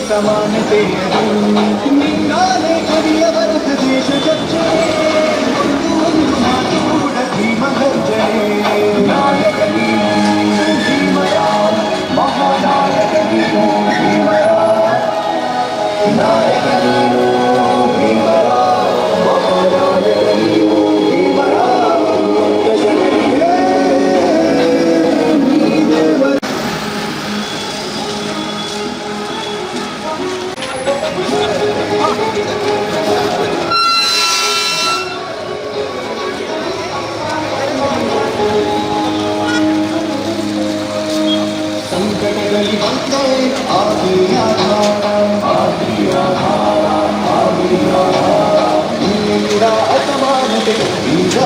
ಸಮಾನತೆಯದು ನಿನ್ನಾಲೆ ಕವಿಯವರ ದೇಶ ಚರ್ಚೆ ಒಂದು ಮಾತೂಡ ಭೀಮಗರ್ಜನೆ ನಾಯಕ ನೀನು ಭೀಮರ ಮಹಾನಾಯಕ ನೀನು ಭೀಮರ ನಾಯಕ ನೀನು ಭೀಮರ ಮಹಾನಾಯಕ ನೀನು ಭೀಮರ ಸಂಕಟದಲ್ಲಿ ಬಂದೆ ನಿನ್ನಿಂದ ಅಸಮಾನತೆ ಈಗ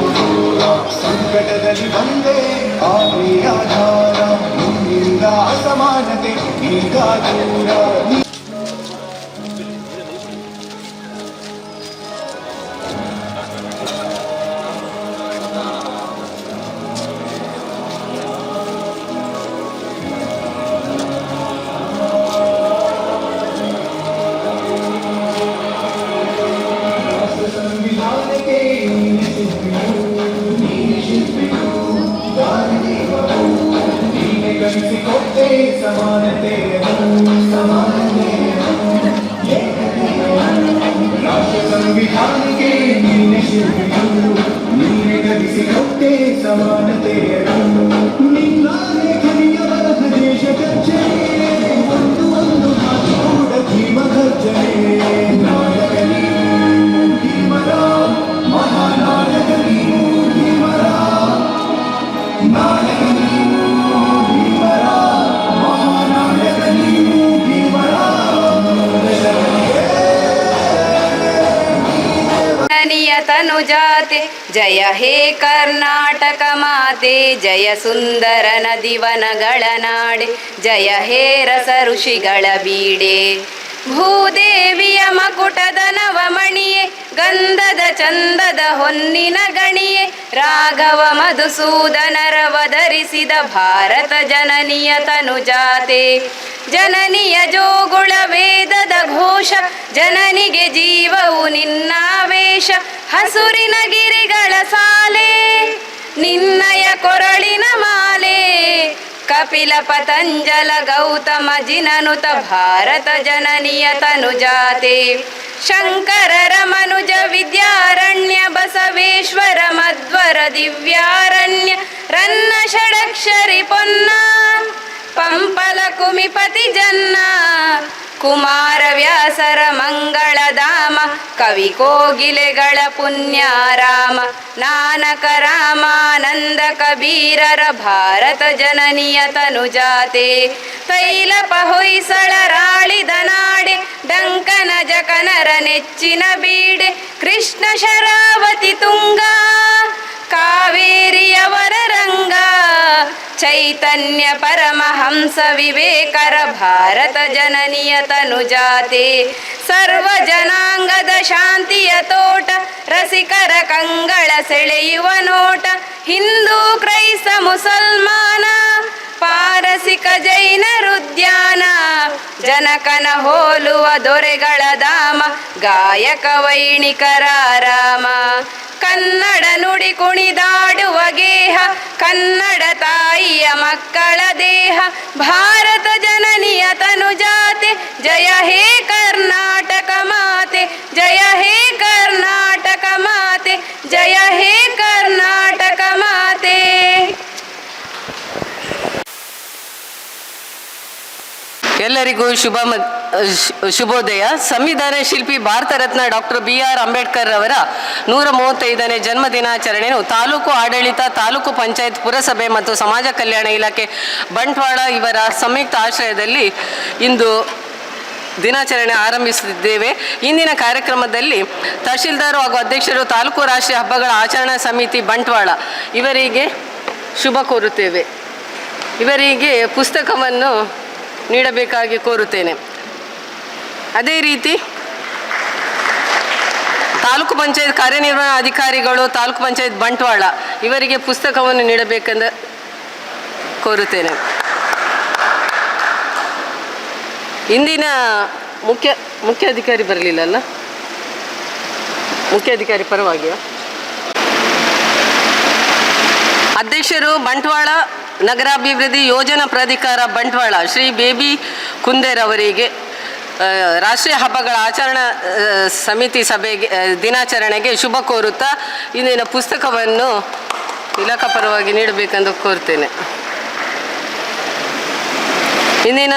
ದೂರ ಸಂಕಟದಲ್ಲಿ ಬಂದೆ ಆಧಾರ ನಿನ್ನಿಂದ ಅಸಮಾನತೆ ಈಗ ದೂರ ಕಲಿಸಿಕೊಟ್ಟೆ ಸಮಾನತೆ ರಾಷ್ಟ್ರ ಸಂವಿಧಾನಕ್ಕೆ ನೀನೆ ಶಿಲ್ಪಿಯು ನೀನೆ ಕಲಿಸಿಕೊಟ್ಟೆ ಸಮಾನತೆಯನ್ನು ನಿನ್ನಾಲೆ ಕಲಿಯವರ ದೇಶ ಚರ್ಚೆ ಒಂದು ಮಾತು ಕೂಡ ಭೀಮಗರ್ಜನೆ ನಾಯಕ ನೀನು ಭೀಮರ ಮಹಾನಾಯಕ ನೀನು ಭೀಮರ ನಾಯಕ ತನುಜಾತೆ ಜಯ ಹೇ ಕರ್ನಾಟಕ ಮಾತೆ ಜಯ ಸುಂದರ ನದಿವನಗಳ ನಾಡೆ ಜಯ ಹೇ ರಸ ಋಷಿಗಳ ಬೀಡೆ ಭೂದೇವಿಯ ಮಕುಟದ ನವಮಣಿಯೇ ಗಂಧದ ಚಂದದ ಹೊನ್ನಿನ ಗಣಿಯೇ ರಾಘವ ಮಧುಸೂದನರವಧರಿಸಿದ ಭಾರತ ಜನನಿಯ ತನುಜಾತೆ ಜನನಿಯ ಜೋಗುಳ ವೇದದ ಘೋಷ ಜನನಿಗೆ ಜೀವವು ನಿನ್ನಾವೇಶ ಹಸುರಿನ ಗಿರಿಗಳ ಸಾಲೆ ನಿನ್ನಯ ಕೊರಳಿನ ಮಾಲೆ ಕಪಿಲ ಪತಂಜಲ ಗೌತಮ ಜಿನನುತ ಭಾರತ ಜನನಿಯ ತನುಜಾತೆ ಶಂಕರರ ಮನುಜ ವಿದ್ಯಾರಣ್ಯ ಬಸವೇಶ್ವರ ಮಧ್ವರ ದಿವ್ಯಾರಣ್ಯ ರನ್ನ ಷಡಕ್ಷರಿ ಪೊನ್ನ ಪಂಪಲ ಕುಮಿಪತಿ ಜನ್ನ ಕುಮಾರ ವ್ಯಾಸರ ಮಂಗಳಧಾಮ ಕವಿ ಕೋಗಿಲೆಗಳ ಪುಣ್ಯಾರಾಮ ನಾನಕ ರಾಮಾನಂದ ಕಬೀರರ ಭಾರತ ಜನನಿಯ ತನುಜಾತೆ ತೈಲಪ ಹೊಯ್ಸಳ ರಾಳಿದ ನಾಡೆ ಡಂಕನ ಜಕನರ ನೆಚ್ಚಿನ ಬೀಡೆ ಕೃಷ್ಣ ಶರಾವತಿ ತುಂಗ ಕಾವೇರಿಯವರ ರಂಗ ಚೈತನ್ಯ ಪರಮಹಂಸ ವಿವೇಕರ ಭಾರತ ಜನನಿಯ ತನುಜಾತೆ ಸರ್ವ ಜನಾಂಗದ ಶಾಂತಿಯ ತೋಟ ರಸಿಕರ ಕಂಗಳ ಸೆಳೆಯುವ ನೋಟ ಹಿಂದೂ ಕ್ರೈಸ್ತ ಮುಸಲ್ಮಾನ ಪಾರಸಿಕ ಜೈನರುದ್ಯಾನ ಜನಕನ ಹೋಲುವ ದೊರೆಗಳ ಧಾಮ ಗಾಯಕ ವೈಣಿಕರ ರಾಮ ಕನ್ನಡ ನುಡಿ ಕುಣಿದಾಡುವ ಗೇಹ ಕನ್ನಡ ತಾಯಿಯ ಮಕ್ಕಳ ದೇಹ ಭಾರತ ಜನನಿಯ ತನುಜಾತೆ ಜಯ ಹೇ ಕರ್ನಾಟಕ ಮಾತೆ ಜಯ ಹೇ ಕರ್ನಾಟಕ ಮಾತೆ ಜಯ ಹೇ ಕರ್ನಾಟಕ ಮಾತೆ. ಎಲ್ಲರಿಗೂ ಶುಭೋದಯ. ಸಂವಿಧಾನ ಶಿಲ್ಪಿ ಭಾರತ ರತ್ನ ಡಾಕ್ಟರ್ BR ಅಂಬೇಡ್ಕರ್ ಅವರ 135ನೇ ಜನ್ಮ ದಿನಾಚರಣೆಯನ್ನು ತಾಲೂಕು ಆಡಳಿತ, ತಾಲೂಕು ಪಂಚಾಯತ್, ಪುರಸಭೆ ಮತ್ತು ಸಮಾಜ ಕಲ್ಯಾಣ ಇಲಾಖೆ ಬಂಟ್ವಾಳ ಇವರ ಸಂಯುಕ್ತ ಆಶ್ರಯದಲ್ಲಿ ಇಂದು ದಿನಾಚರಣೆ ಆರಂಭಿಸುತ್ತಿದ್ದೇವೆ. ಇಂದಿನ ಕಾರ್ಯಕ್ರಮದಲ್ಲಿ ತಹಶೀಲ್ದಾರ್ ಹಾಗೂ ಅಧ್ಯಕ್ಷರು ತಾಲೂಕು ರಾಷ್ಟ್ರೀಯ ಹಬ್ಬಗಳ ಆಚರಣಾ ಸಮಿತಿ ಬಂಟ್ವಾಳ ಇವರಿಗೆ ಶುಭ ಕೋರುತ್ತೇವೆ. ಇವರಿಗೆ ಪುಸ್ತಕವನ್ನು ನೀಡಬೇಕಾಗಿ ಕೋರುತ್ತೇನೆ. ಅದೇ ರೀತಿ ತಾಲೂಕು ಪಂಚಾಯತ್ ಕಾರ್ಯನಿರ್ವಹಣಾ ಅಧಿಕಾರಿಗಳು, ತಾಲೂಕು ಪಂಚಾಯತ್ ಬಂಟ್ವಾಳ ಇವರಿಗೆ ಪುಸ್ತಕವನ್ನು ನೀಡಬೇಕೆಂದು ಕೋರುತ್ತೇನೆ. ಇಂದಿನ ಮುಖ್ಯಾಧಿಕಾರಿ ಬರಲಿಲ್ಲಲ್ಲ, ಮುಖ್ಯಾಧಿಕಾರಿ ಪರವಾಗಿಯಾ? ಅಧ್ಯಕ್ಷರು ಬಂಟ್ವಾಳ ನಗರಾಭಿವೃದ್ಧಿ ಯೋಜನಾ ಪ್ರಾಧಿಕಾರ ಬಂಟ್ವಾಳ ಶ್ರೀ ಬೇಬಿ ಕುಂದೇರ್ ಅವರಿಗೆ ರಾಷ್ಟ್ರೀಯ ಹಬ್ಬಗಳ ಆಚರಣಾ ಸಮಿತಿ ಸಭೆಗೆ ದಿನಾಚರಣೆಗೆ ಶುಭ ಕೋರುತ್ತಾ ಇಂದಿನ ಪುಸ್ತಕವನ್ನು ಇಲಾಖಾ ಪರವಾಗಿ ನೀಡಬೇಕೆಂದು ಕೋರ್ತೇನೆ. ಇಂದಿನ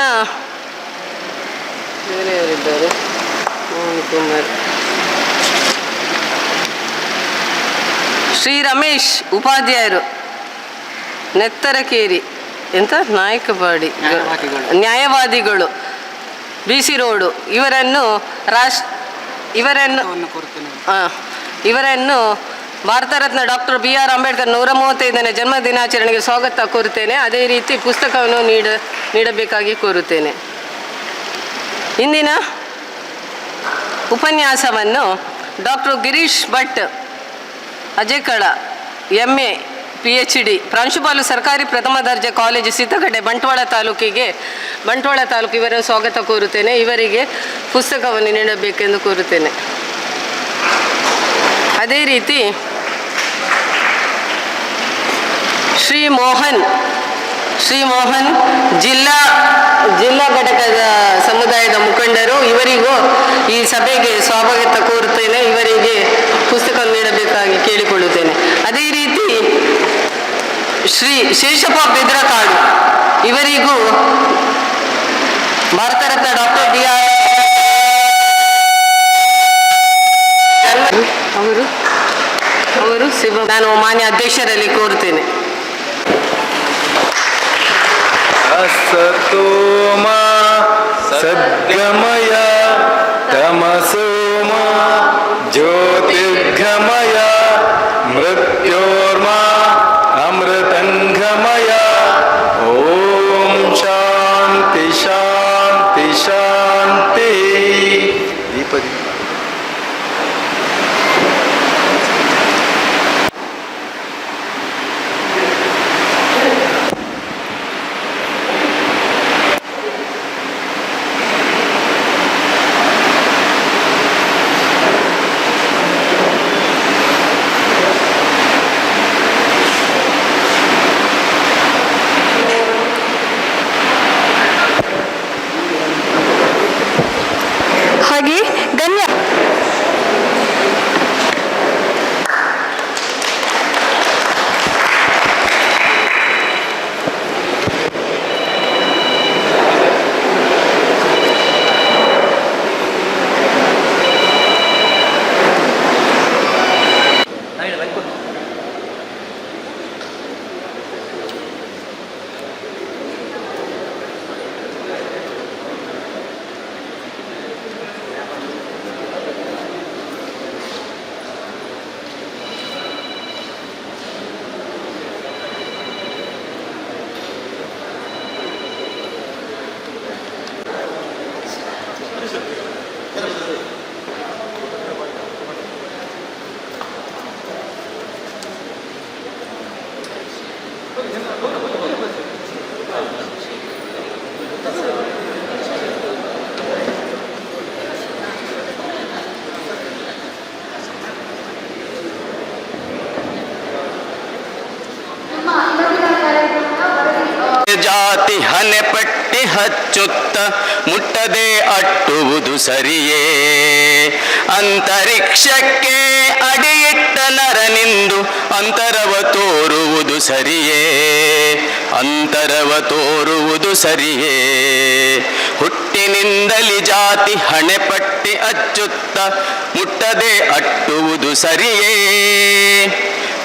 ಬೇರೆಯವರಿದ್ದಾರೆ, ಮೋಹನ್ ಕುಮಾರ್, ಶ್ರೀ ರಮೇಶ್ ಉಪಾಧ್ಯಾಯರು, ನೆತ್ತರಕೇರಿ ಎಂತ ನಾಯಕವಾಡಿ ನ್ಯಾಯವಾದಿಗಳು, BC ರೋಡು, ಇವರನ್ನು ಭಾರತ ರತ್ನ ಡಾಕ್ಟರ್ BR ಅಂಬೇಡ್ಕರ್ 135ನೇ ಜನ್ಮ ದಿನಾಚರಣೆಗೆ ಸ್ವಾಗತ ಕೋರುತ್ತೇನೆ. ಅದೇ ರೀತಿ ಪುಸ್ತಕವನ್ನು ನೀಡಬೇಕಾಗಿ ಕೋರುತ್ತೇನೆ. ಇಂದಿನ ಉಪನ್ಯಾಸವನ್ನು doctor Girish Bhat Ajekala MA PhD ಪ್ರಾಂಶುಪಾಲರು ಸರ್ಕಾರಿ ಪ್ರಥಮ ದರ್ಜೆ ಕಾಲೇಜು ಸಿದ್ದಗಟ್ಟೆ ಬಂಟ್ವಾಳ ತಾಲೂಕು ಇವರನ್ನು ಸ್ವಾಗತ ಕೋರುತ್ತೇನೆ. ಇವರಿಗೆ ಪುಸ್ತಕವನ್ನು ನೀಡಬೇಕೆಂದು ಕೋರುತ್ತೇನೆ. ಅದೇ ರೀತಿ ಶ್ರೀ ಮೋಹನ್ ಜಿಲ್ಲಾ ಘಟಕದ ಸಮುದಾಯದ ಮುಖಂಡರು, ಇವರಿಗೂ ಈ ಸಭೆಗೆ ಸ್ವಾಗತ ಕೋರುತ್ತೇನೆ. ಇವರಿಗೆ ಪುಸ್ತಕ ನೀಡಬೇಕಾಗಿ ಕೇಳಿಕೊಳ್ಳುತ್ತೇನೆ. ಅದೇ ರೀತಿ ಶ್ರೀ ಶೇಷಪ್ಪ ಬೆದ್ರಕಾಡು, ಇವರಿಗೂ ಭಾರತ ರತ್ನ ಡಾಕ್ಟರ್ BR ಅವರು ನಾನು ಮಾನ್ಯ ಅಧ್ಯಕ್ಷರಲ್ಲಿ ಕೋರುತ್ತೇನೆ. ಅಸತೋಮ ಸದ್ಗಮಯ ತಮಸೋಮ ಜ್ಯೋತಿರ್ಗಮಯ ಮೃತ್ಯೋರ್ಮ ಅಮೃತಂಗಮಯ. ಓಂ ಶಾಂತಿ ಶಾಂತಿ ಶಾಂತಿ. ಹಾಗೆ ಗಣ್ಯ ಜಾತಿ ಹನೆ ಪಟ್ಟಿ ಹಚ್ಚುತ್ತ ಮುಟ್ಟದೆ ಅಟ್ಟುವುದು ಸರಿಯೇ. ಅಂತರಿಕ್ಷಕ್ಕೆ ಅಡಿಯಿಟ್ಟ ನರನಿಂದು ಅಂತರವ ತೋರುವುದು ಸರಿಯೇ. ಹುಟ್ಟಿನಿಂದಲಿ ಜಾತಿ ಹಣೆ ಪಟ್ಟಿ ಅಚ್ಚುತ್ತ ಮುಟ್ಟದೆ ಅಟ್ಟುವುದು ಸರಿಯೇ.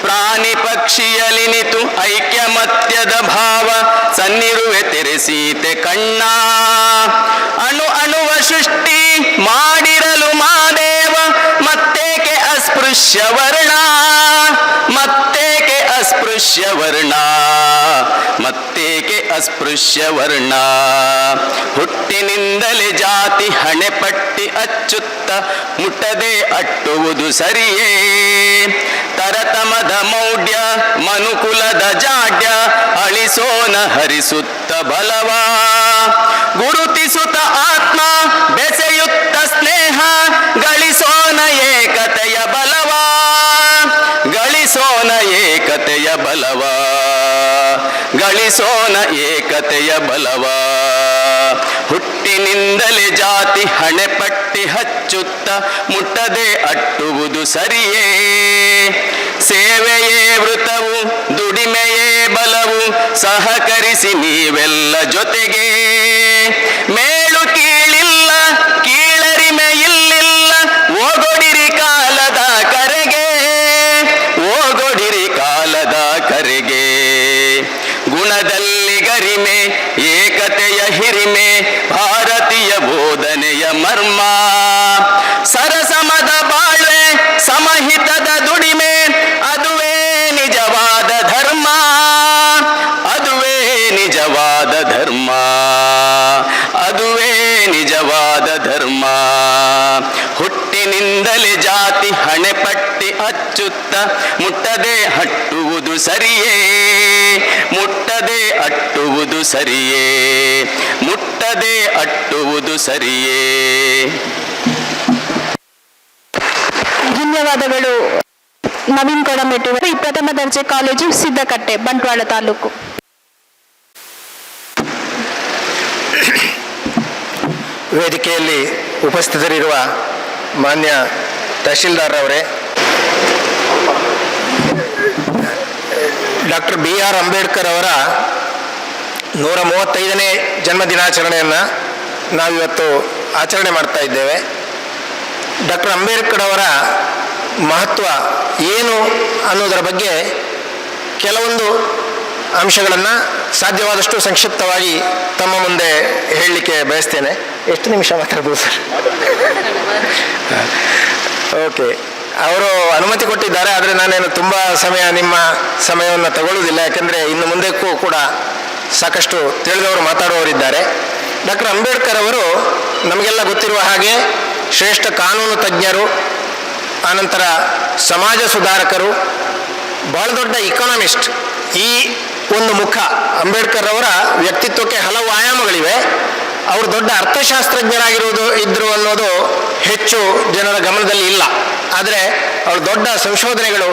ಪ್ರಾಣಿ ಪಕ್ಷಿಯಲಿನಿತು ಐಕ್ಯಮತ್ಯದ ಭಾವ ಸನ್ನಿರುವೆ ತೆರೆಸೀತೆ ಕಣ್ಣ. ಅಣುವ ಸೃಷ್ಟಿ ಮಾಡಿರಲು ಮಾದೇವ ಮತ್ತೇಕೆ ಅಸ್ಪೃಶ್ಯ ವರ್ಣ. ಹುಟ್ಟಿನಿಂದಲೇ ಜಾತಿ ಹಣೆ ಪಟ್ಟಿ ಅಚ್ಚುತ್ತ ಮುಟ್ಟದೆ ಅಟ್ಟುವುದು ಸರಿಯೇ. ತರತಮದ ಮೌಢ್ಯ ಮನುಕುಲದ ಜಾಡ್ಯ ಗಳಿಸೋನ ಹರಿಸುತ್ತ ಬಲವ, ಗುರುತಿಸುತ್ತ ಆತ್ಮ ಬೆಸೆಯುತ್ತ ಸ್ನೇಹ, ಗಳಿಸೋನ ಏಕತೆಯ ಬಲವ, ಗಳಿಸೋನ ಏಕತೆಯ ಬಲವ, ಗಳಿಸೋನ ಏಕತೆಯ ಬಲವ. ಹುಟ್ಟಿನಿಂದಲೇ ಜಾತಿ ಹಣೆಪಟ್ಟಿ ಹಚ್ಚುತ್ತ ಮುಟ್ಟದೆ ಅಟ್ಟುವುದು ಸರಿಯೇ, ಸೇವೆಯೇ ವೃತವು ದುಡಿಮೆಯೇ ಬಲವು, ಸಹಕರಿಸಿ ನೀವೆಲ್ಲ ಜೊತೆಗೆ. ಮೇಲು ಕೀಳಿಲ್ಲ ಕೀಳರಿಮೆ ಇಲ್ಲಿಲ್ಲ, ಓಗೊಡಿರಿ ಕಾಲದ ಕರೆಗೆ, ಓಗೊಡಿರಿ ಕಾಲದ ಕರೆಗೆ. ಗುಣದಲ್ಲಿ ಗರಿಮೆ ಏಕತೆಯ ಹಿರಿಮೆ, ಭಾರತೀಯ ಬೋಧನೆಯ ಮರ್ಮ, ಸರಸಮದ ಬಾಳ್ವೆ ಸಮಹಿತದ ದುಡಿಮೆ, ಅದುವೇ ನಿಜವಾದ ಧರ್ಮ, ಅದುವೇ ನಿಜವಾದ ಧರ್ಮ, ಅದುವೇ ನಿಜವಾದ ಧರ್ಮ. ಹುಟ್ಟಿನಿಂದಲೇ ಜಾತಿ ಹಣೆಪಟ್ಟಿ ಅಚ್ಚುತ್ತ ಮುಟ್ಟದೆ ಹಟ್ಟುವುದು ಸರಿಯೇ, ಮುಟ್ಟದೆ ಅಟ್ಟುವುದು ಸರಿಯೇ, ಮುಟ್ಟದೆ ಅಟ್ಟುವುದು ಸರಿಯೇ. ಧನ್ಯವಾದಗಳು ನವೀನ್ ಕೊಡಮೆಟ್ಟು. ಈ ಪ್ರಥಮ ದರ್ಜೆ ಕಾಲೇಜು ಸಿದ್ದಕಟ್ಟೆ, ಬಂಟ್ವಾಳ ತಾಲೂಕು. ವೇದಿಕೆಯಲ್ಲಿ ಉಪಸ್ಥಿತರಿರುವ ಮಾನ್ಯ ತಹಶೀಲ್ದಾರ್ ಅವರೇ, ಡಾಕ್ಟರ್ BR ಅಂಬೇಡ್ಕರ್ ಅವರ 135ನೇ ಜನ್ಮದಿನಾಚರಣೆಯನ್ನು ನಾವಿವತ್ತು ಆಚರಣೆ ಮಾಡ್ತಾ ಇದ್ದೇವೆ. ಡಾಕ್ಟರ್ ಅಂಬೇಡ್ಕರ್ ಅವರ ಮಹತ್ವ ಏನು ಅನ್ನೋದರ ಬಗ್ಗೆ ಕೆಲವೊಂದು ಅಂಶಗಳನ್ನು ಸಾಧ್ಯವಾದಷ್ಟು ಸಂಕ್ಷಿಪ್ತವಾಗಿ ತಮ್ಮ ಮುಂದೆ ಹೇಳಲಿಕ್ಕೆ ಬಯಸ್ತೇನೆ. ಎಷ್ಟು ನಿಮಿಷ ಮಾತಾಡ್ಬೋದು ಸರ್? ಓಕೆ, ಅವರು ಅನುಮತಿ ಕೊಟ್ಟಿದ್ದಾರೆ, ಆದರೆ ನಾನೇನು ತುಂಬ ಸಮಯ ನಿಮ್ಮ ಸಮಯವನ್ನು ತಗೊಳ್ಳುವುದಿಲ್ಲ, ಯಾಕೆಂದರೆ ಇನ್ನು ಮುಂದಕ್ಕೂ ಕೂಡ ಸಾಕಷ್ಟು ತಿಳಿದವರು ಮಾತಾಡುವವರಿದ್ದಾರೆ. ಡಾಕ್ಟರ್ ಅಂಬೇಡ್ಕರ್ ಅವರು ನಮಗೆಲ್ಲ ಗೊತ್ತಿರುವ ಹಾಗೆ ಶ್ರೇಷ್ಠ ಕಾನೂನು ತಜ್ಞರು, ಆನಂತರ ಸಮಾಜ ಸುಧಾರಕರು, ಬಹಳ ದೊಡ್ಡ ಇಕಾನಮಿಸ್ಟ್. ಈ ಒಂದು ಮುಖ ಅಂಬೇಡ್ಕರ್ ಅವರ ವ್ಯಕ್ತಿತ್ವಕ್ಕೆ ಹಲವು ಆಯಾಮಗಳಿವೆ. ಅವರು ದೊಡ್ಡ ಅರ್ಥಶಾಸ್ತ್ರಜ್ಞರಾಗಿರುವುದು ಇದ್ದರು ಅನ್ನೋದು ಹೆಚ್ಚು ಜನರ ಗಮನದಲ್ಲಿ ಇಲ್ಲ, ಆದರೆ ಅವರು ದೊಡ್ಡ ಸಂಶೋಧನೆಗಳು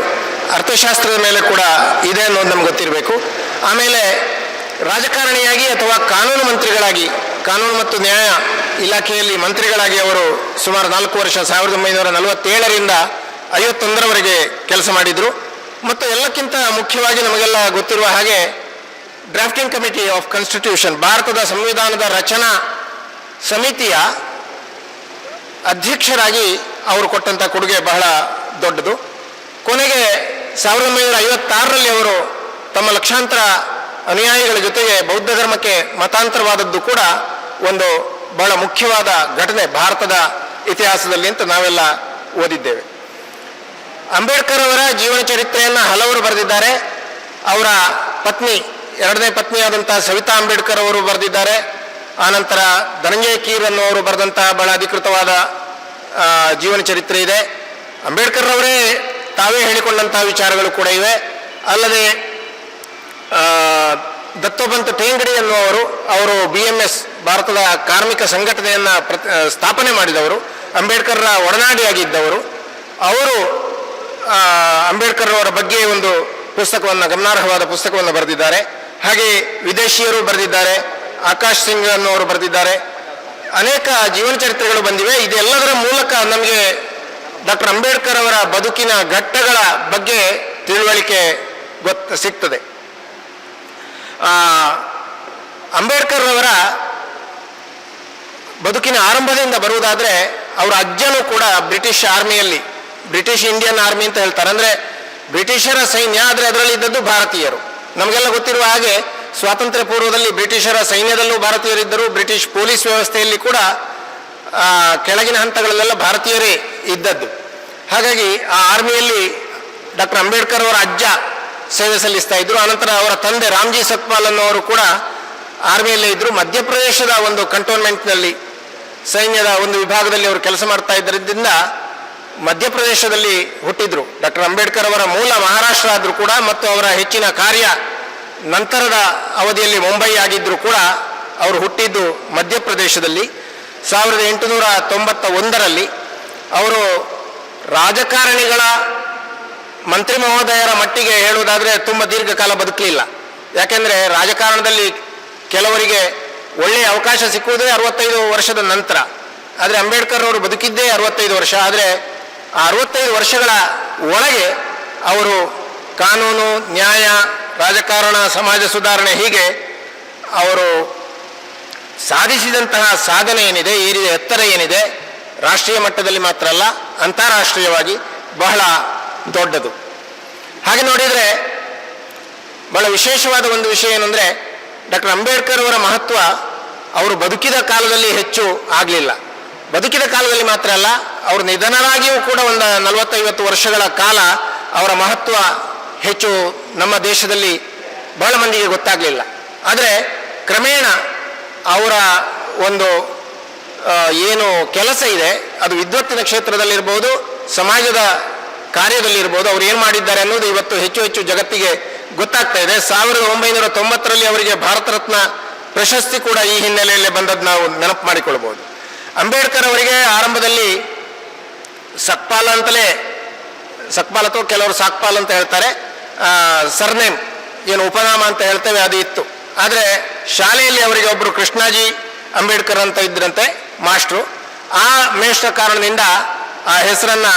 ಅರ್ಥಶಾಸ್ತ್ರದ ಮೇಲೆ ಕೂಡ ಇದೆ ಅನ್ನೋದು ನಮ್ಗೆ ಗೊತ್ತಿರಬೇಕು. ಆಮೇಲೆ ರಾಜಕಾರಣಿಯಾಗಿ ಅಥವಾ ಕಾನೂನು ಮಂತ್ರಿಗಳಾಗಿ, ಕಾನೂನು ಮತ್ತು ನ್ಯಾಯ ಇಲಾಖೆಯಲ್ಲಿ ಮಂತ್ರಿಗಳಾಗಿ ಅವರು ಸುಮಾರು 4 ವರ್ಷ 1947ರಿಂದ 51ರವರೆಗೆ ಕೆಲಸ ಮಾಡಿದರು. ಮತ್ತು ಎಲ್ಲಕ್ಕಿಂತ ಮುಖ್ಯವಾಗಿ ನಮಗೆಲ್ಲ ಗೊತ್ತಿರುವ ಹಾಗೆ ಡ್ರಾಫ್ಟಿಂಗ್ ಕಮಿಟಿ ಆಫ್ ಕಾನ್ಸ್ಟಿಟ್ಯೂಷನ್, ಭಾರತದ ಸಂವಿಧಾನದ ರಚನಾ ಸಮಿತಿಯ ಅಧ್ಯಕ್ಷರಾಗಿ ಅವರು ಕೊಟ್ಟಂಥ ಕೊಡುಗೆ ಬಹಳ ದೊಡ್ಡದು. ಕೊನೆಗೆ 1956ರಲ್ಲಿ ಅವರು ತಮ್ಮ ಲಕ್ಷಾಂತರ ಅನುಯಾಯಿಗಳ ಜೊತೆಗೆ ಬೌದ್ಧ ಧರ್ಮಕ್ಕೆ ಮತಾಂತರವಾದದ್ದು ಕೂಡ ಒಂದು ಬಹಳ ಮುಖ್ಯವಾದ ಘಟನೆ ಭಾರತದ ಇತಿಹಾಸದಲ್ಲಿ ಅಂತ ನಾವೆಲ್ಲ ಓದಿದ್ದೇವೆ. ಅಂಬೇಡ್ಕರ್ ಅವರ ಜೀವನ ಚರಿತ್ರೆಯನ್ನು ಹಲವರು ಬರೆದಿದ್ದಾರೆ. ಅವರ ಪತ್ನಿ, 2ನೇ ಪತ್ನಿಯಾದಂಥ ಸವಿತಾ ಅಂಬೇಡ್ಕರ್ ಅವರು ಬರೆದಿದ್ದಾರೆ. ಆನಂತರ ಧನಂಜಯ ಕೀರ್ ಅನ್ನುವರು ಬರೆದಂತಹ ಬಹಳ ಅಧಿಕೃತವಾದ ಜೀವನ ಚರಿತ್ರೆ ಇದೆ. ಅಂಬೇಡ್ಕರ್ ಅವರೇ ತಾವೇ ಹೇಳಿಕೊಂಡಂತಹ ವಿಚಾರಗಳು ಕೂಡ ಇವೆ. ಅಲ್ಲದೆ ದತ್ತೋಪಂತ್ ಠೇಂಗಡಿ ಅನ್ನುವರು, ಅವರು BMS ಭಾರತದ ಕಾರ್ಮಿಕ ಸಂಘಟನೆಯನ್ನು ಸ್ಥಾಪನೆ ಮಾಡಿದವರು, ಅಂಬೇಡ್ಕರ್ರ ಒಡನಾಡಿಯಾಗಿದ್ದವರು. ಅವರು ಅಂಬೇಡ್ಕರ್ ಅವರ ಬಗ್ಗೆ ಒಂದು ಪುಸ್ತಕವನ್ನು, ಗಮನಾರ್ಹವಾದ ಪುಸ್ತಕವನ್ನು ಬರೆದಿದ್ದಾರೆ. ಹಾಗೆ ವಿದೇಶಿಯರು ಬರೆದಿದ್ದಾರೆ, ಆಕಾಶ್ ಸಿಂಗ್ ಅನ್ನೋರು ಬರೆದಿದ್ದಾರೆ. ಅನೇಕ ಜೀವನ ಚರಿತ್ರೆಗಳು ಬಂದಿವೆ. ಇದೆಲ್ಲದರ ಮೂಲಕ ನಮಗೆ ಡಾಕ್ಟರ್ ಅಂಬೇಡ್ಕರ್ ಅವರ ಬದುಕಿನ ಘಟ್ಟಗಳ ಬಗ್ಗೆ ತಿಳುವಳಿಕೆ ಸಿಗ್ತದೆ. ಅಂಬೇಡ್ಕರ್ ಅವರ ಬದುಕಿನ ಆರಂಭದಿಂದ ಬರುವುದಾದರೆ, ಅವರ ಅಜ್ಜನೂ ಕೂಡ ಬ್ರಿಟಿಷ್ ಆರ್ಮಿಯಲ್ಲಿ, ಬ್ರಿಟಿಷ್ ಇಂಡಿಯನ್ ಆರ್ಮಿ ಅಂತ ಹೇಳ್ತಾರೆ, ಅಂದರೆ ಬ್ರಿಟಿಷರ ಸೈನ್ಯ, ಆದರೆ ಅದರಲ್ಲಿ ಇದ್ದದ್ದು ಭಾರತೀಯರು. ನಮಗೆಲ್ಲ ಗೊತ್ತಿರುವ ಹಾಗೆ ಸ್ವಾತಂತ್ರ್ಯ ಪೂರ್ವದಲ್ಲಿ ಬ್ರಿಟಿಷರ ಸೈನ್ಯದಲ್ಲೂ ಭಾರತೀಯರಿದ್ದರು, ಬ್ರಿಟಿಷ್ ಪೊಲೀಸ್ ವ್ಯವಸ್ಥೆಯಲ್ಲಿ ಕೂಡ ಕೆಳಗಿನ ಹಂತಗಳಲ್ಲೆಲ್ಲ ಭಾರತೀಯರೇ ಇದ್ದದ್ದು. ಹಾಗಾಗಿ ಆ ಆರ್ಮಿಯಲ್ಲಿ ಡಾಕ್ಟರ್ ಅಂಬೇಡ್ಕರ್ ಅವರ ಅಜ್ಜ ಸೇವೆ ಸಲ್ಲಿಸ್ತಾ ಇದ್ರು. ಆನಂತರ ಅವರ ತಂದೆ ರಾಮ್ಜಿ ಸತ್ಪಾಲ್ ಅನ್ನೋರು ಕೂಡ ಆರ್ಮಿಯಲ್ಲೇ ಇದ್ದರು. ಮಧ್ಯಪ್ರದೇಶದ ಒಂದು ಕಂಟೋನ್ಮೆಂಟ್ನಲ್ಲಿ, ಸೈನ್ಯದ ಒಂದು ವಿಭಾಗದಲ್ಲಿ ಅವರು ಕೆಲಸ ಮಾಡ್ತಾ ಇದ್ದರಿಂದ ಮಧ್ಯಪ್ರದೇಶದಲ್ಲಿ ಹುಟ್ಟಿದ್ರು. ಡಾಕ್ಟರ್ ಅಂಬೇಡ್ಕರ್ ಅವರ ಮೂಲ ಮಹಾರಾಷ್ಟ್ರ ಆದರೂ ಕೂಡ, ಮತ್ತು ಅವರ ಹೆಚ್ಚಿನ ಕಾರ್ಯ ನಂತರದ ಅವಧಿಯಲ್ಲಿ ಮುಂಬೈ ಆಗಿದ್ದರೂ ಕೂಡ ಅವರು ಹುಟ್ಟಿದ್ದು ಮಧ್ಯಪ್ರದೇಶದಲ್ಲಿ. 1891ರಲ್ಲಿ ಅವರು ರಾಜಕಾರಣಿಗಳ ಮಂತ್ರಿ ಮಹೋದಯರ ಮಟ್ಟಿಗೆ ಹೇಳುವುದಾದರೆ ತುಂಬ ದೀರ್ಘಕಾಲ ಬದುಕಲಿಲ್ಲ. ಯಾಕೆಂದರೆ ರಾಜಕಾರಣದಲ್ಲಿ ಕೆಲವರಿಗೆ ಒಳ್ಳೆಯ ಅವಕಾಶ ಸಿಕ್ಕುವುದೇ 65 ವರ್ಷದ ನಂತರ. ಆದರೆ ಅಂಬೇಡ್ಕರ್ ಅವರು ಬದುಕಿದ್ದೇ 65 ವರ್ಷ. ಆದರೆ ಆ 65 ವರ್ಷಗಳ ಒಳಗೆ ಅವರು ಕಾನೂನು, ನ್ಯಾಯ, ರಾಜಕಾರಣ, ಸಮಾಜ ಸುಧಾರಣೆ ಹೀಗೆ ಅವರು ಸಾಧಿಸಿದಂತಹ ಸಾಧನೆ ಏನಿದೆ, ಏರಿದ ಎತ್ತರ ಏನಿದೆ, ರಾಷ್ಟ್ರೀಯ ಮಟ್ಟದಲ್ಲಿ ಮಾತ್ರ ಅಲ್ಲ ಅಂತಾರಾಷ್ಟ್ರೀಯವಾಗಿ ಬಹಳ ದೊಡ್ಡದು. ಹಾಗೆ ನೋಡಿದರೆ ಬಹಳ ವಿಶೇಷವಾದ ಒಂದು ವಿಷಯ ಏನಂದರೆ ಡಾಕ್ಟರ್ ಅಂಬೇಡ್ಕರ್ ಅವರ ಮಹತ್ವ ಅವರು ಬದುಕಿದ ಕಾಲದಲ್ಲಿ ಹೆಚ್ಚು ಆಗಲಿಲ್ಲ. ಬದುಕಿದ ಕಾಲದಲ್ಲಿ ಮಾತ್ರ ಅಲ್ಲ, ಅವರು ನಿಧನರಾಗಿಯೂ ಕೂಡ ಒಂದು 40-50 ವರ್ಷಗಳ ಕಾಲ ಅವರ ಮಹತ್ವ ಹೆಚ್ಚು ನಮ್ಮ ದೇಶದಲ್ಲಿ ಬಹಳ ಮಂದಿಗೆ ಗೊತ್ತಾಗಲಿಲ್ಲ. ಆದರೆ ಕ್ರಮೇಣ ಅವರ ಒಂದು ಏನು ಕೆಲಸ ಇದೆ ಅದು ವಿದ್ವತ್ತಿನ ಕ್ಷೇತ್ರದಲ್ಲಿರ್ಬೋದು, ಸಮಾಜದ ಕಾರ್ಯದಲ್ಲಿರ್ಬೋದು, ಅವ್ರು ಏನು ಮಾಡಿದ್ದಾರೆ ಅನ್ನೋದು ಇವತ್ತು ಹೆಚ್ಚು ಹೆಚ್ಚು ಜಗತ್ತಿಗೆ ಗೊತ್ತಾಗ್ತಾ ಇದೆ. 1990ರಲ್ಲಿ ಅವರಿಗೆ ಭಾರತ ರತ್ನ ಪ್ರಶಸ್ತಿ ಕೂಡ ಈ ಹಿನ್ನೆಲೆಯಲ್ಲಿ ಬಂದದ್ದು ನಾವು ನೆನಪು ಮಾಡಿಕೊಳ್ಬೋದು. ಅಂಬೇಡ್ಕರ್ ಅವರಿಗೆ ಆರಂಭದಲ್ಲಿ ಸಕ್ಪಾಲ್ ಅಂತಲೇ, ಸಕ್ಪಾಲ್ ಅಥವಾ ಕೆಲವರು ಸಾಕ್ಪಾಲ್ ಅಂತ ಹೇಳ್ತಾರೆ, ಸರ್ನೇಮ್ ಏನು ಉಪನಾಮ ಅಂತ ಹೇಳ್ತೇವೆ ಅದು ಇತ್ತು. ಆದರೆ ಶಾಲೆಯಲ್ಲಿ ಅವರಿಗೆ ಒಬ್ಬರು ಕೃಷ್ಣಾಜಿ ಅಂಬೇಡ್ಕರ್ ಅಂತ ಇದ್ರಂತೆ ಮಾಸ್ಟ್ರು. ಆ ಮೇಷ್ಟ್ರ ಕಾರಣದಿಂದ ಆ ಹೆಸರನ್ನು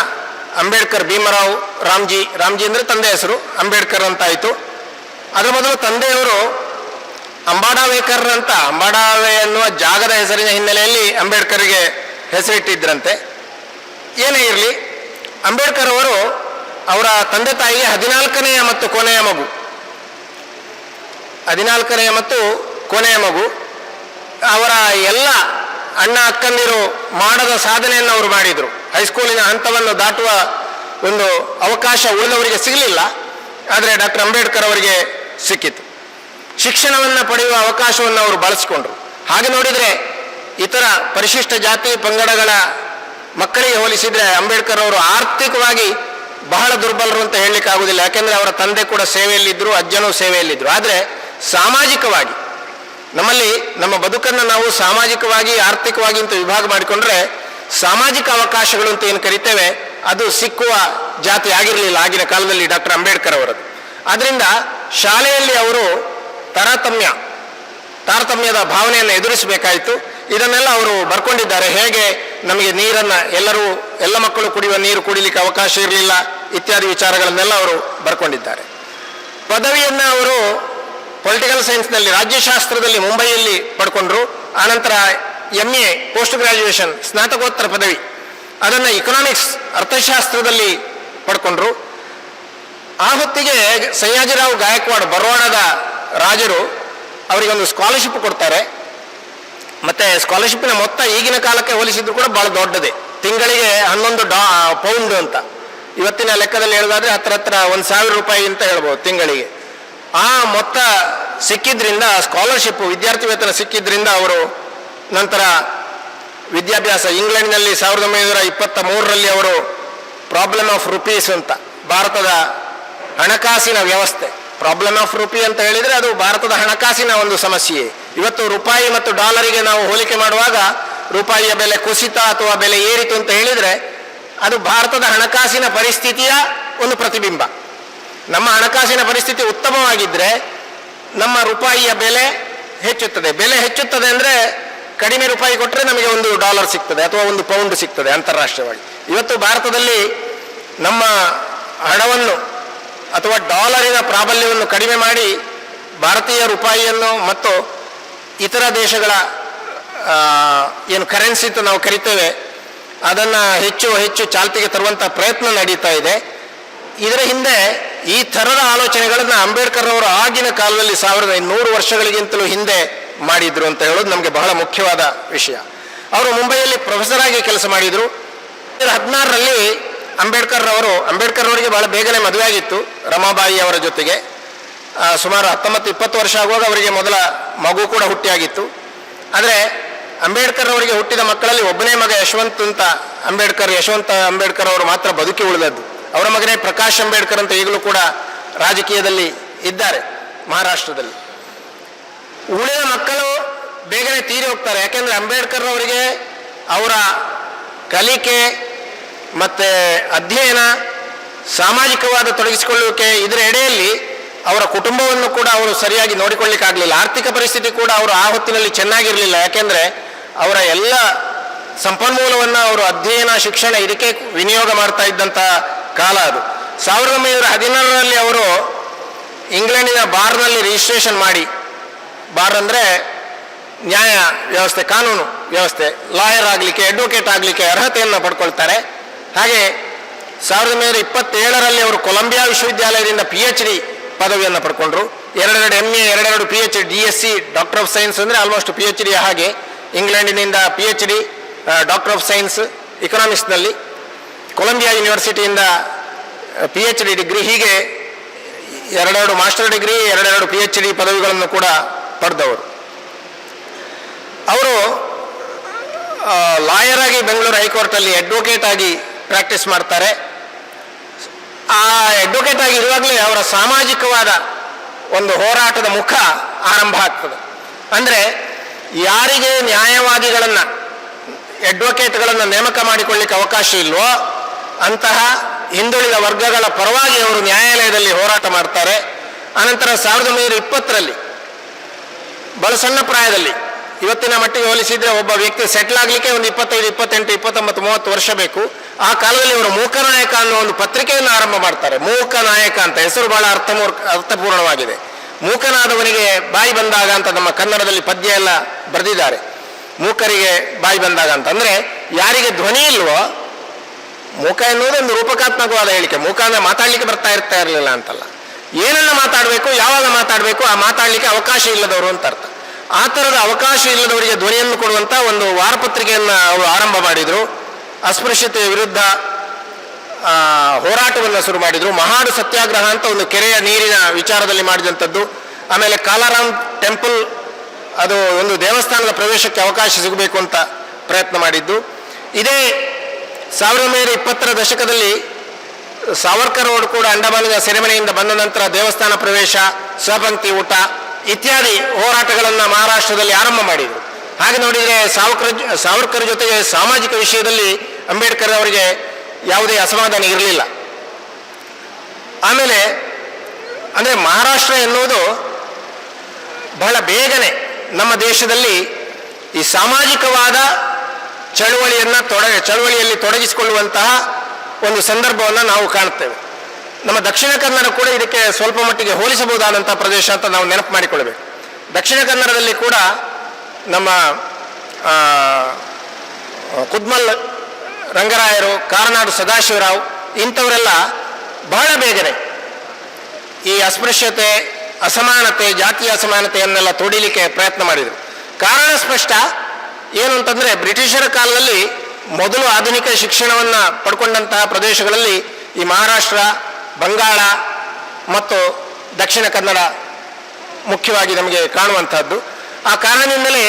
ಅಂಬೇಡ್ಕರ್ ಭೀಮರಾವ್ ರಾಮ್ಜಿ ಅಂದರೆ ತಂದೆ ಹೆಸರು, ಅಂಬೇಡ್ಕರ್ ಅಂತ ಆಯಿತು. ಅದರ ಮೊದಲು ತಂದೆಯವರು ಅಂಬಾಡಾವೇಕರ್ ಅಂತ, ಅಂಬಾಡಾವೆ ಎನ್ನುವ ಜಾಗದ ಹೆಸರಿನ ಹಿನ್ನೆಲೆಯಲ್ಲಿ ಅಂಬೇಡ್ಕರ್ಗೆ ಹೆಸರಿಟ್ಟಿದ್ರಂತೆ. ಏನೇ ಇರಲಿ, ಅಂಬೇಡ್ಕರ್ ಅವರು ಅವರ ತಂದೆ ತಾಯಿಗೆ 14ನೆಯ ಮತ್ತು ಕೊನೆಯ ಮಗು. 14ನೆಯ ಮತ್ತು ಕೊನೆಯ ಮಗು. ಅವರ ಎಲ್ಲ ಅಣ್ಣ ಅಕ್ಕಂದಿರು ಮಾಡದ ಸಾಧನೆಯನ್ನು ಅವರು ಮಾಡಿದರು. ಹೈಸ್ಕೂಲಿನ ಹಂತವನ್ನು ದಾಟುವ ಒಂದು ಅವಕಾಶ ಉಳಿದವರಿಗೆ ಸಿಗಲಿಲ್ಲ, ಆದರೆ ಡಾಕ್ಟರ್ ಅಂಬೇಡ್ಕರ್ ಅವರಿಗೆ ಸಿಕ್ಕಿತು. ಶಿಕ್ಷಣವನ್ನು ಪಡೆಯುವ ಅವಕಾಶವನ್ನು ಅವರು ಬಳಸಿಕೊಂಡ್ರು. ಹಾಗೆ ನೋಡಿದರೆ ಇತರ ಪರಿಶಿಷ್ಟ ಜಾತಿ ಪಂಗಡಗಳ ಮಕ್ಕಳಿಗೆ ಹೋಲಿಸಿದರೆ ಅಂಬೇಡ್ಕರ್ ಅವರು ಆರ್ಥಿಕವಾಗಿ ಬಹಳ ದುರ್ಬಲರು ಅಂತ ಹೇಳಲಿಕ್ಕಾಗುವುದಿಲ್ಲ. ಯಾಕೆಂದರೆ ಅವರ ತಂದೆ ಕೂಡ ಸೇವೆಯಲ್ಲಿದ್ದರು, ಅಜ್ಜನೂ ಸೇವೆಯಲ್ಲಿದ್ದರು. ಆದರೆ ಸಾಮಾಜಿಕವಾಗಿ ನಮ್ಮಲ್ಲಿ ನಮ್ಮ ಬದುಕನ್ನು ನಾವು ಸಾಮಾಜಿಕವಾಗಿ ಆರ್ಥಿಕವಾಗಿ ಅಂತ ವಿಭಾಗ ಮಾಡಿಕೊಂಡ್ರೆ ಸಾಮಾಜಿಕ ಅವಕಾಶಗಳು ಅಂತ ಏನು ಕರಿತೇವೆ ಅದು ಸಿಕ್ಕುವ ಜಾತಿ ಆಗಿರಲಿಲ್ಲ ಆಗಿನ ಕಾಲದಲ್ಲಿ ಡಾಕ್ಟರ್ ಅಂಬೇಡ್ಕರ್ ಅವರದ್ದು. ಆದ್ದರಿಂದ ಶಾಲೆಯಲ್ಲಿ ಅವರು ತಾರತಮ್ಯದ ಭಾವನೆಯನ್ನು ಎದುರಿಸಬೇಕಾಯಿತು. ಇದನ್ನೆಲ್ಲ ಅವರು ಬರ್ಕೊಂಡಿದ್ದಾರೆ. ಹೇಗೆ ನಮಗೆ ನೀರನ್ನು ಎಲ್ಲ ಮಕ್ಕಳು ಕುಡಿಯುವ ನೀರು ಕುಡಿಲಿಕ್ಕೆ ಅವಕಾಶ ಇರಲಿಲ್ಲ ಇತ್ಯಾದಿ ವಿಚಾರಗಳನ್ನೆಲ್ಲ ಅವರು ಬರ್ಕೊಂಡಿದ್ದಾರೆ. ಪದವಿಯನ್ನು ಅವರು ಪೊಲಿಟಿಕಲ್ ಸೈನ್ಸ್ನಲ್ಲಿ ರಾಜ್ಯಶಾಸ್ತ್ರದಲ್ಲಿ ಮುಂಬೈಯಲ್ಲಿ ಪಡ್ಕೊಂಡ್ರು. ಆನಂತರ MA ಪೋಸ್ಟ್ ಗ್ರಾಜ್ಯುಯೇಷನ್ ಸ್ನಾತಕೋತ್ತರ ಪದವಿ ಅದನ್ನು ಇಕನಾಮಿಕ್ಸ್ ಅರ್ಥಶಾಸ್ತ್ರದಲ್ಲಿ ಪಡ್ಕೊಂಡ್ರು. ಆ ಹೊತ್ತಿಗೆ ಸಯ್ಯಾಜಿರಾವ್ ಗಾಯಕ್ವಾಡ್ ಬರವಾಡದ ರಾಜರು ಅವರಿಗೊಂದು ಸ್ಕಾಲರ್ಶಿಪ್ ಕೊಡ್ತಾರೆ. ಮತ್ತು ಸ್ಕಾಲರ್ಶಿಪ್ಪಿನ ಮೊತ್ತ ಈಗಿನ ಕಾಲಕ್ಕೆ ಹೋಲಿಸಿದ್ರು ಕೂಡ ಭಾಳ ದೊಡ್ಡದೇ. ತಿಂಗಳಿಗೆ 11 ಪೌಂಡ್ ಅಂತ, ಇವತ್ತಿನ ಲೆಕ್ಕದಲ್ಲಿ ಹೇಳೋದಾದ್ರೆ ಹತ್ರ 1,000 ರೂಪಾಯಿ ಅಂತ ಹೇಳ್ಬೋದು ತಿಂಗಳಿಗೆ. ಆ ಮೊತ್ತ ಸಿಕ್ಕಿದ್ರಿಂದ, ಸ್ಕಾಲರ್ಶಿಪ್ ವಿದ್ಯಾರ್ಥಿ ವೇತನ ಸಿಕ್ಕಿದ್ರಿಂದ ಅವರು ನಂತರ ವಿದ್ಯಾಭ್ಯಾಸ ಇಂಗ್ಲೆಂಡ್ನಲ್ಲಿ 1923ರಲ್ಲಿ ಅವರು ಪ್ರಾಬ್ಲಮ್ ಆಫ್ ರುಪೀಸ್ ಅಂತ, ಭಾರತದ ಹಣಕಾಸಿನ ವ್ಯವಸ್ಥೆ, ಪ್ರಾಬ್ಲಮ್ ಆಫ್ ರುಪಿ ಅಂತ ಹೇಳಿದರೆ ಅದು ಭಾರತದ ಹಣಕಾಸಿನ ಒಂದು ಸಮಸ್ಯೆ. ಇವತ್ತು ರೂಪಾಯಿ ಮತ್ತು ಡಾಲರಿಗೆ ನಾವು ಹೋಲಿಕೆ ಮಾಡುವಾಗ ರೂಪಾಯಿಯ ಬೆಲೆ ಕುಸಿತ ಅಥವಾ ಬೆಲೆ ಏರಿತು ಅಂತ ಹೇಳಿದರೆ ಅದು ಭಾರತದ ಹಣಕಾಸಿನ ಪರಿಸ್ಥಿತಿಯ ಒಂದು ಪ್ರತಿಬಿಂಬ. ನಮ್ಮ ಹಣಕಾಸಿನ ಪರಿಸ್ಥಿತಿ ಉತ್ತಮವಾಗಿದ್ದರೆ ನಮ್ಮ ರೂಪಾಯಿಯ ಬೆಲೆ ಹೆಚ್ಚುತ್ತದೆ. ಬೆಲೆ ಹೆಚ್ಚುತ್ತದೆ ಅಂದರೆ ಕಡಿಮೆ ರೂಪಾಯಿ ಕೊಟ್ಟರೆ ನಮಗೆ $1 ಸಿಗ್ತದೆ ಅಥವಾ £1 ಸಿಗ್ತದೆ ಅಂತಾರಾಷ್ಟ್ರೀಯವಾಗಿ. ಇವತ್ತು ಭಾರತದಲ್ಲಿ ನಮ್ಮ ಹಣವನ್ನು ಅಥವಾ ಡಾಲರಿನ ಪ್ರಾಬಲ್ಯವನ್ನು ಕಡಿಮೆ ಮಾಡಿ ಭಾರತೀಯ ರೂಪಾಯಿಯನ್ನು ಮತ್ತು ಇತರ ದೇಶಗಳ ಏನು ಕರೆನ್ಸಿ ಅಂತ ನಾವು ಕರಿತೇವೆ ಅದನ್ನು ಹೆಚ್ಚು ಹೆಚ್ಚು ಚಾಲ್ತಿಗೆ ತರುವಂಥ ಪ್ರಯತ್ನ ನಡೀತಾ ಇದೆ. ಇದರ ಹಿಂದೆ ಈ ಥರದ ಆಲೋಚನೆಗಳನ್ನು ಅಂಬೇಡ್ಕರ್ ಅವರು ಆಗಿನ ಕಾಲದಲ್ಲಿ 1200 ವರ್ಷಗಳಿಗಿಂತಲೂ ಹಿಂದೆ ಮಾಡಿದ್ರು ಅಂತ ಹೇಳೋದು ನಮಗೆ ಬಹಳ ಮುಖ್ಯವಾದ ವಿಷಯ. ಅವರು ಮುಂಬೈಯಲ್ಲಿ ಪ್ರೊಫೆಸರ್ ಆಗಿ ಕೆಲಸ ಮಾಡಿದರು. 2016ರಲ್ಲಿ ಅಂಬೇಡ್ಕರ್ ಅವರಿಗೆ ಬಹಳ ಬೇಗನೆ ಮದುವೆ ಆಗಿತ್ತು ರಮಾಬಾಯಿ ಅವರ ಜೊತೆಗೆ. ಸುಮಾರು 19-20 ವರ್ಷ ಆಗುವಾಗ ಅವರಿಗೆ ಮೊದಲ ಮಗು ಕೂಡ ಹುಟ್ಟಿಯಾಗಿತ್ತು. ಆದರೆ ಅಂಬೇಡ್ಕರ್ ಅವರಿಗೆ ಹುಟ್ಟಿದ ಮಕ್ಕಳಲ್ಲಿ ಒಬ್ಬನೇ ಮಗ ಯಶವಂತ್ ಅಂಬೇಡ್ಕರ್ ಅವರು ಮಾತ್ರ ಬದುಕಿ ಉಳಿದದ್ದು. ಅವರ ಮಗನೇ ಪ್ರಕಾಶ್ ಅಂಬೇಡ್ಕರ್ ಅಂತ ಈಗಲೂ ಕೂಡ ರಾಜಕೀಯದಲ್ಲಿ ಇದ್ದಾರೆ. ಮಹಾರಾಷ್ಟ್ರದಲ್ಲಿ. ಉಳಿದ ಮಕ್ಕಳು ಬೇಗನೆ ತೀರಿ ಹೋಗ್ತಾರೆ. ಯಾಕೆಂದರೆ ಅಂಬೇಡ್ಕರ್ ಅವರಿಗೆ ಅವರ ಕಲಿಕೆ ಮತ್ತು ಅಧ್ಯಯನ, ಸಾಮಾಜಿಕವಾದ ತೊಡಗಿಸಿಕೊಳ್ಳುವಿಕೆ ಇದರ ಎಡೆಯಲ್ಲಿ ಅವರ ಕುಟುಂಬವನ್ನು ಕೂಡ ಅವರು ಸರಿಯಾಗಿ ನೋಡಿಕೊಳ್ಳಿಕ್ಕಾಗಲಿಲ್ಲ. ಆರ್ಥಿಕ ಪರಿಸ್ಥಿತಿ ಕೂಡ ಅವರು ಆ ಹೊತ್ತಿನಲ್ಲಿ ಚೆನ್ನಾಗಿರಲಿಲ್ಲ. ಯಾಕೆಂದರೆ ಅವರ ಎಲ್ಲ ಸಂಪನ್ಮೂಲವನ್ನು ಅವರು ಅಧ್ಯಯನ, ಶಿಕ್ಷಣ ಇದಕ್ಕೆ ವಿನಿಯೋಗ ಮಾಡ್ತಾ ಇದ್ದಂಥ ಕಾಲ ಅದು. 1916ರಲ್ಲಿ ಅವರು ಇಂಗ್ಲೆಂಡಿನ ಬಾರ್ನಲ್ಲಿ ರಿಜಿಸ್ಟ್ರೇಷನ್ ಮಾಡಿ, ಬಾರ್ ಅಂದರೆ ನ್ಯಾಯ ವ್ಯವಸ್ಥೆ, ಕಾನೂನು ವ್ಯವಸ್ಥೆ, ಲಾಯರ್ ಆಗಲಿಕ್ಕೆ, ಅಡ್ವೊಕೇಟ್ ಆಗಲಿಕ್ಕೆ ಅರ್ಹತೆಯನ್ನು ಪಡ್ಕೊಳ್ತಾರೆ. ಹಾಗೆ 1927ರಲ್ಲಿ ಅವರು ಕೊಲಂಬಿಯಾ ವಿಶ್ವವಿದ್ಯಾಲಯದಿಂದ PhD ಪದವಿಯನ್ನು ಪಡ್ಕೊಂಡ್ರು. 2 MA, 2 PhD, DSc, doctor of science ಅಂದರೆ ಆಲ್ಮೋಸ್ಟ್ PhD. ಹಾಗೆ ಇಂಗ್ಲೆಂಡಿನಿಂದ PhD, ಡಾಕ್ಟರ್ ಆಫ್ ಸೈನ್ಸ್ ಇಕನಾಮಿಕ್ಸ್ನಲ್ಲಿ, ಕೊಲಂಬಿಯಾ ಯೂನಿವರ್ಸಿಟಿಯಿಂದ PhD ಡಿಗ್ರಿ, ಹೀಗೆ 2 ಮಾಸ್ಟರ್ ಡಿಗ್ರಿ, 2 PhD ಪದವಿಗಳನ್ನು ಕೂಡ ಪಡೆದವರು. ಅವರು ಲಾಯರ್ ಆಗಿ ಬೆಂಗಳೂರು ಹೈಕೋರ್ಟಲ್ಲಿ ಅಡ್ವೊಕೇಟ್ ಆಗಿ ಪ್ರಾಕ್ಟೀಸ್ ಮಾಡ್ತಾರೆ. ಆ ಅಡ್ವೊಕೇಟ್ ಆಗಿ ಇರುವಾಗಲೇ ಅವರ ಸಾಮಾಜಿಕವಾದ ಒಂದು ಹೋರಾಟದ ಮುಖ ಆರಂಭ ಆಗ್ತದೆ. ಅಂದರೆ ಯಾರಿಗೆ ನ್ಯಾಯವಾದಿಗಳನ್ನು, ಅಡ್ವೊಕೇಟ್ಗಳನ್ನು ನೇಮಕ ಮಾಡಿಕೊಳ್ಳಿಕ್ಕೆ ಅವಕಾಶ ಇಲ್ವೋ ಅಂತಹ ಹಿಂದುಳಿದ ವರ್ಗಗಳ ಪರವಾಗಿ ಅವರು ನ್ಯಾಯಾಲಯದಲ್ಲಿ ಹೋರಾಟ ಮಾಡ್ತಾರೆ. ಅನಂತರ 1920ರಲ್ಲಿ ಬಹಳ ಸಣ್ಣ ಪ್ರಾಯದಲ್ಲಿ, ಇವತ್ತಿನ ಮಟ್ಟಿಗೆ ಹೋಲಿಸಿದರೆ ಒಬ್ಬ ವ್ಯಕ್ತಿ ಸೆಟ್ಲ್ ಆಗಲಿಕ್ಕೆ ಒಂದು 25, 28, 29, 30 ವರ್ಷ ಬೇಕು. ಆ ಕಾಲದಲ್ಲಿ ಅವರು ಮೂಕನಾಯಕ ಅನ್ನೋ ಒಂದು ಪತ್ರಿಕೆಯನ್ನು ಆರಂಭ ಮಾಡ್ತಾರೆ. ಮೂಕನಾಯಕ ಅಂತ ಹೆಸರು ಬಹಳ ಅರ್ಥಪೂರ್ಣವಾಗಿದೆ. ಮೂಕನಾದವನಿಗೆ ಬಾಯಿ ಬಂದಾಗ ಅಂತ ನಮ್ಮ ಕನ್ನಡದಲ್ಲಿ ಪದ್ಯ ಎಲ್ಲ ಬರೆದಿದ್ದಾರೆ. ಮೂಕರಿಗೆ ಬಾಯಿ ಬಂದಾಗ ಅಂತ ಅಂದರೆ ಯಾರಿಗೆ ಧ್ವನಿ ಇಲ್ವೋ, ಮೂಕ ಎನ್ನುವುದು ಒಂದು ರೂಪಕಾತ್ಮಕವಾದ ಹೇಳಿಕೆ. ಮೂಕ ಅಂದರೆ ಮಾತಾಡಲಿಕ್ಕೆ ಬರ್ತಾ ಇರಲಿಲ್ಲ ಅಂತಲ್ಲ, ಏನನ್ನ ಮಾತಾಡಬೇಕು, ಯಾವಾಗ ಮಾತಾಡಬೇಕು, ಆ ಮಾತಾಡಲಿಕ್ಕೆ ಅವಕಾಶ ಇಲ್ಲದವರು ಅಂತ ಅರ್ಥ. ಆ ಥರದ ಅವಕಾಶ ಇಲ್ಲದವರಿಗೆ ಧ್ವನಿಯನ್ನು ಕೊಡುವಂಥ ಒಂದು ವಾರಪತ್ರಿಕೆಯನ್ನು ಅವರು ಆರಂಭ ಮಾಡಿದರು. ಅಸ್ಪೃಶ್ಯತೆಯ ವಿರುದ್ಧ ಹೋರಾಟವನ್ನು ಶುರು ಮಾಡಿದರು. ಮಹಾಡು ಸತ್ಯಾಗ್ರಹ ಅಂತ ಒಂದು ಕೆರೆಯ ನೀರಿನ ವಿಚಾರದಲ್ಲಿ ಮಾಡಿದಂಥದ್ದು. ಆಮೇಲೆ ಕಾಲಾರಾಮ್ ಟೆಂಪಲ್, ಅದು ಒಂದು ದೇವಸ್ಥಾನದ ಪ್ರವೇಶಕ್ಕೆ ಅವಕಾಶ ಸಿಗಬೇಕು ಅಂತ ಪ್ರಯತ್ನ ಮಾಡಿದ್ದು. ಇದೇ 1920ರ ದಶಕದಲ್ಲಿ ಸಾವರ್ಕರ್ ಅವರು ಕೂಡ ಅಂಡಮಾನಿನ ಸೆರೆಮನೆಯಿಂದ ಬಂದ ನಂತರ ದೇವಸ್ಥಾನ ಪ್ರವೇಶ, ಸಹಪಂಕ್ತಿ ಊಟ ಇತ್ಯಾದಿ ಹೋರಾಟಗಳನ್ನು ಮಹಾರಾಷ್ಟ್ರದಲ್ಲಿ ಆರಂಭ ಮಾಡಿದರು. ಹಾಗೆ ನೋಡಿದರೆ ಸಾವರ್ಕರ್ ಜೊತೆಗೆ ಸಾಮಾಜಿಕ ವಿಷಯದಲ್ಲಿ ಅಂಬೇಡ್ಕರ್ ಅವರಿಗೆ ಯಾವುದೇ ಅಸಮಾಧಾನ ಇರಲಿಲ್ಲ. ಆಮೇಲೆ ಅಂದರೆ ಮಹಾರಾಷ್ಟ್ರ ಎನ್ನುವುದು ಬಹಳ ಬೇಗನೆ ನಮ್ಮ ದೇಶದಲ್ಲಿ ಈ ಸಾಮಾಜಿಕವಾದ ಚಳುವಳಿಯಲ್ಲಿ ತೊಡಗಿಸಿಕೊಳ್ಳುವಂತಹ ಒಂದು ಸಂದರ್ಭವನ್ನು ನಾವು ಕಾಣುತ್ತೇವೆ. ನಮ್ಮ ದಕ್ಷಿಣ ಕನ್ನಡ ಕೂಡ ಇದಕ್ಕೆ ಸ್ವಲ್ಪ ಮಟ್ಟಿಗೆ ಹೋಲಿಸಬಹುದಾದಂಥ ಪ್ರದೇಶ ಅಂತ ನಾವು ನೆನಪು ಮಾಡಿಕೊಳ್ಳಬೇಕು. ದಕ್ಷಿಣ ಕನ್ನಡದಲ್ಲಿ ಕೂಡ ನಮ್ಮ ಕುದ್ಮಲ್ ರಂಗರಾಯರು, ಕಾರನಾಡು ಸದಾಶಿವರಾವ್ ಇಂಥವರೆಲ್ಲ ಬಹಳ ಬೇಗನೆ ಈ ಅಸ್ಪೃಶ್ಯತೆ, ಅಸಮಾನತೆ, ಜಾತಿಯ ಅಸಮಾನತೆಯನ್ನೆಲ್ಲ ತೊಡಿಲಿಕ್ಕೆ ಪ್ರಯತ್ನ ಮಾಡಿದರು. ಕಾರಣ ಸ್ಪಷ್ಟ. ಏನು ಅಂತಂದರೆ ಬ್ರಿಟಿಷರ ಕಾಲದಲ್ಲಿ ಮೊದಲು ಆಧುನಿಕ ಶಿಕ್ಷಣವನ್ನು ಪಡ್ಕೊಂಡಂತಹ ಪ್ರದೇಶಗಳಲ್ಲಿ ಈ ಮಹಾರಾಷ್ಟ್ರ, ಬಂಗಾಳ ಮತ್ತು ದಕ್ಷಿಣ ಕನ್ನಡ ಮುಖ್ಯವಾಗಿ ನಮಗೆ ಕಾಣುವಂಥದ್ದು. ಆ ಕಾರಣದಿಂದಲೇ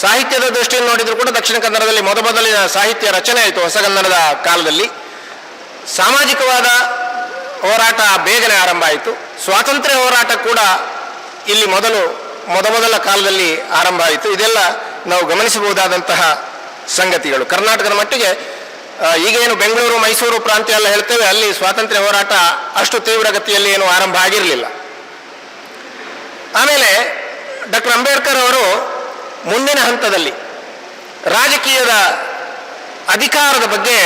ಸಾಹಿತ್ಯದ ದೃಷ್ಟಿಯಲ್ಲಿ ನೋಡಿದರೂ ಕೂಡ ದಕ್ಷಿಣ ಕನ್ನಡದಲ್ಲಿ ಮೊದಲಿನ ಸಾಹಿತ್ಯ ರಚನೆ ಆಯಿತು ಹೊಸಗನ್ನಡದ ಕಾಲದಲ್ಲಿ. ಸಾಮಾಜಿಕವಾದ ಹೋರಾಟ ಬೇಗನೆ ಆರಂಭ ಆಯಿತು. ಸ್ವಾತಂತ್ರ್ಯ ಹೋರಾಟ ಕೂಡ ಇಲ್ಲಿ ಮೊದಲ ಕಾಲದಲ್ಲಿ ಆರಂಭ ಆಯಿತು. ಇದೆಲ್ಲ ನಾವು ಗಮನಿಸಬಹುದಾದಂತಹ ಸಂಗತಿಗಳು. ಕರ್ನಾಟಕದ ಮಟ್ಟಿಗೆ ಈಗೇನು ಬೆಂಗಳೂರು, ಮೈಸೂರು ಪ್ರಾಂತ್ಯ ಎಲ್ಲ ಹೇಳ್ತೇವೆ, ಅಲ್ಲಿ ಸ್ವಾತಂತ್ರ್ಯ ಹೋರಾಟ ಅಷ್ಟು ತೀವ್ರಗತಿಯಲ್ಲಿ ಏನು ಆರಂಭ ಆಗಿರಲಿಲ್ಲ. ಆಮೇಲೆ ಡಾಕ್ಟರ್ ಅಂಬೇಡ್ಕರ್ ಅವರು ಮುಂದಿನ ಹಂತದಲ್ಲಿ ರಾಜಕೀಯದ ಅಧಿಕಾರದ ಬಗ್ಗೆ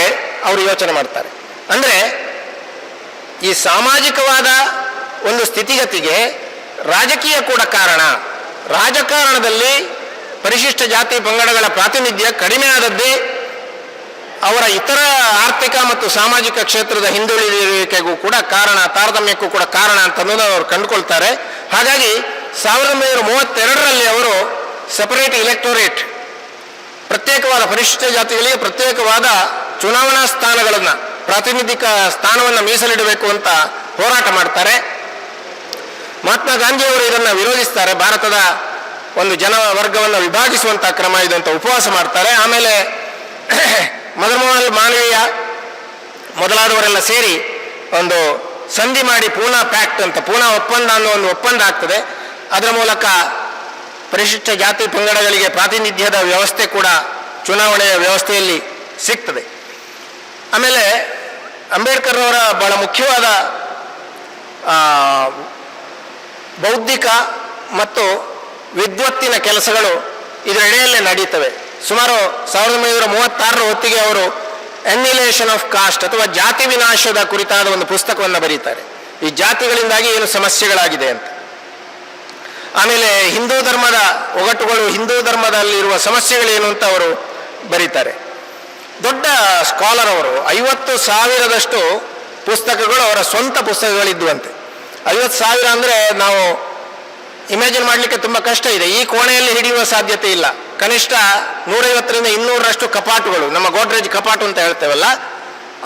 ಅವರು ಯೋಚನೆ ಮಾಡ್ತಾರೆ. ಅಂದರೆ ಈ ಸಾಮಾಜಿಕವಾದ ಒಂದು ಸ್ಥಿತಿಗತಿಗೆ ರಾಜಕೀಯ ಕೂಡ ಕಾರಣ. ರಾಜಕಾರಣದಲ್ಲಿ ಪರಿಶಿಷ್ಟ ಜಾತಿ ಪಂಗಡಗಳ ಪ್ರಾತಿನಿಧ್ಯ ಕಡಿಮೆ ಆದದ್ದೇ ಅವರ ಇತರ ಆರ್ಥಿಕ ಮತ್ತು ಸಾಮಾಜಿಕ ಕ್ಷೇತ್ರದ ಹಿಂದುಳಿಯುವಿಕೆಗೂ ಕೂಡ ಕಾರಣ, ತಾರತಮ್ಯಕ್ಕೂ ಕೂಡ ಕಾರಣ ಅಂತ ಅನ್ನೋದು ಅವರು ಕಂಡುಕೊಳ್ತಾರೆ. ಹಾಗಾಗಿ 1932ರಲ್ಲಿ ಅವರು ಸಪರೇಟ್ ಇಲೆಕ್ಟೋರೇಟ್, ಪ್ರತ್ಯೇಕವಾದ ಪರಿಶಿಷ್ಟ ಜಾತಿಗಳಿಗೆ ಪ್ರತ್ಯೇಕವಾದ ಚುನಾವಣಾ ಸ್ಥಾನಗಳನ್ನು, ಪ್ರಾತಿನಿಧಿಕ ಸ್ಥಾನವನ್ನು ಮೀಸಲಿಡಬೇಕು ಅಂತ ಹೋರಾಟ ಮಾಡ್ತಾರೆ. ಮಹಾತ್ಮ ಗಾಂಧಿಯವರು ಇದನ್ನು ವಿರೋಧಿಸ್ತಾರೆ. ಭಾರತದ ಒಂದು ಜನವರ್ಗವನ್ನು ವಿಭಾಗಿಸುವಂಥ ಕ್ರಮ ಇದು ಅಂತ ಉಪವಾಸ ಮಾಡ್ತಾರೆ. ಆಮೇಲೆ ಮದರ್ ಮೋಹನ್ ಮಾಲವೀಯ ಮೊದಲಾದವರೆಲ್ಲ ಸೇರಿ ಒಂದು ಸಂಧಿ ಮಾಡಿ ಪೂನಾ ಪ್ಯಾಕ್ಟ್ ಅಂತ, ಪೂನಾ ಒಪ್ಪಂದ ಅನ್ನೋ ಒಂದು ಒಪ್ಪಂದ ಆಗ್ತದೆ. ಅದರ ಮೂಲಕ ಪರಿಶಿಷ್ಟ ಜಾತಿ ಪಂಗಡಗಳಿಗೆ ಪ್ರಾತಿನಿಧ್ಯದ ವ್ಯವಸ್ಥೆ ಕೂಡ ಚುನಾವಣೆಯ ವ್ಯವಸ್ಥೆಯಲ್ಲಿ ಸಿಗ್ತದೆ. ಆಮೇಲೆ ಅಂಬೇಡ್ಕರ್ ಅವರ ಬಹಳ ಮುಖ್ಯವಾದ ಬೌದ್ಧಿಕ ಮತ್ತು ವಿದ್ವತ್ತಿನ ಕೆಲಸಗಳು ಇದರೆಡೆಯಲ್ಲೇ ನಡೀತವೆ. ಸುಮಾರು 1936 ಹೊತ್ತಿಗೆ ಅವರು ಎನ್ನಿಲೇಷನ್ ಆಫ್ ಕಾಸ್ಟ್ ಅಥವಾ ಜಾತಿ ವಿನಾಶದ ಕುರಿತಾದ ಒಂದು ಪುಸ್ತಕವನ್ನು ಬರೀತಾರೆ. ಈ ಜಾತಿಗಳಿಂದಾಗಿ ಏನು ಸಮಸ್ಯೆಗಳಾಗಿದೆ ಅಂತ. ಆಮೇಲೆ ಹಿಂದೂ ಧರ್ಮದ ಒಗಟುಗಳು, ಹಿಂದೂ ಧರ್ಮದಲ್ಲಿರುವ ಸಮಸ್ಯೆಗಳೇನು ಅಂತ ಅವರು ಬರೀತಾರೆ. ದೊಡ್ಡ ಸ್ಕಾಲರ್ ಅವರು. 50,000ದಷ್ಟು ಪುಸ್ತಕಗಳು ಅವರ ಸ್ವಂತ ಪುಸ್ತಕಗಳಿದ್ದುವಂತೆ. 50,000 ಅಂದರೆ ನಾವು ಇಮ್ಯಾಜಿನ್ ಮಾಡಲಿಕ್ಕೆ ತುಂಬ ಕಷ್ಟ ಇದೆ. ಈ ಕೋಣೆಯಲ್ಲಿ ಹಿಡಿಯುವ ಸಾಧ್ಯತೆ ಇಲ್ಲ. ಕನಿಷ್ಠ 150ರಿಂದ 200ರಷ್ಟು ಕಪಾಟುಗಳು, ನಮ್ಮ ಗೋಡ್ರೇಜ್ ಕಪಾಟು ಅಂತ ಹೇಳ್ತೇವಲ್ಲ,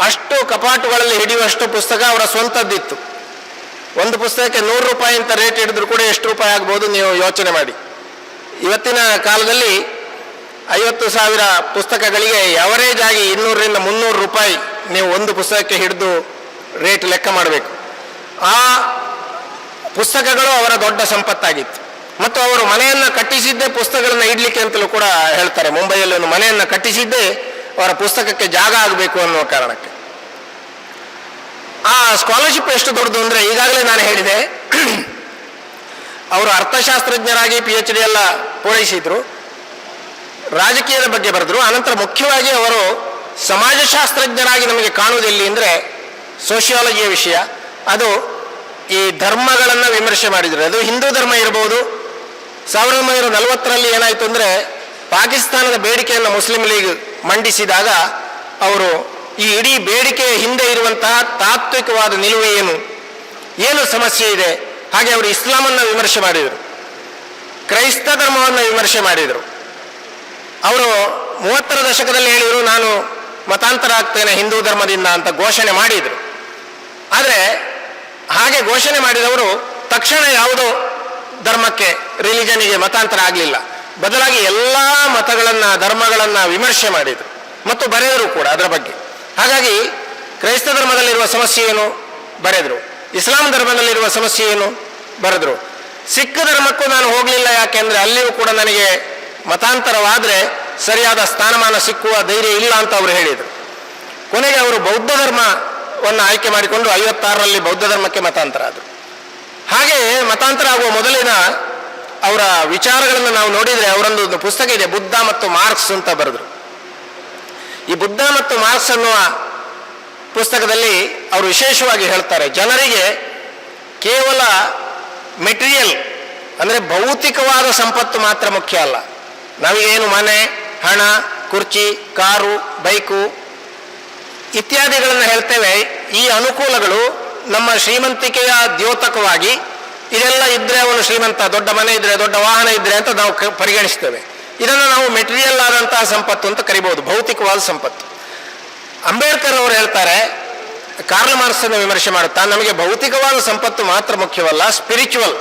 ಅಷ್ಟು ಕಪಾಟುಗಳಲ್ಲಿ ಹಿಡಿಯುವಷ್ಟು ಪುಸ್ತಕ ಅವರ ಸ್ವಂತದ್ದಿತ್ತು. ಒಂದು ಪುಸ್ತಕಕ್ಕೆ 100 ರೂಪಾಯಿ ಅಂತ ರೇಟ್ ಹಿಡಿದ್ರು ಕೂಡ ಎಷ್ಟು ರೂಪಾಯಿ ಆಗ್ಬೋದು ನೀವು ಯೋಚನೆ ಮಾಡಿ. ಇವತ್ತಿನ ಕಾಲದಲ್ಲಿ 50,000 ಪುಸ್ತಕಗಳಿಗೆ ಎವರೇಜ್ ಆಗಿ 200ರಿಂದ 300 ರೂಪಾಯಿ ನೀವು ಒಂದು ಪುಸ್ತಕಕ್ಕೆ ಹಿಡಿದು ರೇಟ್ ಲೆಕ್ಕ ಮಾಡಬೇಕು. ಆ ಪುಸ್ತಕಗಳು ಅವರ ದೊಡ್ಡ ಸಂಪತ್ತಾಗಿತ್ತು. ಮತ್ತು ಅವರು ಮನೆಯನ್ನು ಕಟ್ಟಿಸಿದ್ದೇ ಪುಸ್ತಕಗಳನ್ನು ಇಡ್ಲಿಕ್ಕೆ ಅಂತಲೂ ಕೂಡ ಹೇಳ್ತಾರೆ. ಮುಂಬೈಯಲ್ಲಿ ಒಂದು ಮನೆಯನ್ನು ಕಟ್ಟಿಸಿದ್ದೇ ಅವರ ಪುಸ್ತಕಕ್ಕೆ ಜಾಗ ಆಗಬೇಕು ಅನ್ನುವ ಕಾರಣಕ್ಕೆ. ಆ ಸ್ಕಾಲರ್ಶಿಪ್ ಎಷ್ಟು ದೊಡ್ಡದು ಅಂದರೆ, ಈಗಾಗಲೇ ನಾನು ಹೇಳಿದೆ, ಅವರು ಅರ್ಥಶಾಸ್ತ್ರಜ್ಞರಾಗಿ PhD ಎಲ್ಲ ಪೂರೈಸಿದ್ರು, ರಾಜಕೀಯದ ಬಗ್ಗೆ ಬರೆದ್ರು. ಅನಂತರ ಮುಖ್ಯವಾಗಿ ಅವರು ಸಮಾಜಶಾಸ್ತ್ರಜ್ಞರಾಗಿ ನಮಗೆ ಕಾಣುವುದೆಲ್ಲಿ ಅಂದರೆ ಸೋಷಿಯಾಲಜಿಯ ವಿಷಯ. ಅದು ಈ ಧರ್ಮಗಳನ್ನು ವಿಮರ್ಶೆ ಮಾಡಿದರು. ಅದು ಹಿಂದೂ ಧರ್ಮ ಇರಬಹುದು. 1940ರಲ್ಲಿ ಏನಾಯಿತು ಅಂದರೆ, ಪಾಕಿಸ್ತಾನದ ಬೇಡಿಕೆಯನ್ನು ಮುಸ್ಲಿಂ ಲೀಗ್ ಮಂಡಿಸಿದಾಗ ಅವರು ಈ ಇಡೀ ಬೇಡಿಕೆಯ ಹಿಂದೆ ಇರುವಂತಹ ತಾತ್ವಿಕವಾದ ನಿಲುವು ಏನು ಸಮಸ್ಯೆ ಇದೆ, ಹಾಗೆ ಅವರು ಇಸ್ಲಾಮನ್ನು ವಿಮರ್ಶೆ ಮಾಡಿದರು, ಕ್ರೈಸ್ತ ಧರ್ಮವನ್ನು ವಿಮರ್ಶೆ ಮಾಡಿದರು. ಅವರು 30ರ ದಶಕದಲ್ಲಿ ಹೇಳಿದರು, ನಾನು ಮತಾಂತರ ಆಗ್ತೇನೆ ಹಿಂದೂ ಧರ್ಮದಿಂದ ಅಂತ ಘೋಷಣೆ ಮಾಡಿದರು. ಆದರೆ ಹಾಗೆ ಘೋಷಣೆ ಮಾಡಿದವರು ತಕ್ಷಣ ಯಾವುದೋ ಧರ್ಮಕ್ಕೆ, ರಿಲಿಜನಿಗೆ ಮತಾಂತರ ಆಗಲಿಲ್ಲ. ಬದಲಾಗಿ ಎಲ್ಲ ಮತಗಳನ್ನು, ಧರ್ಮಗಳನ್ನು ವಿಮರ್ಶೆ ಮಾಡಿದರು ಮತ್ತು ಬರೆದರು ಕೂಡ ಅದರ ಬಗ್ಗೆ. ಹಾಗಾಗಿ ಕ್ರೈಸ್ತ ಧರ್ಮದಲ್ಲಿರುವ ಸಮಸ್ಯೆ ಏನು ಬರೆದರು, ಇಸ್ಲಾಂ ಧರ್ಮದಲ್ಲಿರುವ ಸಮಸ್ಯೆ ಏನು ಬರೆದರು. ಸಿಖ್ ಧರ್ಮಕ್ಕೂ ನಾನು ಹೋಗಲಿಲ್ಲ, ಯಾಕೆಂದರೆ ಅಲ್ಲಿಯೂ ಕೂಡ ನನಗೆ ಮತಾಂತರವಾದರೆ ಸರಿಯಾದ ಸ್ಥಾನಮಾನ ಸಿಕ್ಕುವ ಧೈರ್ಯ ಇಲ್ಲ ಅಂತ ಅವರು ಹೇಳಿದರು. ಕೊನೆಗೆ ಅವರು ಬೌದ್ಧ ಧರ್ಮವನ್ನು ಆಯ್ಕೆ ಮಾಡಿಕೊಂಡು 56ರಲ್ಲಿ ಬೌದ್ಧ ಧರ್ಮಕ್ಕೆ ಮತಾಂತರ ಆದರು. ಹಾಗೆ ಮತಾಂತರ ಆಗುವ ಮೊದಲಿನ ಅವರ ವಿಚಾರಗಳನ್ನು ನಾವು ನೋಡಿದರೆ, ಅವರೊಂದು ಪುಸ್ತಕ ಇದೆ, ಬುದ್ಧ ಮತ್ತು ಮಾರ್ಕ್ಸ್ ಅಂತ ಬರೆದರು. ಈ ಬುದ್ಧ ಮತ್ತು ಮಾರ್ಕ್ಸ್ ಅನ್ನುವ ಪುಸ್ತಕದಲ್ಲಿ ಅವರು ವಿಶೇಷವಾಗಿ ಹೇಳ್ತಾರೆ, ಜನರಿಗೆ ಕೇವಲ ಮೆಟೀರಿಯಲ್ ಅಂದರೆ ಭೌತಿಕವಾದ ಸಂಪತ್ತು ಮಾತ್ರ ಮುಖ್ಯ ಅಲ್ಲ. ನಾವಿಗೇನು ಮನೆ, ಹಣ, ಕುರ್ಚಿ, ಕಾರು, ಬೈಕು ಇತ್ಯಾದಿಗಳನ್ನು ಹೇಳ್ತೇವೆ, ಈ ಅನುಕೂಲಗಳು ನಮ್ಮ ಶ್ರೀಮಂತಿಕೆಯ ದ್ಯೋತಕವಾಗಿ ಇದೆಲ್ಲ ಇದ್ದರೆ ಅವನು ಶ್ರೀಮಂತ, ದೊಡ್ಡ ಮನೆ ಇದ್ದರೆ, ದೊಡ್ಡ ವಾಹನ ಇದ್ದರೆ ಅಂತ ನಾವು ಪರಿಗಣಿಸ್ತೇವೆ. ಇದನ್ನು ನಾವು ಮೆಟೀರಿಯಲ್ ಆದಂತಹ ಸಂಪತ್ತು ಅಂತ ಕರಿಬಹುದು, ಭೌತಿಕವಾದ ಸಂಪತ್ತು. ಅಂಬೇಡ್ಕರ್ ಅವರು ಹೇಳ್ತಾರೆ, ಕಾರ್ಲ್ ಮಾರ್ಕ್ಸನ್ನು ವಿಮರ್ಶೆ ಮಾಡುತ್ತಾ, ನಮಗೆ ಭೌತಿಕವಾದ ಸಂಪತ್ತು ಮಾತ್ರ ಮುಖ್ಯವಲ್ಲ, ಸ್ಪಿರಿಚುವಲ್,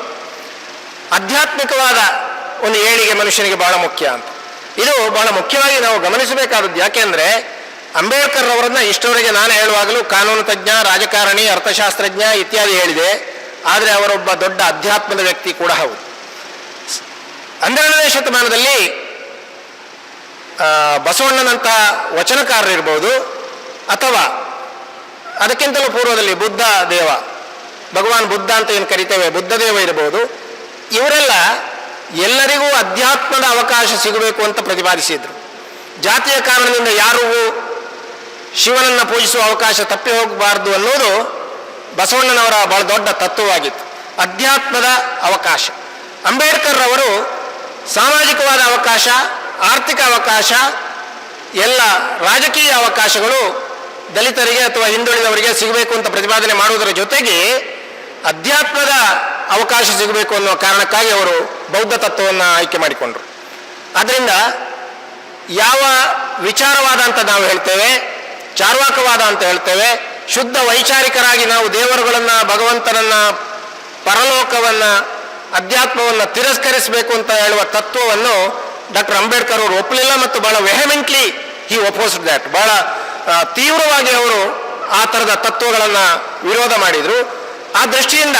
ಆಧ್ಯಾತ್ಮಿಕವಾದ ಒಂದು ಏಳಿಗೆ ಮನುಷ್ಯನಿಗೆ ಬಹಳ ಮುಖ್ಯ ಅಂತ. ಇದು ಬಹಳ ಮುಖ್ಯವಾಗಿ ನಾವು ಗಮನಿಸಬೇಕಾದದ್ದು. ಯಾಕೆಂದರೆ ಅಂಬೇಡ್ಕರ್ ಅವರನ್ನು ಇಷ್ಟವರೆಗೆ ನಾನು ಹೇಳುವಾಗಲೂ ಕಾನೂನು ತಜ್ಞ, ರಾಜಕಾರಣಿ, ಅರ್ಥಶಾಸ್ತ್ರಜ್ಞ ಇತ್ಯಾದಿ ಹೇಳಿದೆ. ಆದರೆ ಅವರೊಬ್ಬ ದೊಡ್ಡ ಅಧ್ಯಾತ್ಮದ ವ್ಯಕ್ತಿ ಕೂಡ ಹೌದು. 12ನೇ ಶತಮಾನದಲ್ಲಿ ಬಸವಣ್ಣನಂತಹ ವಚನಕಾರರಿರ್ಬೋದು, ಅಥವಾ ಅದಕ್ಕಿಂತಲೂ ಪೂರ್ವದಲ್ಲಿ ಬುದ್ಧ ದೇವ, ಭಗವಾನ್ ಬುದ್ಧ ಅಂತ ಏನು ಕರಿತೇವೆ, ಬುದ್ಧ ದೇವ ಇರಬಹುದು. ಇವರೆಲ್ಲ ಎಲ್ಲರಿಗೂ ಅಧ್ಯಾತ್ಮದ ಅವಕಾಶ ಸಿಗಬೇಕು ಅಂತ ಪ್ರತಿಪಾದಿಸಿದ್ರು. ಜಾತಿಯ ಕಾರಣದಿಂದ ಯಾರಿಗೂ ಶಿವನನ್ನು ಪೂಜಿಸುವ ಅವಕಾಶ ತಪ್ಪಿ ಹೋಗಬಾರ್ದು ಅನ್ನೋದು ಬಸವಣ್ಣನವರ ಬಹಳ ದೊಡ್ಡ ತತ್ವವಾಗಿತ್ತು, ಅಧ್ಯಾತ್ಮದ ಅವಕಾಶ. ಅಂಬೇಡ್ಕರ್ ಅವರು ಸಾಮಾಜಿಕವಾದ ಅವಕಾಶ, ಆರ್ಥಿಕ ಅವಕಾಶ, ಎಲ್ಲ ರಾಜಕೀಯ ಅವಕಾಶಗಳು ದಲಿತರಿಗೆ ಅಥವಾ ಹಿಂದುಳಿದವರಿಗೆ ಸಿಗಬೇಕು ಅಂತ ಪ್ರತಿಪಾದನೆ ಮಾಡುವುದರ ಜೊತೆಗೆ ಅಧ್ಯಾತ್ಮದ ಅವಕಾಶ ಸಿಗಬೇಕು ಅನ್ನುವ ಕಾರಣಕ್ಕಾಗಿ ಅವರು ಬೌದ್ಧ ತತ್ವವನ್ನು ಆಯ್ಕೆ ಮಾಡಿಕೊಂಡರು. ಆದ್ದರಿಂದ ಯಾವ ವಿಚಾರವಾದ ಅಂತ ನಾವು ಹೇಳ್ತೇವೆ, ಚಾರ್ವಾಕವಾದ ಅಂತ ಹೇಳ್ತೇವೆ, ಶುದ್ಧ ವೈಚಾರಿಕರಾಗಿ ನಾವು ದೇವರುಗಳನ್ನು, ಭಗವಂತನನ್ನು, ಪರಲೋಕವನ್ನು, ಅಧ್ಯಾತ್ಮವನ್ನು ತಿರಸ್ಕರಿಸಬೇಕು ಅಂತ ಹೇಳುವ ತತ್ವವನ್ನು ಡಾಕ್ಟರ್ ಅಂಬೇಡ್ಕರ್ ಅವರು ಒಪ್ಪಲಿಲ್ಲ. ಮತ್ತು ಬಹಳ ವೆಹಮೆಂಟ್ಲಿ ಹಿ ಒಪೋಸ್ಡ್ ದ್ಯಾಟ್, ಬಹಳ ತೀವ್ರವಾಗಿ ಅವರು ಆ ಥರದ ತತ್ವಗಳನ್ನು ವಿರೋಧ ಮಾಡಿದರು. ಆ ದೃಷ್ಟಿಯಿಂದ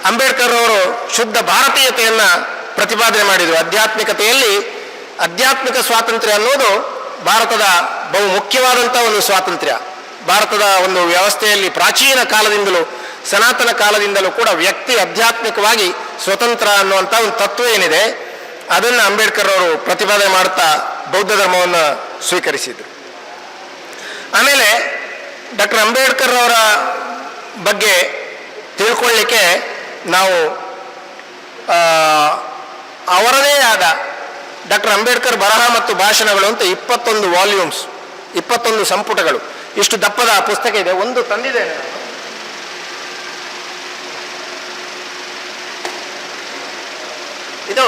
ಅಂಬೇಡ್ಕರ್ ಅವರು ಶುದ್ಧ ಭಾರತೀಯತೆಯನ್ನು ಪ್ರತಿಪಾದನೆ ಮಾಡಿದರು. ಆಧ್ಯಾತ್ಮಿಕತೆಯಲ್ಲಿ ಆಧ್ಯಾತ್ಮಿಕ ಸ್ವಾತಂತ್ರ್ಯ ಅನ್ನೋದು ಭಾರತದ ಬಹು ಮುಖ್ಯವಾದಂಥ ಒಂದು ಸ್ವಾತಂತ್ರ್ಯ. ಭಾರತದ ಒಂದು ವ್ಯವಸ್ಥೆಯಲ್ಲಿ ಪ್ರಾಚೀನ ಕಾಲದಿಂದಲೂ ಸನಾತನ ಕಾಲದಿಂದಲೂ ಕೂಡ ವ್ಯಕ್ತಿ ಆಧ್ಯಾತ್ಮಿಕವಾಗಿ ಸ್ವತಂತ್ರ ಅನ್ನುವಂಥ ಒಂದು ತತ್ವ ಏನಿದೆ ಅದನ್ನು ಅಂಬೇಡ್ಕರ್ ಅವರು ಪ್ರತಿಪಾದನೆ ಮಾಡ್ತಾ ಬೌದ್ಧ ಧರ್ಮವನ್ನು ಸ್ವೀಕರಿಸಿದರು. ಆಮೇಲೆ ಡಾಕ್ಟರ್ ಅಂಬೇಡ್ಕರ್ ಅವರ ಬಗ್ಗೆ ತಿಳ್ಕೊಳ್ಳಿಕ್ಕೆ ನಾವು ಅವರದೇ ಆದ ಡಾಕ್ಟರ್ ಅಂಬೇಡ್ಕರ್ ಬರಹ ಮತ್ತು ಭಾಷಣಗಳು ಅಂತ 21 ವಾಲ್ಯೂಮ್ಸ್, 21 ಸಂಪುಟಗಳು, ಇಷ್ಟು ದಪ್ಪದ ಪುಸ್ತಕ ಇದೆ. ಒಂದು ತಂದಿದ್ದೇನೆ ನಾನು. ಇದು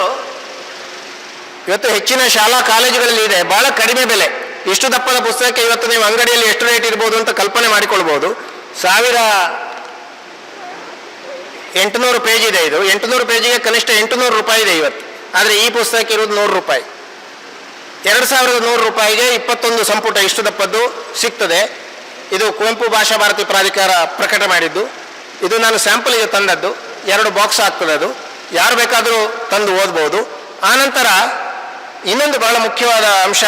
ಇವತ್ತು ಹೆಚ್ಚಿನ ಶಾಲಾ ಕಾಲೇಜುಗಳಲ್ಲಿ ಇದೆ, ಬಹಳ ಕಡಿಮೆ ಬೆಲೆ. ಇಷ್ಟು ದಪ್ಪದ ಪುಸ್ತಕಕ್ಕೆ ಇವತ್ತು ನೀವು ಅಂಗಡಿಯಲ್ಲಿ ಎಷ್ಟು ರೇಟ್ ಇರ್ಬೋದು ಅಂತ ಕಲ್ಪನೆ ಮಾಡಿಕೊಳ್ಬೋದು. 1800 ಪೇಜ್ ಇದೆ. ಇದು 800 ಪೇಜಿಗೆ ಕನಿಷ್ಠ 800 ರೂಪಾಯಿ ಇದೆ ಇವತ್ತು. ಆದರೆ ಈ ಪುಸ್ತಕ ಇರೋದು 100 ರೂಪಾಯಿ. 2100 ರೂಪಾಯಿಗೆ 21 ಸಂಪುಟ ಇಷ್ಟು ದಪ್ಪದ್ದು ಸಿಗ್ತದೆ. ಇದು ಕುವೆಂಪು ಭಾಷಾ ಭಾರತಿ ಪ್ರಾಧಿಕಾರ ಪ್ರಕಟ ಮಾಡಿದ್ದು. ಇದು ನಾನು ಸ್ಯಾಂಪಲ್ಗೆ ತಂದದ್ದು. 2 ಬಾಕ್ಸ್ ಆಗ್ತದೆ. ಅದು ಯಾರು ಬೇಕಾದರೂ ತಂದು ಓದ್ಬೋದು. ಆನಂತರ ಇನ್ನೊಂದು ಬಹಳ ಮುಖ್ಯವಾದ ಅಂಶ,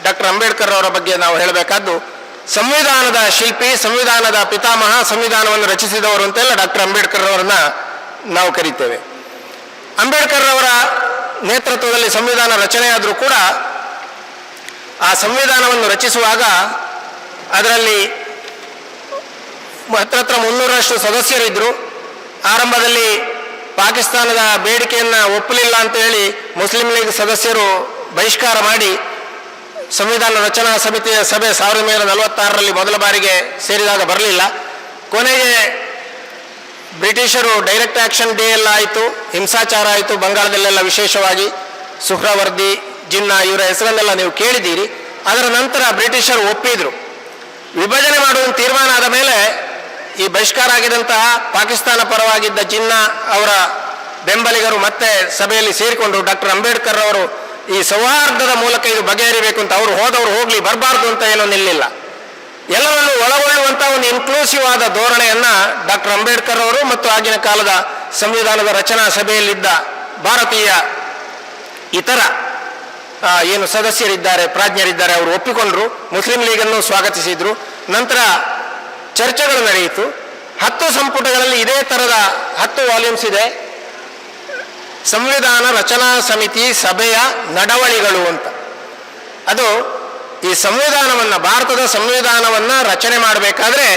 ಡಾಕ್ಟರ್ ಅಂಬೇಡ್ಕರ್ ಅವರ ಬಗ್ಗೆ ನಾವು ಹೇಳಬೇಕಾದ್ದು, ಸಂವಿಧಾನದ ಶಿಲ್ಪಿ, ಸಂವಿಧಾನದ ಪಿತಾಮಹ, ಸಂವಿಧಾನವನ್ನು ರಚಿಸಿದವರು ಅಂತೆಲ್ಲ ಡಾಕ್ಟರ್ ಅಂಬೇಡ್ಕರ್ ಅವರನ್ನ ನಾವು ಕರೀತೇವೆ. ಅಂಬೇಡ್ಕರ್ ಅವರ ನೇತೃತ್ವದಲ್ಲಿ ಸಂವಿಧಾನ ರಚನೆಯಾದರೂ ಕೂಡ ಆ ಸಂವಿಧಾನವನ್ನು ರಚಿಸುವಾಗ ಅದರಲ್ಲಿ ಹತ್ರ 300ರಷ್ಟು ಸದಸ್ಯರಿದ್ದರು. ಆರಂಭದಲ್ಲಿ ಪಾಕಿಸ್ತಾನದ ಬೇಡಿಕೆಯನ್ನು ಒಪ್ಪಲಿಲ್ಲ ಅಂತ ಹೇಳಿ ಮುಸ್ಲಿಂ ಲೀಗ್ ಸದಸ್ಯರು ಬಹಿಷ್ಕಾರ ಮಾಡಿ ಸಂವಿಧಾನ ರಚನಾ ಸಮಿತಿಯ ಸಭೆ 1946ರಲ್ಲಿ ಮೊದಲ ಬಾರಿಗೆ ಸೇರಿದಾಗ ಬರಲಿಲ್ಲ. ಕೊನೆಗೆ ಬ್ರಿಟಿಷರು ಡೈರೆಕ್ಟ್ ಆಕ್ಷನ್ ಡೇ ಎಲ್ಲ ಆಯಿತು, ಹಿಂಸಾಚಾರ ಆಯಿತು ಬಂಗಾಳದಲ್ಲೆಲ್ಲ. ವಿಶೇಷವಾಗಿ ಸುಹ್ರಾವರ್ದಿ, ಜಿನ್ನಾ ಇವರ ಹೆಸರನ್ನೆಲ್ಲ ನೀವು ಕೇಳಿದ್ದೀರಿ. ಅದರ ನಂತರ ಬ್ರಿಟಿಷರು ಒಪ್ಪಿದ್ರು. ವಿಭಜನೆ ಮಾಡುವ ತೀರ್ಮಾನ ಆದ ಮೇಲೆ ಈ ಬಹಿಷ್ಕಾರ ಆಗಿದಂತಹ ಪಾಕಿಸ್ತಾನ ಪರವಾಗಿದ್ದ ಜಿನ್ನಾ ಅವರ ಬೆಂಬಲಿಗರು ಮತ್ತೆ ಸಭೆಯಲ್ಲಿ ಸೇರಿಕೊಂಡ್ರು. ಡಾಕ್ಟರ್ ಅಂಬೇಡ್ಕರ್ ಅವರು ಈ ಸೌಹಾರ್ದದ ಮೂಲಕ ಇದು ಬಗೆಹರಿಬೇಕು ಅಂತ, ಅವರು ಹೋದವರು ಹೋಗಲಿ, ಬರಬಾರ್ದು ಅಂತ ಏನೋ ನಿಲ್ಲಿಲ್ಲ. ಎಲ್ಲವನ್ನು ಒಳಗೊಳ್ಳುವಂಥ ಒಂದು ಇನ್ಕ್ಲೂಸಿವ್ ಆದ ಧೋರಣೆಯನ್ನು ಡಾಕ್ಟರ್ ಅಂಬೇಡ್ಕರ್ ಅವರು ಮತ್ತು ಆಗಿನ ಕಾಲದ ಸಂವಿಧಾನದ ರಚನಾ ಸಭೆಯಲ್ಲಿದ್ದ ಭಾರತೀಯ ಇತರ ಏನು ಸದಸ್ಯರಿದ್ದಾರೆ, ಪ್ರಾಜ್ಞರಿದ್ದಾರೆ, ಅವರು ಒಪ್ಪಿಕೊಂಡ್ರು. ಮುಸ್ಲಿಂ ಲೀಗನ್ನು ಸ್ವಾಗತಿಸಿದ್ರು. ನಂತರ ಚರ್ಚೆಗಳು ನಡೆಯಿತು. 10 ಸಂಪುಟಗಳಲ್ಲಿ ಇದೇ ಥರದ 10 ವಾಲ್ಯೂಮ್ಸ್ ಇದೆ. ಸಂವಿಧಾನ ರಚನಾ ಸಮಿತಿ ಸಭೆಯ ನಡವಳಿಗಳು ಅಂತ. ಅದು ಈ ಸಂವಿಧಾನವನ್ನು, ಭಾರತದ ಸಂವಿಧಾನವನ್ನು ರಚನೆ ಮಾಡಬೇಕಾದ್ರೆ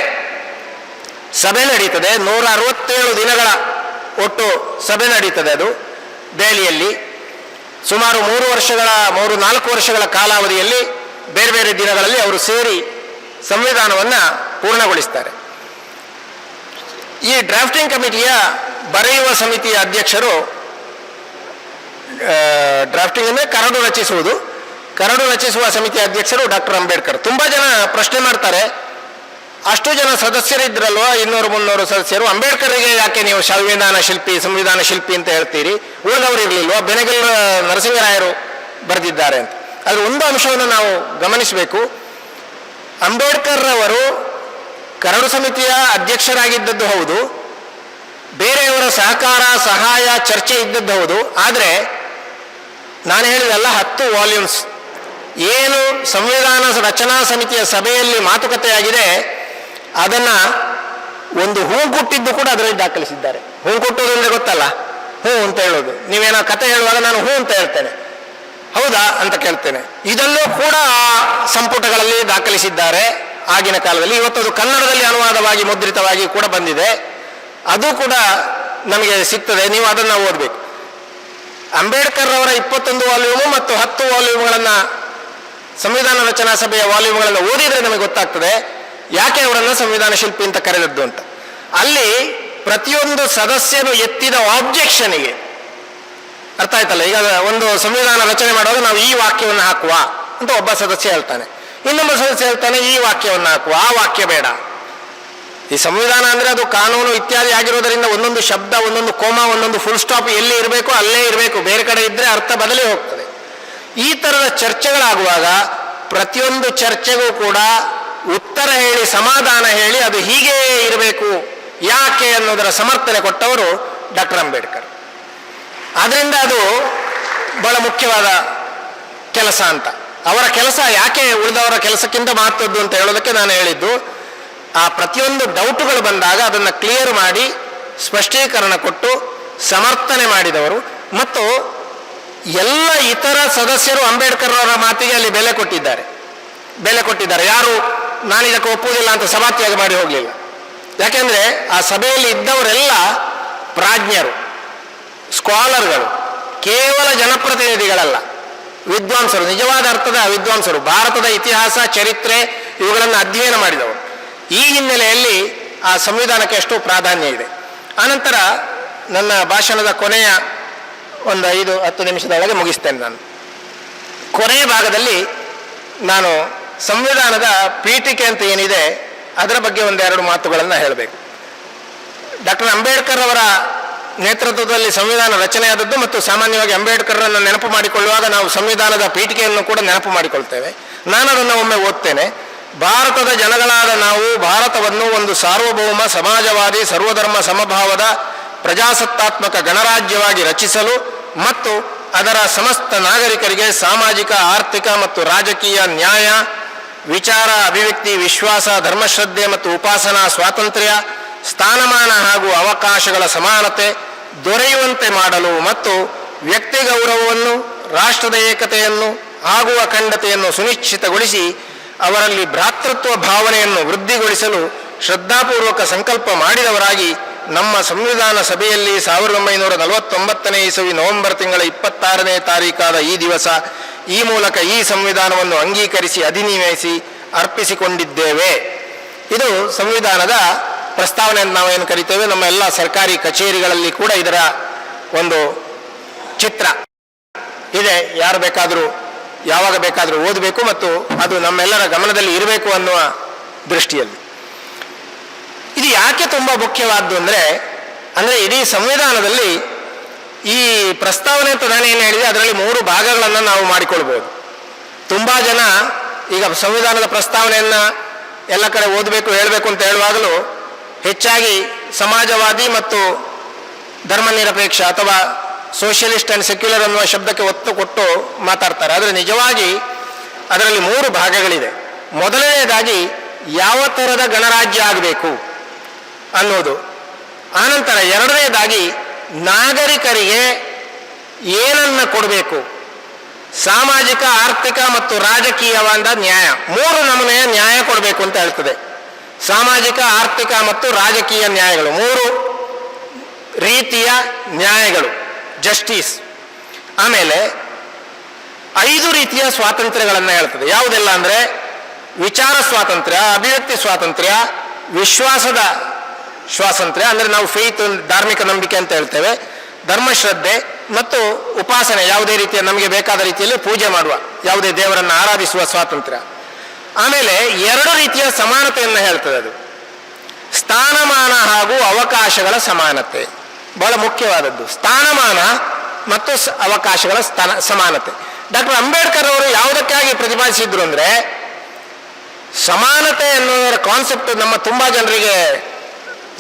ಸಭೆ ನಡೀತದೆ. 167 ದಿನಗಳ ಒಟ್ಟು ಸಭೆ ನಡೀತದೆ. ಅದು ದೆಹಲಿಯಲ್ಲಿ ಸುಮಾರು 3-4 ವರ್ಷಗಳ ಕಾಲಾವಧಿಯಲ್ಲಿ ಬೇರೆ ಬೇರೆ ದಿನಗಳಲ್ಲಿ ಅವರು ಸೇರಿ ಸಂವಿಧಾನವನ್ನು ಪೂರ್ಣಗೊಳಿಸ್ತಾರೆ. ಈ ಡ್ರಾಫ್ಟಿಂಗ್ ಕಮಿಟಿಯ ಬರೆಯುವ ಸಮಿತಿಯ ಅಧ್ಯಕ್ಷರು, ಡ್ರಾಫ್ಟಿಂಗ್ ಅಂದರೆ ಕರಡು ರಚಿಸುವುದು, ಕರಡು ರಚಿಸುವ ಸಮಿತಿಯ ಅಧ್ಯಕ್ಷರು ಡಾಕ್ಟರ್ ಅಂಬೇಡ್ಕರ್. ತುಂಬ ಜನ ಪ್ರಶ್ನೆ ಮಾಡ್ತಾರೆ, ಅಷ್ಟು ಜನ ಸದಸ್ಯರಿದ್ರಲ್ವ, 200-300 ಸದಸ್ಯರು, ಅಂಬೇಡ್ಕರ್ಗೆ ಯಾಕೆ ನೀವು ಸಂವಿಧಾನ ಶಿಲ್ಪಿ ಅಂತ ಹೇಳ್ತೀರಿ, ಉಳಿದವರು ಇರಲಿಲ್ವ, ಬೆನಗಲ್ ನರಸಿಂಹರಾಯರು ಬರೆದಿದ್ದಾರೆ ಅಂತ. ಅದರ ಒಂದು ಅಂಶವನ್ನು ನಾವು ಗಮನಿಸಬೇಕು. ಅಂಬೇಡ್ಕರ್ ಅವರು ಕರಡು ಸಮಿತಿಯ ಅಧ್ಯಕ್ಷರಾಗಿದ್ದದ್ದು ಹೌದು, ಬೇರೆಯವರ ಸಹಕಾರ, ಸಹಾಯ, ಚರ್ಚೆ ಇದ್ದದ್ದು ಹೌದು. ಆದರೆ ನಾನು ಹೇಳಿದಲ್ಲ, 10 ವಾಲ್ಯೂಮ್ಸ್ ಏನು ಸಂವಿಧಾನ ರಚನಾ ಸಮಿತಿಯ ಸಭೆಯಲ್ಲಿ ಮಾತುಕತೆಯಾಗಿದೆ ಅದನ್ನು ಒಂದು ಹೂ ಕೊಟ್ಟಿದ್ದು ಕೂಡ ಅದರಲ್ಲಿ ದಾಖಲಿಸಿದ್ದಾರೆ. ಹೂ ಕೊಟ್ಟೋದು ಅಂದರೆ ಗೊತ್ತಲ್ಲ, ಹೂ ಅಂತ ಹೇಳೋದು. ನೀವೇನೋ ಕತೆ ಹೇಳುವಾಗ ನಾನು ಹೂ ಅಂತ ಹೇಳ್ತೇನೆ, ಹೌದಾ ಅಂತ ಕೇಳ್ತೇನೆ. ಇದನ್ನು ಕೂಡ ಆ ಸಂಪುಟಗಳಲ್ಲಿ ದಾಖಲಿಸಿದ್ದಾರೆ ಆಗಿನ ಕಾಲದಲ್ಲಿ. ಇವತ್ತದು ಕನ್ನಡದಲ್ಲಿ ಅನುವಾದವಾಗಿ ಮುದ್ರಿತವಾಗಿ ಕೂಡ ಬಂದಿದೆ. ಅದು ಕೂಡ ನಮಗೆ ಸಿಗ್ತದೆ, ನೀವು ಅದನ್ನು ಓದಬೇಕು. ಅಂಬೇಡ್ಕರ್ ಅವರ 21 ವಾಲ್ಯೂಮು ಮತ್ತು 10 ವಾಲ್ಯೂಮ್ಗಳನ್ನು, ಸಂವಿಧಾನ ರಚನಾ ಸಭೆಯ ವಾಲ್ಯೂಮ್ಗಳನ್ನು ಓದಿದರೆ ನಮಗೆ ಗೊತ್ತಾಗ್ತದೆ ಯಾಕೆ ಅವರನ್ನು ಸಂವಿಧಾನ ಶಿಲ್ಪಿ ಅಂತ ಕರೆದದ್ದು ಅಂತ. ಅಲ್ಲಿ ಪ್ರತಿಯೊಂದು ಸದಸ್ಯರು ಎತ್ತಿದ ಆಬ್ಜೆಕ್ಷನ್ಗೆ ಅರ್ಥ ಆಯ್ತಲ್ಲ. ಈಗ ಒಂದು ಸಂವಿಧಾನ ರಚನೆ ಮಾಡುವಾಗ ನಾವು ಈ ವಾಕ್ಯವನ್ನು ಹಾಕುವ ಅಂತ ಒಬ್ಬ ಸದಸ್ಯ ಹೇಳ್ತಾನೆ, ಇನ್ನೊಬ್ಬ ಸದಸ್ಯ ಹೇಳ್ತಾನೆ ಈ ವಾಕ್ಯವನ್ನು ಹಾಕುವ, ಆ ವಾಕ್ಯ ಬೇಡ. ಈ ಸಂವಿಧಾನ ಅಂದರೆ ಅದು ಕಾನೂನು ಇತ್ಯಾದಿ ಆಗಿರೋದರಿಂದ ಒಂದೊಂದು ಶಬ್ದ, ಒಂದೊಂದು ಕೋಮ, ಒಂದೊಂದು ಫುಲ್ ಸ್ಟಾಪ್ ಎಲ್ಲಿ ಇರಬೇಕು ಅಲ್ಲೇ ಇರಬೇಕು, ಬೇರೆ ಕಡೆ ಇದ್ದರೆ ಅರ್ಥ ಬದಲೇ ಹೋಗ್ತದೆ. ಈ ಥರದ ಚರ್ಚೆಗಳಾಗುವಾಗ ಪ್ರತಿಯೊಂದು ಚರ್ಚೆಗೂ ಕೂಡ ಉತ್ತರ ಹೇಳಿ ಸಮಾಧಾನ ಹೇಳಿ ಅದು ಹೀಗೇ ಇರಬೇಕು ಯಾಕೆ ಅನ್ನೋದರ ಸಮರ್ಥನೆ ಕೊಟ್ಟವರು ಡಾಕ್ಟರ್ ಅಂಬೇಡ್ಕರ್. ಆದ್ದರಿಂದ ಅದು ಬಹಳ ಮುಖ್ಯವಾದ ಕೆಲಸ ಅಂತ. ಅವರ ಕೆಲಸ ಯಾಕೆ ಉಳಿದವರ ಕೆಲಸಕ್ಕಿಂತ ಮಹತ್ವದ್ದು ಅಂತ ಹೇಳೋದಕ್ಕೆ ನಾನು ಹೇಳಿದ್ದು, ಆ ಪ್ರತಿಯೊಂದು ಡೌಟುಗಳು ಬಂದಾಗ ಅದನ್ನು ಕ್ಲಿಯರ್ ಮಾಡಿ ಸ್ಪಷ್ಟೀಕರಣ ಕೊಟ್ಟು ಸಮರ್ಥನೆ ಮಾಡಿದವರು. ಮತ್ತು ಎಲ್ಲ ಇತರ ಸದಸ್ಯರು ಅಂಬೇಡ್ಕರ್ ಅವರ ಮಾತಿಗೆ ಅಲ್ಲಿ ಬೆಲೆ ಕೊಟ್ಟಿದ್ದಾರೆ. ಯಾರು ನಾನು ಇದಕ್ಕೆ ಒಪ್ಪುವುದಿಲ್ಲ ಅಂತ ಸಭಾತ್ಯಾಗ ಮಾಡಿ ಹೋಗಲಿಲ್ಲ. ಯಾಕೆಂದರೆ ಆ ಸಭೆಯಲ್ಲಿ ಇದ್ದವರೆಲ್ಲ ಪ್ರಾಜ್ಞರು, ಸ್ಕಾಲರ್ಗಳು, ಕೇವಲ ಜನಪ್ರತಿನಿಧಿಗಳಲ್ಲ, ವಿದ್ವಾಂಸರು, ನಿಜವಾದ ಅರ್ಥದ ವಿದ್ವಾಂಸರು, ಭಾರತದ ಇತಿಹಾಸ ಚರಿತ್ರೆ ಇವುಗಳನ್ನು ಅಧ್ಯಯನ ಮಾಡಿದವರು. ಈ ಹಿನ್ನೆಲೆಯಲ್ಲಿ ಆ ಸಂವಿಧಾನಕ್ಕೆ ಎಷ್ಟು ಪ್ರಾಧಾನ್ಯ ಇದೆ. ಆನಂತರ ನನ್ನ ಭಾಷಣದ ಕೊನೆಯ ಒಂದು 5-10 ನಿಮಿಷದೊಳಗೆ ಮುಗಿಸ್ತೇನೆ. ನಾನು ಕೊನೆಯ ಭಾಗದಲ್ಲಿ ನಾನು ಸಂವಿಧಾನದ ಪೀಠಿಕೆ ಅಂತ ಏನಿದೆ ಅದರ ಬಗ್ಗೆ ಒಂದೆರಡು ಮಾತುಗಳನ್ನು ಹೇಳಬೇಕು. ಡಾಕ್ಟರ್ ಅಂಬೇಡ್ಕರ್ ಅವರ ನೇತೃತ್ವದಲ್ಲಿ ಸಂವಿಧಾನ ರಚನೆಯಾದದ್ದು ಮತ್ತು ಸಾಮಾನ್ಯವಾಗಿ ಅಂಬೇಡ್ಕರ್ರನ್ನು ನೆನಪು ಮಾಡಿಕೊಳ್ಳುವಾಗ ನಾವು ಸಂವಿಧಾನದ ಪೀಠಿಕೆಯನ್ನು ಕೂಡ ನೆನಪು ಮಾಡಿಕೊಳ್ತೇವೆ. ನಾನು ಅದನ್ನು ಒಮ್ಮೆ ಓದ್ತೇನೆ. ಭಾರತದ ಜನಗಳಾದ ನಾವು ಭಾರತವನ್ನು ಒಂದು ಸಾರ್ವಭೌಮ ಸಮಾಜವಾದಿ ಸರ್ವಧರ್ಮ ಸಮಭಾವದ ಪ್ರಜಾಸತ್ತಾತ್ಮಕ ಗಣರಾಜ್ಯವಾಗಿ ರಚಿಸಲು ಮತ್ತು ಅದರ ಸಮಸ್ತ ನಾಗರಿಕರಿಗೆ ಸಾಮಾಜಿಕ ಆರ್ಥಿಕ ಮತ್ತು ರಾಜಕೀಯ ನ್ಯಾಯ, ವಿಚಾರ ಅಭಿವ್ಯಕ್ತಿ, ವಿಶ್ವಾಸ, ಧರ್ಮಶ್ರದ್ಧೆ ಮತ್ತು ಉಪಾಸನಾ ಸ್ವಾತಂತ್ರ್ಯ, ಸ್ಥಾನಮಾನ ಹಾಗೂ ಅವಕಾಶಗಳ ಸಮಾನತೆ ದೊರೆಯುವಂತೆ ಮಾಡಲು ಮತ್ತು ವ್ಯಕ್ತಿ ಗೌರವವನ್ನು, ರಾಷ್ಟ್ರದ ಏಕತೆಯನ್ನು ಹಾಗೂ ಅಖಂಡತೆಯನ್ನು ಸುನಿಶ್ಚಿತಗೊಳಿಸಿ ಅವರಲ್ಲಿ ಭ್ರಾತೃತ್ವ ಭಾವನೆಯನ್ನು ವೃದ್ಧಿಗೊಳಿಸಲು ಶ್ರದ್ಧಾಪೂರ್ವಕ ಸಂಕಲ್ಪ ಮಾಡಿದವರಾಗಿ ನಮ್ಮ ಸಂವಿಧಾನ ಸಭೆಯಲ್ಲಿ 1949ನೇ ಇಸವಿ ನವೆಂಬರ್ ತಿಂಗಳ 26ನೇ ತಾರೀಕಾದ ಈ ದಿವಸ ಈ ಮೂಲಕ ಈ ಸಂವಿಧಾನವನ್ನು ಅಂಗೀಕರಿಸಿ ಅಧಿನಿಯಮಿಸಿ ಅರ್ಪಿಸಿಕೊಂಡಿದ್ದೇವೆ. ಇದು ಸಂವಿಧಾನದ ಪ್ರಸ್ತಾವನೆ ಅಂತ ನಾವೇನು ಕರಿತೇವೆ. ನಮ್ಮ ಎಲ್ಲ ಸರ್ಕಾರಿ ಕಚೇರಿಗಳಲ್ಲಿ ಕೂಡ ಇದರ ಒಂದು ಚಿತ್ರ ಇದೆ. ಯಾರು ಬೇಕಾದರೂ ಯಾವಾಗ ಬೇಕಾದರೂ ಓದಬೇಕು ಮತ್ತು ಅದು ನಮ್ಮೆಲ್ಲರ ಗಮನದಲ್ಲಿ ಇರಬೇಕು ಅನ್ನುವ ದೃಷ್ಟಿಯಲ್ಲಿ. ಇದು ಯಾಕೆ ತುಂಬ ಮುಖ್ಯವಾದ್ದು ಅಂದರೆ ಇಡೀ ಸಂವಿಧಾನದಲ್ಲಿ ಈ ಪ್ರಸ್ತಾವನೆ ಅಂತ ನಾನು ಏನು ಹೇಳಿದೆ ಅದರಲ್ಲಿ 3 ಭಾಗಗಳನ್ನು ನಾವು ಮಾಡಿಕೊಳ್ಬೋದು. ತುಂಬ ಜನ ಈಗ ಸಂವಿಧಾನದ ಪ್ರಸ್ತಾವನೆಯನ್ನು ಎಲ್ಲ ಕಡೆ ಓದಬೇಕು ಹೇಳಬೇಕು ಅಂತ ಹೇಳುವಾಗಲೂ ಹೆಚ್ಚಾಗಿ ಸಮಾಜವಾದಿ ಮತ್ತು ಧರ್ಮನಿರಪೇಕ್ಷ ಅಥವಾ ಸೋಷಿಯಲಿಸ್ಟ್ ಆ್ಯಂಡ್ ಸೆಕ್ಯುಲರ್ ಅನ್ನುವ ಶಬ್ದಕ್ಕೆ ಒತ್ತು ಕೊಟ್ಟು ಮಾತಾಡ್ತಾರೆ. ಆದರೆ ನಿಜವಾಗಿ ಅದರಲ್ಲಿ 3 ಭಾಗಗಳಿದೆ. ಮೊದಲನೆಯದಾಗಿ ಯಾವ ಥರದ ಗಣರಾಜ್ಯ ಆಗಬೇಕು ಅನ್ನೋದು. ಆನಂತರ ಎರಡನೇದಾಗಿ ನಾಗರಿಕರಿಗೆ ಏನನ್ನು ಕೊಡಬೇಕು, ಸಾಮಾಜಿಕ ಆರ್ಥಿಕ ಮತ್ತು ರಾಜಕೀಯವಾದ ನ್ಯಾಯ, 3 ನಮೂನೆಯ ನ್ಯಾಯ ಕೊಡಬೇಕು ಅಂತ ಹೇಳ್ತದೆ. ಸಾಮಾಜಿಕ ಆರ್ಥಿಕ ಮತ್ತು ರಾಜಕೀಯ ನ್ಯಾಯಗಳು, 3 ರೀತಿಯ ನ್ಯಾಯಗಳು, ಜಸ್ಟಿಸ್. ಆಮೇಲೆ 5 ರೀತಿಯ ಸ್ವಾತಂತ್ರ್ಯಗಳನ್ನು ಹೇಳ್ತದೆ. ಯಾವುದೆಲ್ಲ ಅಂದರೆ ವಿಚಾರ ಸ್ವಾತಂತ್ರ್ಯ, ಅಭಿವ್ಯಕ್ತಿ ಸ್ವಾತಂತ್ರ್ಯ, ವಿಶ್ವಾಸದ ಸ್ವಾತಂತ್ರ್ಯ ಅಂದರೆ ನಾವು ಫೇತ್ ಧಾರ್ಮಿಕ ನಂಬಿಕೆ ಅಂತ ಹೇಳ್ತೇವೆ, ಧರ್ಮಶ್ರದ್ಧೆ ಮತ್ತು ಉಪಾಸನೆ, ಯಾವುದೇ ರೀತಿಯ ನಮಗೆ ಬೇಕಾದ ರೀತಿಯಲ್ಲಿ ಪೂಜೆ ಮಾಡುವ, ಯಾವುದೇ ದೇವರನ್ನು ಆರಾಧಿಸುವ ಸ್ವಾತಂತ್ರ್ಯ. ಆಮೇಲೆ 2 ರೀತಿಯ ಸಮಾನತೆಯನ್ನು ಹೇಳ್ತದೆ. ಅದು ಸ್ಥಾನಮಾನ ಹಾಗೂ ಅವಕಾಶಗಳ ಸಮಾನತೆ, ಬಹಳ ಮುಖ್ಯವಾದದ್ದು. ಸ್ಥಾನಮಾನ ಮತ್ತು ಅವಕಾಶಗಳ ಸಮಾನತೆ. ಡಾಕ್ಟರ್ ಅಂಬೇಡ್ಕರ್ ಅವರು ಯಾವುದಕ್ಕಾಗಿ ಪ್ರತಿಪಾದಿಸಿದ್ರು ಅಂದರೆ ಸಮಾನತೆ ಎನ್ನುವುದರ ಕಾನ್ಸೆಪ್ಟ್ ನಮ್ಮ ತುಂಬ ಜನರಿಗೆ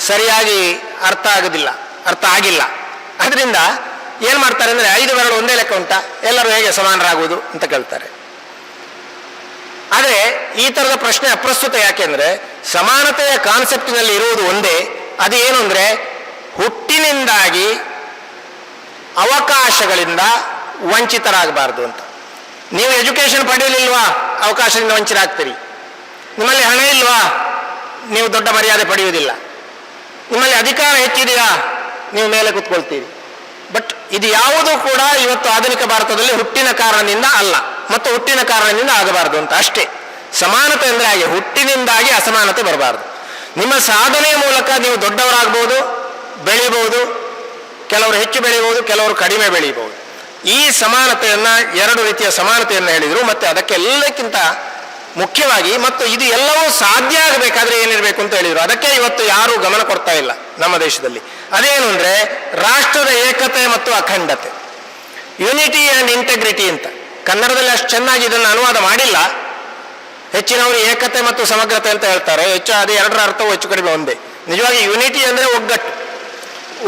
ಸರಿಯಾಗಿ ಅರ್ಥ ಆಗಿಲ್ಲ. ಅದರಿಂದ ಏನು ಮಾಡ್ತಾರೆ ಅಂದರೆ 5 ಬೆರಳು ಒಂದೇ ಲೆಕ್ಕ ಉಂಟಾ, ಎಲ್ಲರೂ ಹೇಗೆ ಸಮಾನರಾಗುವುದು ಅಂತ ಕೇಳ್ತಾರೆ. ಆದರೆ ಈ ಥರದ ಪ್ರಶ್ನೆ ಅಪ್ರಸ್ತುತ. ಯಾಕೆಂದರೆ ಸಮಾನತೆಯ ಕಾನ್ಸೆಪ್ಟಿನಲ್ಲಿ ಇರುವುದು ಒಂದೇ. ಅದು ಏನು ಅಂದರೆ ಹುಟ್ಟಿನಿಂದಾಗಿ ಅವಕಾಶಗಳಿಂದ ವಂಚಿತರಾಗಬಾರ್ದು ಅಂತ. ನೀವು ಎಜುಕೇಷನ್ ಪಡೆಯಲಿಲ್ವಾ, ಅವಕಾಶದಿಂದ ವಂಚಿತರಾಗ್ತೀರಿ. ನಿಮ್ಮಲ್ಲಿ ಹಣ ಇಲ್ವಾ, ನೀವು ದೊಡ್ಡ ಮರ್ಯಾದೆ ಪಡೆಯುವುದಿಲ್ಲ. ನಿಮ್ಮಲ್ಲಿ ಅಧಿಕಾರ ಹೆಚ್ಚಿದೆಯಾ, ನೀವು ಮೇಲೆ ಕೂತ್ಕೊಳ್ತೀರಿ. ಬಟ್ ಇದು ಯಾವುದೂ ಕೂಡ ಇವತ್ತು ಆಧುನಿಕ ಭಾರತದಲ್ಲಿ ಹುಟ್ಟಿನ ಕಾರಣದಿಂದ ಅಲ್ಲ ಮತ್ತು ಹುಟ್ಟಿನ ಕಾರಣದಿಂದ ಆಗಬಾರ್ದು ಅಂತ ಅಷ್ಟೇ. ಸಮಾನತೆ ಅಂದರೆ ಹಾಗೆ, ಹುಟ್ಟಿನಿಂದಾಗಿ ಅಸಮಾನತೆ ಬರಬಾರ್ದು. ನಿಮ್ಮ ಸಾಧನೆಯ ಮೂಲಕ ನೀವು ದೊಡ್ಡವರಾಗ್ಬೋದು, ಬೆಳೀಬಹುದು. ಕೆಲವರು ಹೆಚ್ಚು ಬೆಳೀಬಹುದು, ಕೆಲವರು ಕಡಿಮೆ ಬೆಳೀಬಹುದು. ಈ ಸಮಾನತೆಯನ್ನು 2 ರೀತಿಯ ಸಮಾನತೆಯನ್ನು ಹೇಳಿದರು. ಮತ್ತು ಅದಕ್ಕೆಲ್ಲಕ್ಕಿಂತ ಮುಖ್ಯವಾಗಿ ಮತ್ತು ಇದು ಎಲ್ಲವೂ ಸಾಧ್ಯ ಆಗಬೇಕಾದ್ರೆ ಏನಿರಬೇಕು ಅಂತ ಹೇಳಿದರು. ಅದಕ್ಕೆ ಇವತ್ತು ಯಾರೂ ಗಮನ ಕೊಡ್ತಾ ಇಲ್ಲ ನಮ್ಮ ದೇಶದಲ್ಲಿ. ಅದೇನು ಅಂದರೆ ರಾಷ್ಟ್ರದ ಏಕತೆ ಮತ್ತು ಅಖಂಡತೆ, ಯುನಿಟಿ ಆ್ಯಂಡ್ ಇಂಟೆಗ್ರಿಟಿ ಅಂತ. ಕನ್ನಡದಲ್ಲಿ ಅಷ್ಟು ಚೆನ್ನಾಗಿ ಇದನ್ನು ಅನುವಾದ ಮಾಡಿಲ್ಲ. ಹೆಚ್ಚಿನವರು ಏಕತೆ ಮತ್ತು ಸಮಗ್ರತೆ ಅಂತ ಹೇಳ್ತಾರೆ. ಅದು ಎರಡರ ಅರ್ಥವು ಹೆಚ್ಚು ಕಡಿಮೆ ಒಂದೇ. ನಿಜವಾಗಿ ಯುನಿಟಿ ಅಂದರೆ ಒಗ್ಗಟ್ಟು,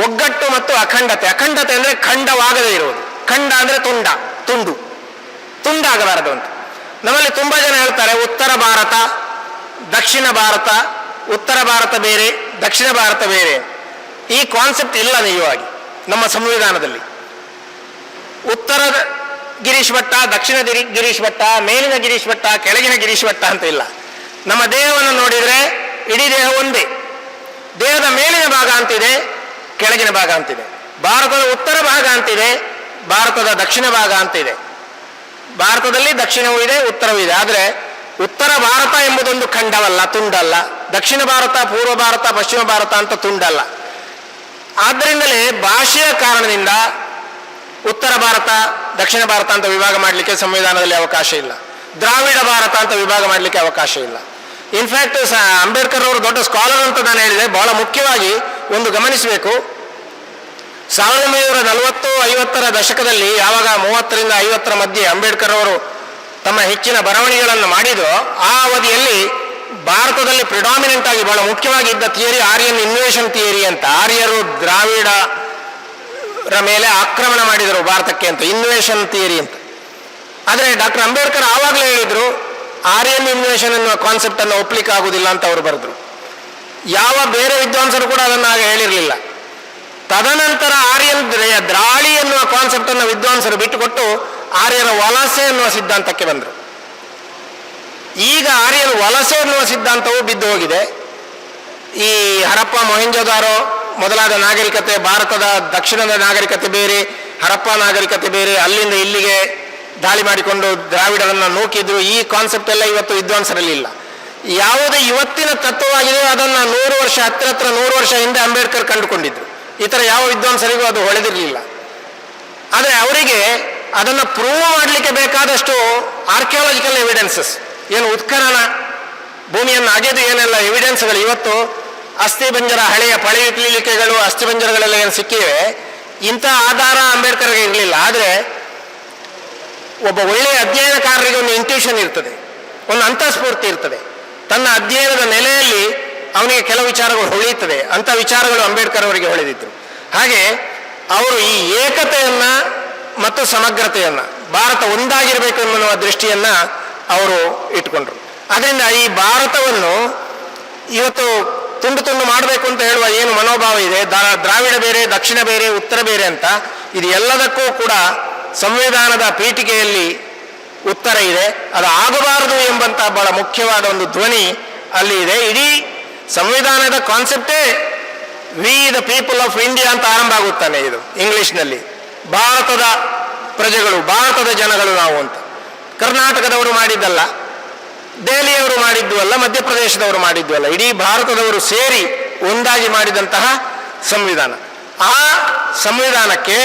ಒಗ್ಗಟ್ಟು ಮತ್ತು ಅಖಂಡತೆ. ಅಖಂಡತೆ ಅಂದರೆ ಖಂಡವಾಗದೇ ಇರುವುದು. ಖಂಡ ಅಂದರೆ ತುಂಡಾಗಬಾರದು ಅಂತ. ನಮ್ಮಲ್ಲಿ ತುಂಬ ಜನ ಹೇಳ್ತಾರೆ ಉತ್ತರ ಭಾರತ, ದಕ್ಷಿಣ ಭಾರತ, ಉತ್ತರ ಭಾರತ ಬೇರೆ, ದಕ್ಷಿಣ ಭಾರತ ಬೇರೆ. ಈ ಕಾನ್ಸೆಪ್ಟ್ ಇಲ್ಲ ನಿಜವಾಗಿ ನಮ್ಮ ಸಂವಿಧಾನದಲ್ಲಿ. ಉತ್ತರದ ಗಿರೀಶ್ ಭಟ್ಟ, ದಕ್ಷಿಣ ಗಿರೀಶ್ ಭಟ್ಟ, ಮೇಲಿನ ಗಿರೀಶ್ ಭಟ್ಟ, ಕೆಳಗಿನ ಗಿರೀಶ್ ಭಟ್ಟ ಅಂತ ಇಲ್ಲ. ನಮ್ಮ ದೇಹವನ್ನು ನೋಡಿದರೆ ಇಡೀ ದೇಹ ಒಂದೇ. ದೇಹದ ಮೇಲಿನ ಭಾಗ ಅಂತಿದೆ, ಕೆಳಗಿನ ಭಾಗ ಅಂತಿದೆ. ಭಾರತದ ಉತ್ತರ ಭಾಗ ಅಂತಿದೆ, ಭಾರತದ ದಕ್ಷಿಣ ಭಾಗ ಅಂತಿದೆ. ಭಾರತದಲ್ಲಿ ದಕ್ಷಿಣವೂ ಇದೆ, ಉತ್ತರವೂ ಇದೆ. ಆದರೆ ಉತ್ತರ ಭಾರತ ಎಂಬುದೊಂದು ಖಂಡವಲ್ಲ, ತುಂಡಲ್ಲ. ದಕ್ಷಿಣ ಭಾರತ, ಪೂರ್ವ ಭಾರತ, ಪಶ್ಚಿಮ ಭಾರತ ಅಂತ ತುಂಡಲ್ಲ. ಆದ್ದರಿಂದಲೇ ಭಾಷೆಯ ಕಾರಣದಿಂದ ಉತ್ತರ ಭಾರತ, ದಕ್ಷಿಣ ಭಾರತ ಅಂತ ವಿಭಾಗ ಮಾಡಲಿಕ್ಕೆ ಸಂವಿಧಾನದಲ್ಲಿ ಅವಕಾಶ ಇಲ್ಲ. ದ್ರಾವಿಡ ಭಾರತ ಅಂತ ವಿಭಾಗ ಮಾಡಲಿಕ್ಕೆ ಅವಕಾಶ ಇಲ್ಲ. ಇನ್ಫ್ಯಾಕ್ಟ್ ಅಂಬೇಡ್ಕರ್ ಅವರು ದೊಡ್ಡ ಸ್ಕಾಲರ್ ಅಂತ ನಾನು ಹೇಳಿದೆ. ಬಹಳ ಮುಖ್ಯವಾಗಿ ಒಂದು ಗಮನಿಸಬೇಕು, 1940-50ರ ದಶಕದಲ್ಲಿ ಯಾವಾಗ 30ರಿಂದ 50ರ ಮಧ್ಯೆ ಅಂಬೇಡ್ಕರ್ ಅವರು ತಮ್ಮ ಹೆಚ್ಚಿನ ಬರವಣಿಗೆಗಳನ್ನು ಮಾಡಿದ್ರು, ಆ ಅವಧಿಯಲ್ಲಿ ಭಾರತದಲ್ಲಿ ಪ್ರಿಡಾಮಿನೆಂಟ್ ಆಗಿ ಬಹಳ ಮುಖ್ಯವಾಗಿ ಇದ್ದ ಥಿಯರಿ ಆರ್ಯನ್ ಇನ್ವೇಷನ್ ಥಿಯರಿ ಅಂತ. ಆರ್ಯರು ದ್ರಾವಿಡರ ಮೇಲೆ ಆಕ್ರಮಣ ಮಾಡಿದರು ಭಾರತಕ್ಕೆ ಅಂತ, ಇನ್ವೇಷನ್ ಥಿಯರಿ ಅಂತ. ಆದರೆ ಡಾಕ್ಟರ್ ಅಂಬೇಡ್ಕರ್ ಆವಾಗಲೇ ಹೇಳಿದರು ಆರ್ಯನ್ ಇನ್ವೇಷನ್ ಎನ್ನುವ ಕಾನ್ಸೆಪ್ಟ್ ಅನ್ನು ಒಪ್ಪಲಿಕ್ಕೆ ಆಗುವುದಿಲ್ಲ ಅಂತ ಅವರು ಬರೆದರು. ಯಾವ ಬೇರೆ ವಿದ್ವಾಂಸರು ಕೂಡ ಅದನ್ನು ಆಗ ಹೇಳಿರಲಿಲ್ಲ. ತದನಂತರ ಆರ್ಯನ್ ದ್ರಾಳಿ ಎನ್ನುವ ಕಾನ್ಸೆಪ್ಟ್ ಅನ್ನು ವಿದ್ವಾಂಸರು ಬಿಟ್ಟುಕೊಟ್ಟು ಆರ್ಯರ ವಲಸೆ ಎನ್ನುವ ಸಿದ್ಧಾಂತಕ್ಕೆ ಬಂದರು. ಈಗ ಆರ್ಯನ್ ವಲಸೆ ಎನ್ನುವ ಸಿದ್ಧಾಂತವು ಬಿದ್ದು ಹೋಗಿದೆ. ಈ ಹರಪ್ಪ ಮೊಹೆಂಜೋದಾರೋ ಮೊದಲಾದ ನಾಗರಿಕತೆ, ಭಾರತದ ದಕ್ಷಿಣದ ನಾಗರಿಕತೆ ಬೇರೆ, ಹರಪ್ಪ ನಾಗರಿಕತೆ ಬೇರೆ, ಅಲ್ಲಿಂದ ಇಲ್ಲಿಗೆ ದಾಳಿ ಮಾಡಿಕೊಂಡು ದ್ರಾವಿಡರನ್ನು ನೂಕಿದ್ರು. ಈ ಕಾನ್ಸೆಪ್ಟ್ ಎಲ್ಲ ಇವತ್ತು ವಿದ್ವಾಂಸರಲ್ಲಿ ಇಲ್ಲ. ಯಾವುದೇ ಇವತ್ತಿನ ತತ್ವವಾಗಿದೆ ಅದನ್ನು 100 ವರ್ಷ, ಹತ್ತಿರ 100 ವರ್ಷ ಹಿಂದೆ ಅಂಬೇಡ್ಕರ್ ಕಂಡುಕೊಂಡಿದ್ರು. ಇತರ ಯಾವ ವಿದ್ವಾಂಸರಿಗೂ ಅದು ಹೊಳೆದಿರಲಿಲ್ಲ. ಆದರೆ ಅವರಿಗೆ ಅದನ್ನು ಪ್ರೂವ್ ಮಾಡಲಿಕ್ಕೆ ಬೇಕಾದಷ್ಟು ಆರ್ಕಿಯಾಲಜಿಕಲ್ ಎವಿಡೆನ್ಸಸ್, ಏನು ಉತ್ಖನನ, ಭೂಮಿಯನ್ನು ಅಗೆದು ಏನೆಲ್ಲ ಎವಿಡೆನ್ಸ್ಗಳು ಇವತ್ತು ಅಸ್ಥಿಪಂಜರ, ಹಳೆಯ ಪಳೆಯುಳಿಕೆಗಳು, ಅಸ್ಥಿಪಂಜರಗಳೆಲ್ಲ ಏನು ಸಿಕ್ಕಿವೆ, ಇಂಥ ಆಧಾರ ಅಂಬೇಡ್ಕರ್ಗೆ ಇರಲಿಲ್ಲ. ಆದರೆ ಒಬ್ಬ ಒಳ್ಳೆಯ ಅಧ್ಯಯನಕಾರರಿಗೆ ಒಂದು ಇಂಟ್ಯೂಷನ್ ಇರ್ತದೆ, ಒಂದು ಅಂತಃಸ್ಫೂರ್ತಿ ಇರ್ತದೆ. ತನ್ನ ಅಧ್ಯಯನದ ನೆಲೆಯಲ್ಲಿ ಅವನಿಗೆ ಕೆಲವು ವಿಚಾರಗಳು ಹೊಳೆಯುತ್ತದೆ. ಅಂಥ ವಿಚಾರಗಳು ಅಂಬೇಡ್ಕರ್ ಅವರಿಗೆ ಹೊಳೆದಿದ್ರು. ಹಾಗೆ ಅವರು ಈ ಏಕತೆಯನ್ನು ಮತ್ತು ಸಮಗ್ರತೆಯನ್ನು, ಭಾರತ ಒಂದಾಗಿರಬೇಕು ಎನ್ನುವ ದೃಷ್ಟಿಯನ್ನು ಅವರು ಇಟ್ಕೊಂಡ್ರು. ಅದರಿಂದ ಈ ಭಾರತವನ್ನು ಇವತ್ತು ತುಂಡು ತುಂಡು ಮಾಡಬೇಕು ಅಂತ ಹೇಳುವ ಏನು ಮನೋಭಾವ ಇದೆ, ದ್ರಾವಿಡ ಬೇರೆ, ದಕ್ಷಿಣ ಬೇರೆ, ಉತ್ತರ ಬೇರೆ ಅಂತ, ಇದು ಎಲ್ಲದಕ್ಕೂ ಕೂಡ ಸಂವಿಧಾನದ ಪೀಠಿಕೆಯಲ್ಲಿ ಉತ್ತರ ಇದೆ. ಅದು ಆಗಬಾರದು ಎಂಬಂಥ ಬಹಳ ಮುಖ್ಯವಾದ ಒಂದು ಧ್ವನಿ ಅಲ್ಲಿ ಇದೆ. ಇಡೀ ಸಂವಿಧಾನದ ಕಾನ್ಸೆಪ್ಟೇ we the people of India ಅಂತ ಆರಂಭ ಆಗುತ್ತಾನೆ. ಇದು ಇಂಗ್ಲಿಷ್ನಲ್ಲಿ ಭಾರತದ ಪ್ರಜೆಗಳು, ಭಾರತದ ಜನಗಳು ನಾವು ಅಂತ. ಕರ್ನಾಟಕದವರು ಮಾಡಿದ್ದಲ್ಲ, ದೆಹಲಿಯವರು ಮಾಡಿದ್ದು ಅಲ್ಲ, ಮಧ್ಯಪ್ರದೇಶದವರು ಮಾಡಿದ್ದು ಅಲ್ಲ, ಇಡೀ ಭಾರತದವರು ಸೇರಿ ಒಂದಾಗಿ ಮಾಡಿದಂತಹ ಸಂವಿಧಾನ. ಆ ಸಂವಿಧಾನಕ್ಕೆ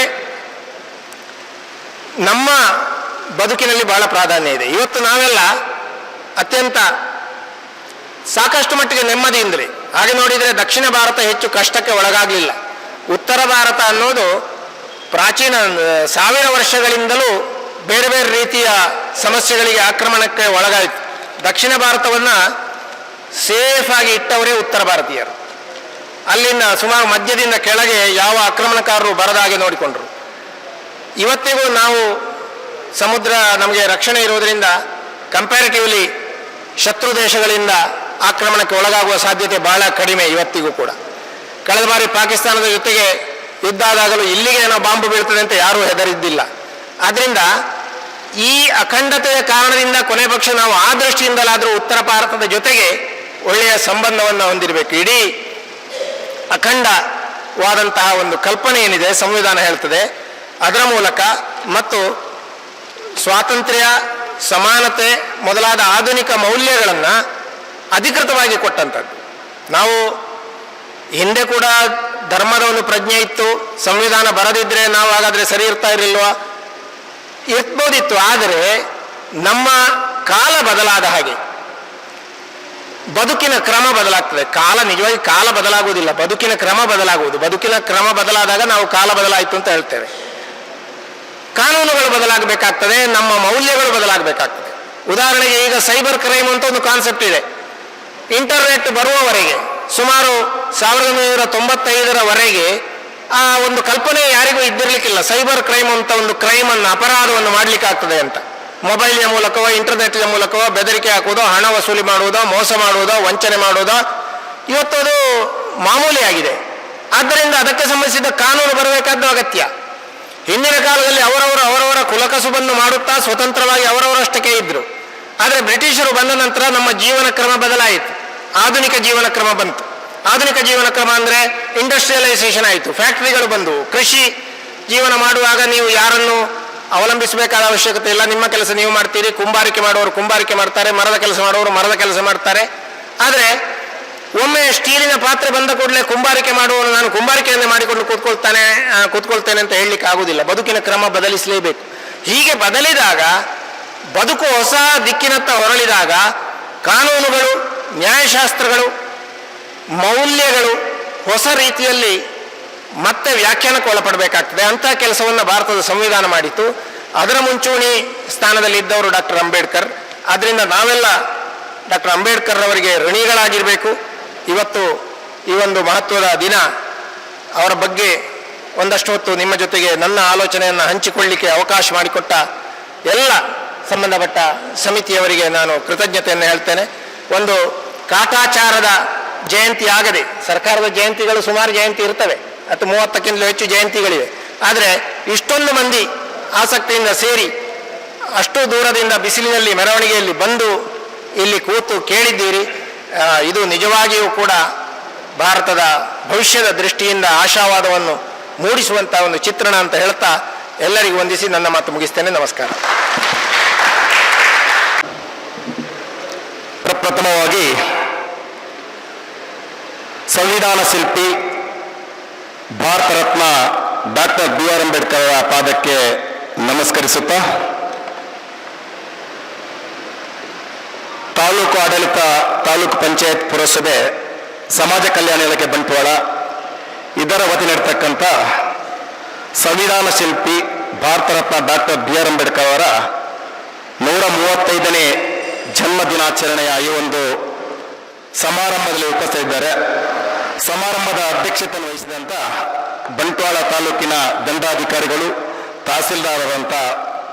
ನಮ್ಮ ಬದುಕಿನಲ್ಲಿ ಬಹಳ ಪ್ರಾಧಾನ್ಯ ಇದೆ. ಇವತ್ತು ನಾವೆಲ್ಲ ಅತ್ಯಂತ ಸಾಕಷ್ಟು ಮಟ್ಟಿಗೆ ನೆಮ್ಮದಿಯಿಂದಲೇ, ಹಾಗೆ ನೋಡಿದರೆ ದಕ್ಷಿಣ ಭಾರತ ಹೆಚ್ಚು ಕಷ್ಟಕ್ಕೆ ಒಳಗಾಗಲಿಲ್ಲ. ಉತ್ತರ ಭಾರತ ಅನ್ನೋದು ಪ್ರಾಚೀನ 1000 ವರ್ಷಗಳಿಂದಲೂ ಬೇರೆ ಬೇರೆ ರೀತಿಯ ಸಮಸ್ಯೆಗಳಿಗೆ, ಆಕ್ರಮಣಕ್ಕೆ ಒಳಗಾಯಿತು. ದಕ್ಷಿಣ ಭಾರತವನ್ನು ಸೇಫ್ ಆಗಿ ಇಟ್ಟವರೇ ಉತ್ತರ ಭಾರತೀಯರು. ಅಲ್ಲಿಂದ ಸುಮಾರು ಮಧ್ಯದಿಂದ ಕೆಳಗೆ ಯಾವ ಆಕ್ರಮಣಕಾರರು ಬರದ ಹಾಗೆ ನೋಡಿಕೊಂಡ್ರು. ಇವತ್ತಿಗೂ ನಾವು ಸಮುದ್ರ ನಮಗೆ ರಕ್ಷಣೆ ಇರುವುದರಿಂದ ಕಂಪ್ಯಾರಿಟಿವ್ಲಿ ಶತ್ರು ದೇಶಗಳಿಂದ ಆಕ್ರಮಣಕ್ಕೆ ಒಳಗಾಗುವ ಸಾಧ್ಯತೆ ಬಹಳ ಕಡಿಮೆ ಇವತ್ತಿಗೂ ಕೂಡ. ಕಳೆದ ಬಾರಿ ಪಾಕಿಸ್ತಾನದ ಜೊತೆಗೆ ಯುದ್ಧ ಆದಾಗಲೂ ಇಲ್ಲಿಗೆ ಏನೋ ಬಾಂಬು ಬೀಳ್ತದೆ ಅಂತ ಯಾರೂ ಹೆದರಿದ್ದಿಲ್ಲ. ಆದ್ದರಿಂದ ಈ ಅಖಂಡತೆಯ ಕಾರಣದಿಂದ ಕೊನೆ ಪಕ್ಷ ನಾವು ಆ ದೃಷ್ಟಿಯಿಂದಲಾದರೂ ಉತ್ತರ ಭಾರತದ ಜೊತೆಗೆ ಒಳ್ಳೆಯ ಸಂಬಂಧವನ್ನು ಹೊಂದಿರಬೇಕು. ಇಡೀ ಅಖಂಡವಾದಂತಹ ಒಂದು ಕಲ್ಪನೆ ಏನಿದೆ ಸಂವಿಧಾನ ಹೇಳ್ತದೆ, ಅದರ ಮೂಲಕ ಮತ್ತು ಸ್ವಾತಂತ್ರ್ಯ, ಸಮಾನತೆ ಮೊದಲಾದ ಆಧುನಿಕ ಮೌಲ್ಯಗಳನ್ನು ಅಧಿಕೃತವಾಗಿ ಕೊಟ್ಟಂಥದ್ದು. ನಾವು ಹಿಂದೆ ಕೂಡ ಧರ್ಮದ ಒಂದು ಪ್ರಜ್ಞೆ ಇತ್ತು, ಸಂವಿಧಾನ ಬರದಿದ್ದರೆ ನಾವು ಹಾಗಾದರೆ ಸರಿ ಇರ್ತಾ ಇರಲಿಲ್ವಾ, ಇರ್ಬೋದಿತ್ತು. ಆದರೆ ನಮ್ಮ ಕಾಲ ಬದಲಾದ ಹಾಗೆ ಬದುಕಿನ ಕ್ರಮ ಬದಲಾಗ್ತದೆ. ನಿಜವಾಗಿ ಕಾಲ ಬದಲಾಗುವುದಿಲ್ಲ, ಬದುಕಿನ ಕ್ರಮ ಬದಲಾಗುವುದು. ಬದುಕಿನ ಕ್ರಮ ಬದಲಾದಾಗ ನಾವು ಕಾಲ ಬದಲಾಯಿತು ಅಂತ ಹೇಳ್ತೇವೆ. ಕಾನೂನುಗಳು ಬದಲಾಗಬೇಕಾಗ್ತದೆ, ನಮ್ಮ ಮೌಲ್ಯಗಳು ಬದಲಾಗಬೇಕಾಗ್ತದೆ. ಉದಾಹರಣೆಗೆ ಈಗ ಸೈಬರ್ ಕ್ರೈಮ್ ಅಂತ ಒಂದು ಕಾನ್ಸೆಪ್ಟ್ ಇದೆ. ಇಂಟರ್ನೆಟ್ ಬರುವವರೆಗೆ ಸುಮಾರು 1995ರವರೆಗೆ ಆ ಒಂದು ಕಲ್ಪನೆ ಯಾರಿಗೂ ಇದ್ದಿರಲಿಕ್ಕಿಲ್ಲ, ಸೈಬರ್ ಕ್ರೈಮ್ ಅಂತ ಒಂದು ಕ್ರೈಮನ್ನು, ಅಪರಾಧವನ್ನು ಮಾಡಲಿಕ್ಕೆ ಆಗ್ತದೆ ಅಂತ. ಮೊಬೈಲಿನ ಮೂಲಕವೋ ಇಂಟರ್ನೆಟ್ನ ಮೂಲಕವೋ ಬೆದರಿಕೆ ಹಾಕುವುದೋ, ಹಣ ವಸೂಲಿ ಮಾಡುವುದೋ, ಮೋಸ ಮಾಡುವುದೋ, ವಂಚನೆ ಮಾಡುವುದೋ ಇವತ್ತು ಅದು ಮಾಮೂಲಿಯಾಗಿದೆ. ಆದ್ದರಿಂದ ಅದಕ್ಕೆ ಸಂಬಂಧಿಸಿದ ಕಾನೂನು ಬರಬೇಕಾದ್ದು ಅಗತ್ಯ. ಹಿಂದಿನ ಕಾಲದಲ್ಲಿ ಅವರವರ ಕುಲಕಸುಬನ್ನು ಮಾಡುತ್ತಾ ಸ್ವತಂತ್ರವಾಗಿ ಅವರವರಷ್ಟಕ್ಕೆ ಇದ್ದರು. ಆದರೆ ಬ್ರಿಟಿಷರು ಬಂದ ನಂತರ ನಮ್ಮ ಜೀವನ ಕ್ರಮ ಬದಲಾಯಿತು, ಆಧುನಿಕ ಜೀವನ ಕ್ರಮ ಬಂತು. ಆಧುನಿಕ ಜೀವನ ಕ್ರಮ ಅಂದರೆ ಇಂಡಸ್ಟ್ರಿಯಲೈಸೇಷನ್ ಆಯಿತು, ಫ್ಯಾಕ್ಟ್ರಿಗಳು ಬಂದವು. ಕೃಷಿ ಜೀವನ ಮಾಡುವಾಗ ನೀವು ಯಾರನ್ನು ಅವಲಂಬಿಸಬೇಕಾದ ಅವಶ್ಯಕತೆ ಇಲ್ಲ, ನಿಮ್ಮ ಕೆಲಸ ನೀವು ಮಾಡ್ತೀರಿ. ಕುಂಬಾರಿಕೆ ಮಾಡುವವರು ಕುಂಬಾರಿಕೆ ಮಾಡ್ತಾರೆ, ಮರದ ಕೆಲಸ ಮಾಡುವವರು ಮರದ ಕೆಲಸ ಮಾಡ್ತಾರೆ. ಆದರೆ ಒಮ್ಮೆ ಸ್ಟೀಲಿನ ಪಾತ್ರೆ ಬಂದ ಕೂಡಲೇ ಕುಂಬಾರಿಕೆ ಮಾಡುವವನು ನಾನು ಕುಂಬಾರಿಕೆಯನ್ನೇ ಮಾಡಿಕೊಂಡು ಕೂತ್ಕೊಳ್ತೇನೆ ಅಂತ ಹೇಳಲಿಕ್ಕೆ ಆಗುವುದಿಲ್ಲ. ಬದುಕಿನ ಕ್ರಮ ಬದಲಿಸಲೇಬೇಕು. ಹೀಗೆ ಬದಲಿದಾಗ, ಬದುಕು ಹೊಸ ದಿಕ್ಕಿನತ್ತ ಹೊರಳಿದಾಗ ಕಾನೂನುಗಳು, ನ್ಯಾಯಶಾಸ್ತ್ರಗಳು, ಮೌಲ್ಯಗಳು ಹೊಸ ರೀತಿಯಲ್ಲಿ ಮತ್ತೆ ವ್ಯಾಖ್ಯಾನಕ್ಕೆ ಒಳಪಡಬೇಕಾಗ್ತದೆ. ಅಂಥ ಕೆಲಸವನ್ನು ಭಾರತದ ಸಂವಿಧಾನ ಮಾಡಿತು. ಅದರ ಮುಂಚೂಣಿ ಸ್ಥಾನದಲ್ಲಿ ಇದ್ದವರು ಡಾಕ್ಟರ್ ಅಂಬೇಡ್ಕರ್. ಆದ್ದರಿಂದ ನಾವೆಲ್ಲ ಡಾಕ್ಟರ್ ಅಂಬೇಡ್ಕರ್ ಅವರಿಗೆ ಋಣಿಗಳಾಗಿರಬೇಕು. ಇವತ್ತು ಈ ಒಂದು ಮಹತ್ವದ ದಿನ, ಅವರ ಬಗ್ಗೆ ಒಂದಷ್ಟು ಹೊತ್ತು ನಿಮ್ಮ ಜೊತೆಗೆ ನನ್ನ ಆಲೋಚನೆಯನ್ನು ಹಂಚಿಕೊಳ್ಳಿಕ್ಕೆ ಅವಕಾಶ ಮಾಡಿಕೊಟ್ಟ ಎಲ್ಲ ಸಂಬಂಧಪಟ್ಟ ಸಮಿತಿಯವರಿಗೆ ನಾನು ಕೃತಜ್ಞತೆಯನ್ನು ಹೇಳ್ತೇನೆ. ಒಂದು ಕಾಟಾಚಾರದ ಜಯಂತಿ ಆಗದೆ, ಸರ್ಕಾರದ ಜಯಂತಿಗಳು ಸುಮಾರು ಜಯಂತಿ ಇರ್ತವೆ, 30ಕ್ಕಿಂತಲೂ ಹೆಚ್ಚು ಜಯಂತಿಗಳಿವೆ. ಆದರೆ ಇಷ್ಟೊಂದು ಮಂದಿ ಆಸಕ್ತಿಯಿಂದ ಸೇರಿ ಅಷ್ಟು ದೂರದಿಂದ ಬಿಸಿಲಿನಲ್ಲಿ ಮೆರವಣಿಗೆಯಲ್ಲಿ ಬಂದು ಇಲ್ಲಿ ಕೂತು ಕೇಳಿದ್ದೀರಿ. ಇದು ನಿಜವಾಗಿಯೂ ಕೂಡ ಭಾರತದ ಭವಿಷ್ಯದ ದೃಷ್ಟಿಯಿಂದ ಆಶಾವಾದವನ್ನು ಮೂಡಿಸುವಂಥ ಒಂದು ಚಿತ್ರಣ ಅಂತ ಹೇಳ್ತಾ ಎಲ್ಲರಿಗೂ ವಂದಿಸಿ ನನ್ನ ಮಾತು ಮುಗಿಸ್ತೇನೆ. ನಮಸ್ಕಾರ. ಪ್ರಥಮವಾಗಿ ಸಂವಿಧಾನ ಶಿಲ್ಪಿ ಭಾರತ ರತ್ನ ಡಾಕ್ಟರ್ BR ಅಂಬೇಡ್ಕರ್ ಅವರ ಪಾದಕ್ಕೆ ನಮಸ್ಕರಿಸುತ್ತಾ, ತಾಲೂಕು ಆಡಳಿತ, ತಾಲೂಕು ಪಂಚಾಯತ್, ಪುರಸಭೆ, ಸಮಾಜ ಕಲ್ಯಾಣ ಇಲಾಖೆ ಬಂಟ್ವಾಳ ಇದರ ವತಿ ನಡೆತಕ್ಕಂಥ ಸಂವಿಧಾನ ಶಿಲ್ಪಿ ಭಾರತ ರತ್ನ ಡಾಕ್ಟರ್ BR ಅಂಬೇಡ್ಕರ್ ಅವರ 135ನೇ ಜನ್ಮ ದಿನಾಚರಣೆಯ ಈ ಒಂದು ಸಮಾರಂಭದಲ್ಲಿ ಉಪಸ್ಥಿತರಿದ್ದಾರೆ. ಸಮಾರಂಭದ ಅಧ್ಯಕ್ಷತೆಯನ್ನು ವಹಿಸಿದಂಥ ಬಂಟ್ವಾಳ ತಾಲೂಕಿನ ದಂಡಾಧಿಕಾರಿಗಳು, ತಹಸೀಲ್ದಾರರಂಥ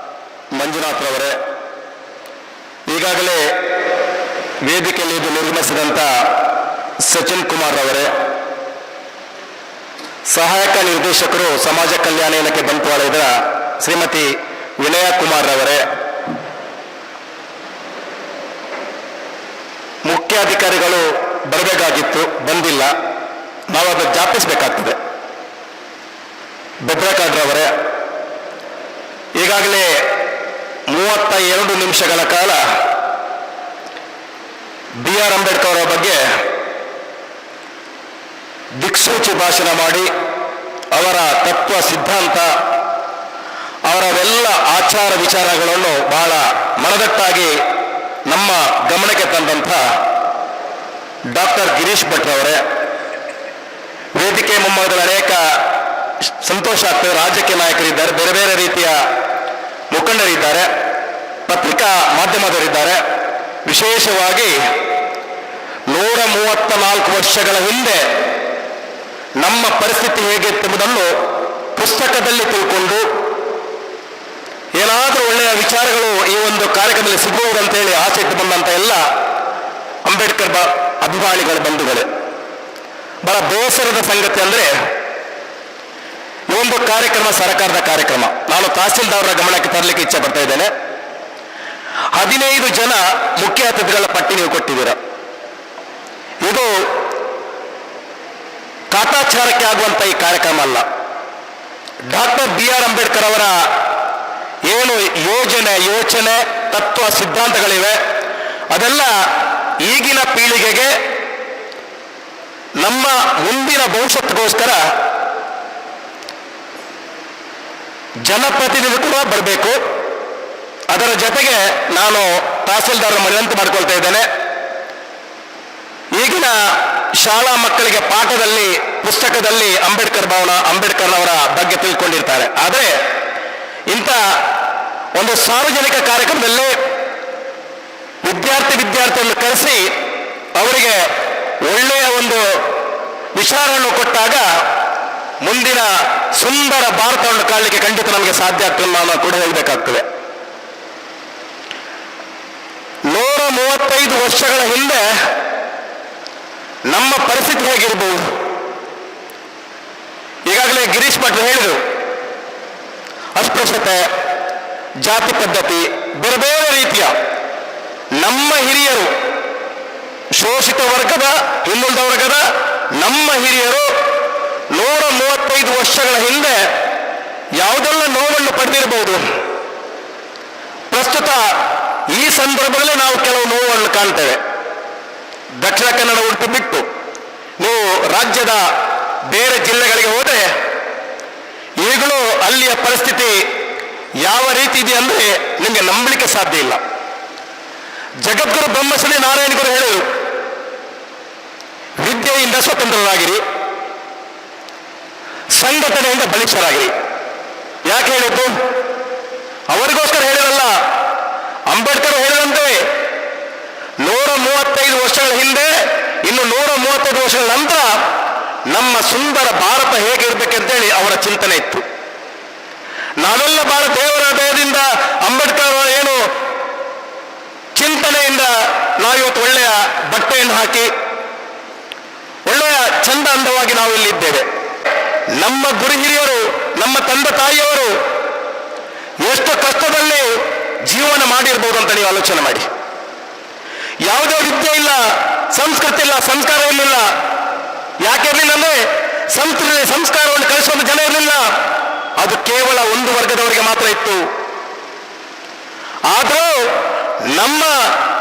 ಮಂಜುನಾಥ್ರವರೇ, ಈಗಾಗಲೇ ವೇದಿಕೆಯಲ್ಲಿ ಇದು ನಿರ್ಗಮಿಸಿದಂಥ ಸಚಿನ್ ಕುಮಾರ್ ರವರೇ, ಸಹಾಯಕ ನಿರ್ದೇಶಕರು ಸಮಾಜ ಕಲ್ಯಾಣ ಇಲಾಖೆ ಬಂಟ್ವಾಳ ಇದರ ಶ್ರೀಮತಿ ವಿನಯ ಕುಮಾರ್ ರವರೇ, ಮುಖ್ಯಾಧಿಕಾರಿಗಳು ಬರಬೇಕಾಗಿತ್ತು, ಬಂದಿಲ್ಲ, ನಾವು ಅದನ್ನು ಜಾಪಿಸಬೇಕಾಗ್ತದೆ. ಭದ್ರಕಾಡ್ರವರೇ, ಈಗಾಗಲೇ 32 ನಿಮಿಷಗಳ ಕಾಲ BR ಅಂಬೇಡ್ಕರ್ ಅವರ ಬಗ್ಗೆ ದಿಕ್ಸೂಚಿ ಭಾಷಣ ಮಾಡಿ ಅವರ ತತ್ವ ಸಿದ್ಧಾಂತ, ಅವರವೆಲ್ಲ ಆಚಾರ ವಿಚಾರಗಳನ್ನು ಬಹಳ ಮನದಟ್ಟಾಗಿ ನಮ್ಮ ಗಮನಕ್ಕೆ ತಂದಂಥ ಡಾಕ್ಟರ್ ಗಿರೀಶ್ ಭಟ್ರವರೇ, ವೇದಿಕೆ ಮುಂಭಾಗದಲ್ಲಿ ಅನೇಕ ಸಂತೋಷ ಆಗ್ತದೆ, ರಾಜಕೀಯ ನಾಯಕರಿದ್ದಾರೆ, ಬೇರೆ ಬೇರೆ ರೀತಿಯ ಮುಖಂಡರಿದ್ದಾರೆ, ಪತ್ರಿಕಾ ಮಾಧ್ಯಮದವರಿದ್ದಾರೆ. ವಿಶೇಷವಾಗಿ 134 ವರ್ಷಗಳ ಹಿಂದೆ ನಮ್ಮ ಪರಿಸ್ಥಿತಿ ಹೇಗಿತ್ತೆಂಬುದನ್ನು ಪುಸ್ತಕದಲ್ಲಿ ತಿಳ್ಕೊಂಡು ಏನಾದರೂ ಒಳ್ಳೆಯ ವಿಚಾರಗಳು ಈ ಒಂದು ಕಾರ್ಯಕ್ರಮದಲ್ಲಿ ಸಿಗುವುದಂತೇಳಿ ಆಸೆ ಇಟ್ಟು ಬಂದಂಥ ಎಲ್ಲ ಅಂಬೇಡ್ಕರ್ ಅಭಿಮಾನಿಗಳ ಬಂಧುಗಳೇ, ಬಹಳ ಬೇಸರದ ಸಂಗತಿ ಅಂದರೆ ಈ ಒಂದು ಕಾರ್ಯಕ್ರಮ ಸರ್ಕಾರದ ಕಾರ್ಯಕ್ರಮ. ನಾನು ತಹಸೀಲ್ದಾರರ ಗಮನಕ್ಕೆ ತರಲಿಕ್ಕೆ ಇಚ್ಛೆ ಪಡ್ತಾ ಇದ್ದೇನೆ. 15 ಜನ ಮುಖ್ಯ ಅತಿಥಿಗಳ ಪಟ್ಟಿ ನೀವು ಕೊಟ್ಟಿದ್ದೀರ. ಇದು ಕಾಟಾಚಾರಕ್ಕೆ ಆಗುವಂಥ ಈ ಕಾರ್ಯಕ್ರಮ ಅಲ್ಲ. ಡಾಕ್ಟರ್ BR ಅಂಬೇಡ್ಕರ್ ಅವರ ಏನು ಯೋಚನೆ ತತ್ವ ಸಿದ್ಧಾಂತಗಳಿವೆ ಅದೆಲ್ಲ ಈಗಿನ ಪೀಳಿಗೆಗೆ, ನಮ್ಮ ಮುಂದಿನ ಭವಿಷ್ಯತ್ಗೋಸ್ಕರ ಜನಪ್ರತಿನಿಧಿ ಕೂಡ ಬರಬೇಕು. ಅದರ ಜೊತೆಗೆ ನಾನು ತಹಸೀಲ್ದಾರರ ಮನವಿ ಮಾಡಿಕೊಳ್ತಾ ಇದ್ದೇನೆ. ಈಗಿನ ಶಾಲಾ ಮಕ್ಕಳಿಗೆ ಪಾಠದಲ್ಲಿ, ಪುಸ್ತಕದಲ್ಲಿ ಅಂಬೇಡ್ಕರ್ ಅವರ ಬಗ್ಗೆ ತಿಳ್ಕೊಂಡಿರ್ತಾರೆ. ಆದರೆ ಇಂಥ ಒಂದು ಸಾರ್ವಜನಿಕ ಕಾರ್ಯಕ್ರಮದಲ್ಲಿ ವಿದ್ಯಾರ್ಥಿಯನ್ನು ಕರೆಸಿ ಅವರಿಗೆ ಒಳ್ಳೆಯ ಒಂದು ವಿಚಾರವನ್ನು ಕೊಟ್ಟಾಗ ಮುಂದಿನ ಸುಂದರ ಭಾರತವನ್ನು ಕಾಣಲಿಕ್ಕೆ ಖಂಡಿತ ನಮಗೆ ಸಾಧ್ಯ ಆಗ್ತದೆ ನಾನು ಕೂಡ ಹೇಳಬೇಕಾಗ್ತದೆ. 135 ವರ್ಷಗಳ ಹಿಂದೆ ನಮ್ಮ ಪರಿಸ್ಥಿತಿ ಹೇಗಿರಬಹುದು? ಈಗಾಗಲೇ ಗಿರೀಶ್ ಭಟ್ರು ಹೇಳಿದರು, ಅಸ್ಪೃಶ್ಯತೆ, ಜಾತಿ ಪದ್ಧತಿ, ಬೇರೆ ಬೇರೆ ರೀತಿಯ ನಮ್ಮ ಹಿರಿಯರು, ಶೋಷಿತ ವರ್ಗದ, ಹಿಂದುಳಿದ ವರ್ಗದ ನಮ್ಮ ಹಿರಿಯರು 135 ವರ್ಷಗಳ ಹಿಂದೆ ಯಾವುದೆಲ್ಲ ನೋವನ್ನು ಪಡೆದಿರಬಹುದು. ಪ್ರಸ್ತುತ ಈ ಸಂದರ್ಭದಲ್ಲಿ ನಾವು ಕೆಲವು ನೋವನ್ನು ಕಾಣ್ತೇವೆ. ದಕ್ಷಿಣ ಕನ್ನಡ, ಉಡುಪಿ ಬಿಟ್ಟು ನೀವು ರಾಜ್ಯದ ಬೇರೆ ಜಿಲ್ಲೆಗಳಿಗೆ ಹೋದರೆ ಈಗಲೂ ಅಲ್ಲಿಯ ಪರಿಸ್ಥಿತಿ ಯಾವ ರೀತಿ ಇದೆ ಅಂದರೆ ನಿಮಗೆ ನಂಬಲಿಕ್ಕೆ ಸಾಧ್ಯ ಇಲ್ಲ. ಜಗದ್ಗುರು ಬ್ರಹ್ಮಶ್ರೀ ನಾರಾಯಣಗುರು ಹೇಳಿದರು, ವಿದ್ಯೆಯಿಂದ ಸ್ವತಂತ್ರರಾಗಿರಿ, ಸಂಘಟನೆಯಿಂದ ಬಲಿಷ್ಠರಾಗಿರಿ. ಯಾಕೆ ಹೇಳಿದ್ದು? ಅವರಿಗೋಸ್ಕರ ಹೇಳಿರಲ್ಲ, ಅಂಬೇಡ್ಕರ್ ಹೇಳಿದಂತೆ 135 ವರ್ಷಗಳ ಹಿಂದೆ, ಇನ್ನು 135 ವರ್ಷಗಳ ನಂತರ ನಮ್ಮ ಸುಂದರ ಭಾರತ ಹೇಗಿರ್ಬೇಕಂತೇಳಿ ಅವರ ಚಿಂತನೆ ಇತ್ತು. ನಾವೆಲ್ಲ ಬಹಳ ದೇವರ ದಯದಿಂದ ಅಂಬೇಡ್ಕರ್ ಅವರ ಏನು ಚಿಂತನೆಯಿಂದ ನಾವಿವತ್ತು ಒಳ್ಳೆಯ ಬಟ್ಟೆಯನ್ನು ಹಾಕಿ ಒಳ್ಳೆಯ ಚಂದ ಅಂದವಾಗಿ ನಾವು ಇಲ್ಲಿದ್ದೇವೆ. ನಮ್ಮ ಗುರು ಹಿರಿಯರು, ನಮ್ಮ ತಂದೆ ತಾಯಿಯವರು ಎಷ್ಟು ಕಷ್ಟದಲ್ಲಿ ಜೀವನ ಮಾಡಿರ್ಬೋದು ಅಂತ ನೀವು ಆಲೋಚನೆ ಮಾಡಿ. ಯಾವುದೇ ವಿದ್ಯೆ ಇಲ್ಲ, ಸಂಸ್ಕೃತಿ ಇಲ್ಲ, ಸಂಸ್ಕಾರ ಇರಲಿಲ್ಲ. ಯಾಕೆ ಇರಲಿಲ್ಲ ಅಂದ್ರೆ ಸಂಸ್ಕೃತಿ ಸಂಸ್ಕಾರವನ್ನು ಕಲಿಸುವಂತ ಜನ ಇರಲಿಲ್ಲ. ಅದು ಕೇವಲ ಒಂದು ವರ್ಗದವರಿಗೆ ಮಾತ್ರ ಇತ್ತು. ಆದರೂ ನಮ್ಮ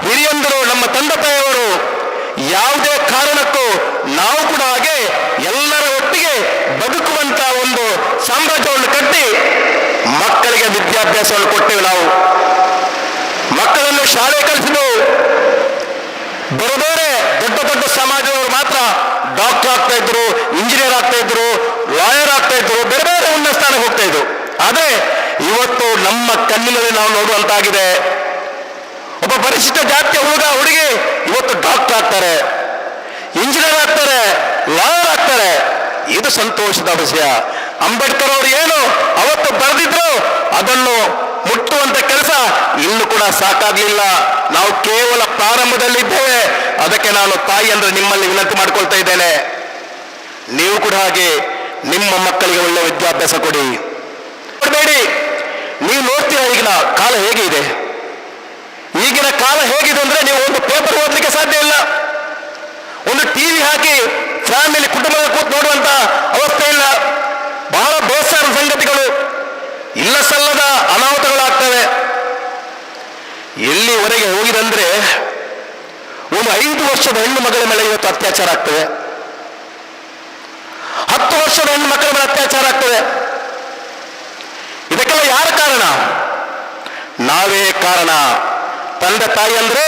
ಹಿರಿಯಂದರು, ನಮ್ಮ ತಂದೆ ತಾಯಿಯವರು ಯಾವುದೇ ಕಾರಣಕ್ಕೂ ನಾವು ಕೂಡ ಹಾಗೆ ಎಲ್ಲರ ಒಟ್ಟಿಗೆ ಬದುಕುವಂತ ಒಂದು ಸಾಮ್ರಾಜ್ಯವನ್ನು ಕಟ್ಟಿ ಮಕ್ಕಳಿಗೆ ವಿದ್ಯಾಭ್ಯಾಸವನ್ನು ಕೊಟ್ಟೆವು. ನಾವು ಮಕ್ಕಳನ್ನು ಶಾಲೆ ಕಲಿಸಿದೆವು. ಬೇರೆ ಬೇರೆ ದೊಡ್ಡ ದೊಡ್ಡ ಸಮಾಜದವರು ಮಾತ್ರ ಡಾಕ್ಟರ್ ಆಗ್ತಾ ಇದ್ರು, ಇಂಜಿನಿಯರ್ ಆಗ್ತಾ ಇದ್ರು, ಲಾಯರ್ ಆಗ್ತಾ ಇದ್ರು, ಬೇರೆ ಬೇರೆ ಉನ್ನತ ಸ್ಥಾನಕ್ಕೆ ಹೋಗ್ತಾ ಇದ್ರು. ಆದರೆ ಇವತ್ತು ನಮ್ಮ ಕಣ್ಣಿನಲ್ಲಿ ನಾವು ನೋಡುವಂತಾಗಿದೆ, ಒಬ್ಬ ಪರಿಶಿಷ್ಟ ಜಾತಿಯ ಹುಡುಗ ಹುಡುಗಿ ಇವತ್ತು ಡಾಕ್ಟರ್ ಆಗ್ತಾರೆ, ಇಂಜಿನಿಯರ್ ಆಗ್ತಾರೆ, ಲಾಯರ್ ಆಗ್ತಾರೆ. ಇದು ಸಂತೋಷದ ವಿಷಯ. ಅಂಬೇಡ್ಕರ್ ಅವರು ಏನು ಅವತ್ತು ಬರೆದಿದ್ರು ಅದನ್ನು ಮುಟ್ಟುವಂತ ಕೆಲಸ ಇನ್ನು ಕೂಡ ಸಾಕಾಗ್ಲಿಲ್ಲ. ನಾವು ಕೇವಲ ಪ್ರಾರಂಭದಲ್ಲಿದ್ದೇವೆ. ಅದಕ್ಕೆ ನಾನು ತಾಯಿ ಅಂದ್ರೆ ನಿಮ್ಮಲ್ಲಿ ವಿನಂತಿ ಮಾಡ್ಕೊಳ್ತಾ ಇದ್ದೇನೆ, ನೀವು ಕೂಡ ಹಾಗೆ ನಿಮ್ಮ ಮಕ್ಕಳಿಗೆ ಒಳ್ಳೆ ವಿದ್ಯಾಭ್ಯಾಸ ಕೊಡಿ. ಕೊಡಬೇಡಿ. ನೀವು ನೋಡ್ತೀರಾ ಈಗಿನ ಕಾಲ ಹೇಗೆ ಇದೆ. ಈಗಿನ ಕಾಲ ಹೇಗಿದೆ ಅಂದ್ರೆ ನೀವು ಒಂದು ಪೇಪರ್ ಓದಲಿಕ್ಕೆ ಸಾಧ್ಯ ಇಲ್ಲ. ಒಂದು ಟಿವಿ ಹಾಕಿ ಫ್ಯಾಮಿಲಿ ಕುಟುಂಬದ ಕೂತು ನೋಡುವಂತ ಅವಸ್ಥೆ ಇಲ್ಲ. ಬಹಳ ಬೇಸರ ಸಂಗತಿಗಳು, ಇಲ್ಲ ಸಲ್ಲದ ಅನಾಹುತಗಳಾಗ್ತವೆ. ಎಲ್ಲಿವರೆಗೆ ಹೋಗಿದಂದ್ರೆ ಒಂದು 5 ವರ್ಷದ ಹೆಣ್ಣು ಮಗಳ ಮೇಲೆ ಇವತ್ತು ಅತ್ಯಾಚಾರ ಆಗ್ತದೆ, 10 ವರ್ಷದ ಹೆಣ್ಣು ಮಕ್ಕಳ ಮೇಲೆ ಅತ್ಯಾಚಾರ ಆಗ್ತದೆ. ಇದಕ್ಕೆಲ್ಲ ಯಾರ ಕಾರಣ? ನಾವೇ ಕಾರಣ. ತಂದೆ ತಾಯಿ ಅಂದ್ರೆ